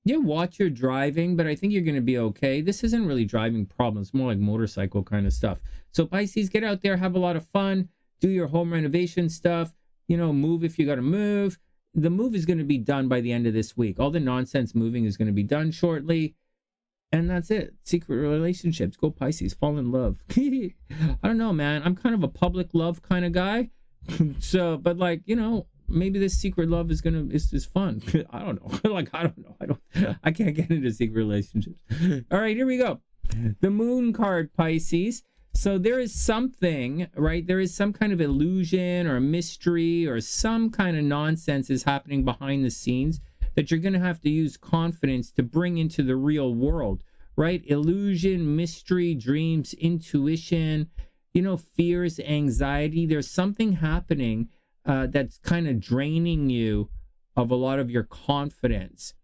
Yeah, watch your driving, but I think you're going to be okay. This isn't really driving problems, more like motorcycle kind of stuff. So Pisces, get out there, have a lot of fun, do your home renovation stuff, move if you got to move. The move is going to be done by the end of this week. All the nonsense moving is going to be done shortly. And that's it. Secret relationships. Go Pisces. Fall in love. I don't know, man. I'm kind of a public love kind of guy. So, but like, maybe this secret love is fun. I don't know. I don't know. I can't get into secret relationships. All right, here we go. The moon card, Pisces. So there is something, right? There is some kind of illusion or mystery or some kind of nonsense is happening behind the scenes that you're going to have to use confidence to bring into the real world, right? Illusion, mystery, dreams, intuition, fears, anxiety. There's something happening that's kind of draining you of a lot of your confidence,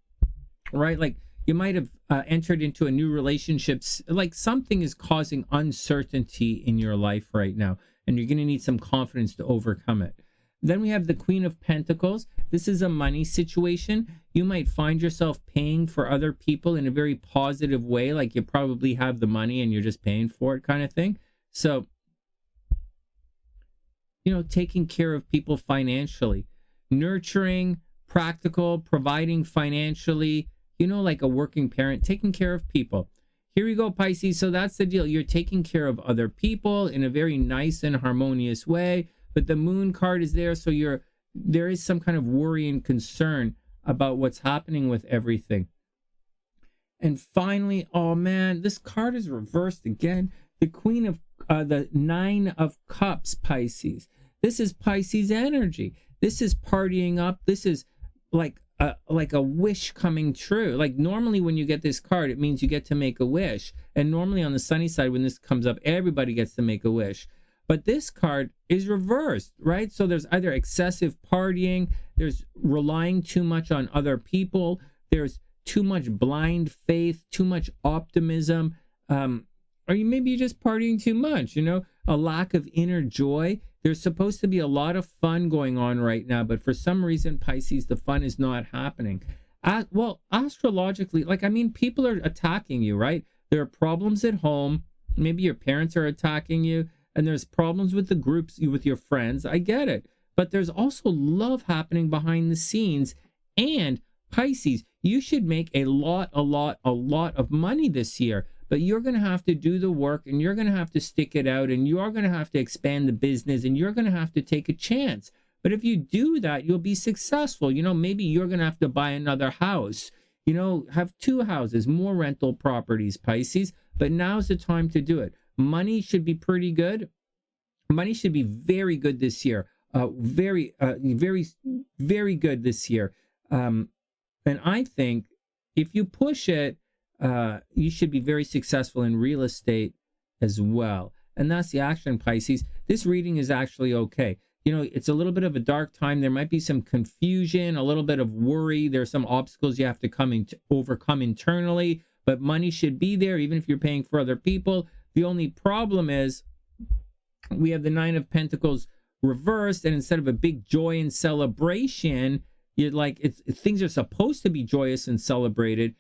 right? Like you might have entered into a new relationship, like something is causing uncertainty in your life right now, and you're going to need some confidence to overcome it. Then we have the Queen of Pentacles. This is a money situation. You might find yourself paying for other people in a very positive way, like you probably have the money and you're just paying for it kind of thing. So, taking care of people financially, nurturing, practical, providing financially, like a working parent, taking care of people. Here we go, Pisces. So that's the deal. You're taking care of other people in a very nice and harmonious way. But the moon card is there, so there is some kind of worry and concern about what's happening with everything. And finally, oh man, this card is reversed again. The the Nine of Cups, Pisces. This is Pisces energy. This is partying up. This is like a wish coming true. Like normally when you get this card, it means you get to make a wish. And normally on the sunny side, when this comes up, everybody gets to make a wish. But this card is reversed, right? So there's either excessive partying, there's relying too much on other people, there's too much blind faith, too much optimism, or maybe you're just partying too much, a lack of inner joy. There's supposed to be a lot of fun going on right now, but for some reason, Pisces, the fun is not happening. Well, astrologically, people are attacking you, right? There are problems at home. Maybe your parents are attacking you. And there's problems with the groups, with your friends. I get it. But there's also love happening behind the scenes. And Pisces, you should make a lot of money this year. But you're going to have to do the work, and you're going to have to stick it out, and you're going to have to expand the business, and you're going to have to take a chance. But if you do that, you'll be successful. Maybe you're going to have to buy another house. Have 2 houses, more rental properties, Pisces. But now's the time to do it. Money should be pretty good. Money should be very good this year. Very good this year. And I think if you push it, you should be very successful in real estate as well. And that's the action, Pisces. This reading is actually okay. It's a little bit of a dark time. There might be some confusion, a little bit of worry. There's some obstacles you have to overcome internally, but money should be there even if you're paying for other people. The only problem is we have the Nine of Pentacles reversed, and instead of a big joy and celebration, things are supposed to be joyous and celebratory,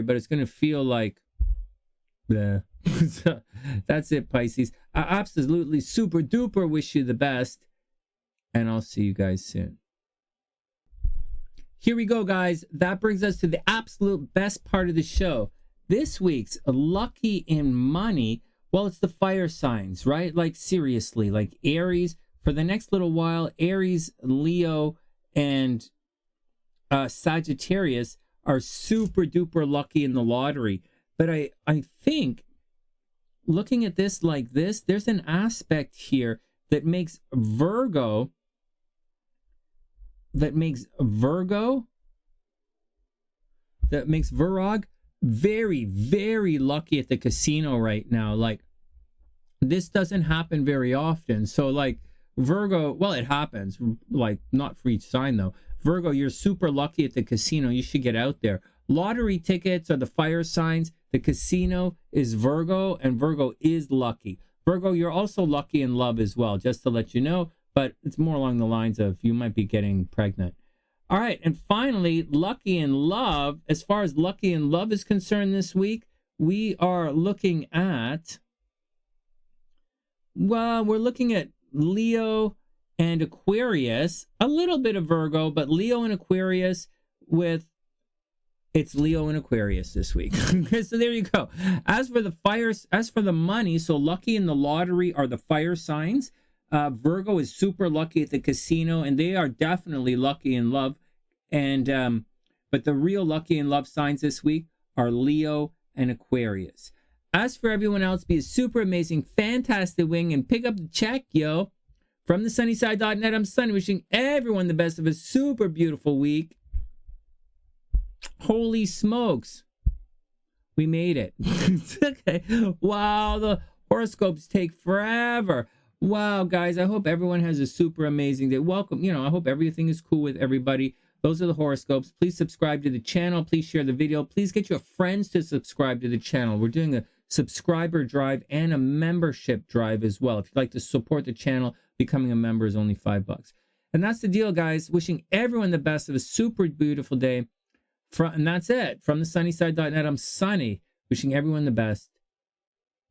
but it's going to feel like bleh. So, that's it, Pisces. I absolutely super duper wish you the best, and I'll see you guys soon. Here we go, guys. That brings us to the absolute best part of the show. This week's lucky in money, well, it's the fire signs, right? Like seriously, like Aries, for the next little while, Aries, Leo, and Sagittarius are super duper lucky in the lottery. But I think looking at this like this, there's an aspect here that makes Virog very, very lucky at the casino right now. Like, this doesn't happen very often. So like Virgo, well, it happens, like not for each sign though. Virgo, you're super lucky at the casino. You should get out there. Lottery tickets are the fire signs. The casino is Virgo, and Virgo is lucky. Virgo, you're also lucky in love as well, just to let you know, but it's more along the lines of you might be getting pregnant. All right, and finally, lucky in love. As far as lucky in love is concerned this week, we are looking at, well, we're looking at Leo and Aquarius, a little bit of Virgo, but Leo and Aquarius with, it's Leo and Aquarius this week. So there you go. As for the money, so lucky in the lottery are the fire signs. Virgo is super lucky at the casino, and they are definitely lucky in love. And but the real lucky in love signs this week are Leo and Aquarius. As for everyone else, be a super amazing, fantastic wing and pick up the check, yo. From TheSunnySide.net, I'm Sonny, wishing everyone the best of a super beautiful week. Holy smokes. We made it. Okay. Wow, the horoscopes take forever. Wow, guys, I hope everyone has a super amazing day. Welcome. I hope everything is cool with everybody. Those are the horoscopes. Please subscribe to the channel. Please share the video. Please get your friends to subscribe to the channel. We're doing a subscriber drive and a membership drive as well. If you'd like to support the channel, becoming a member is only $5. And that's the deal, guys. Wishing everyone the best of a super beautiful day. And that's it. From TheSunnySide.net, I'm Sonny, wishing everyone the best.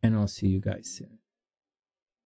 And I'll see you guys soon.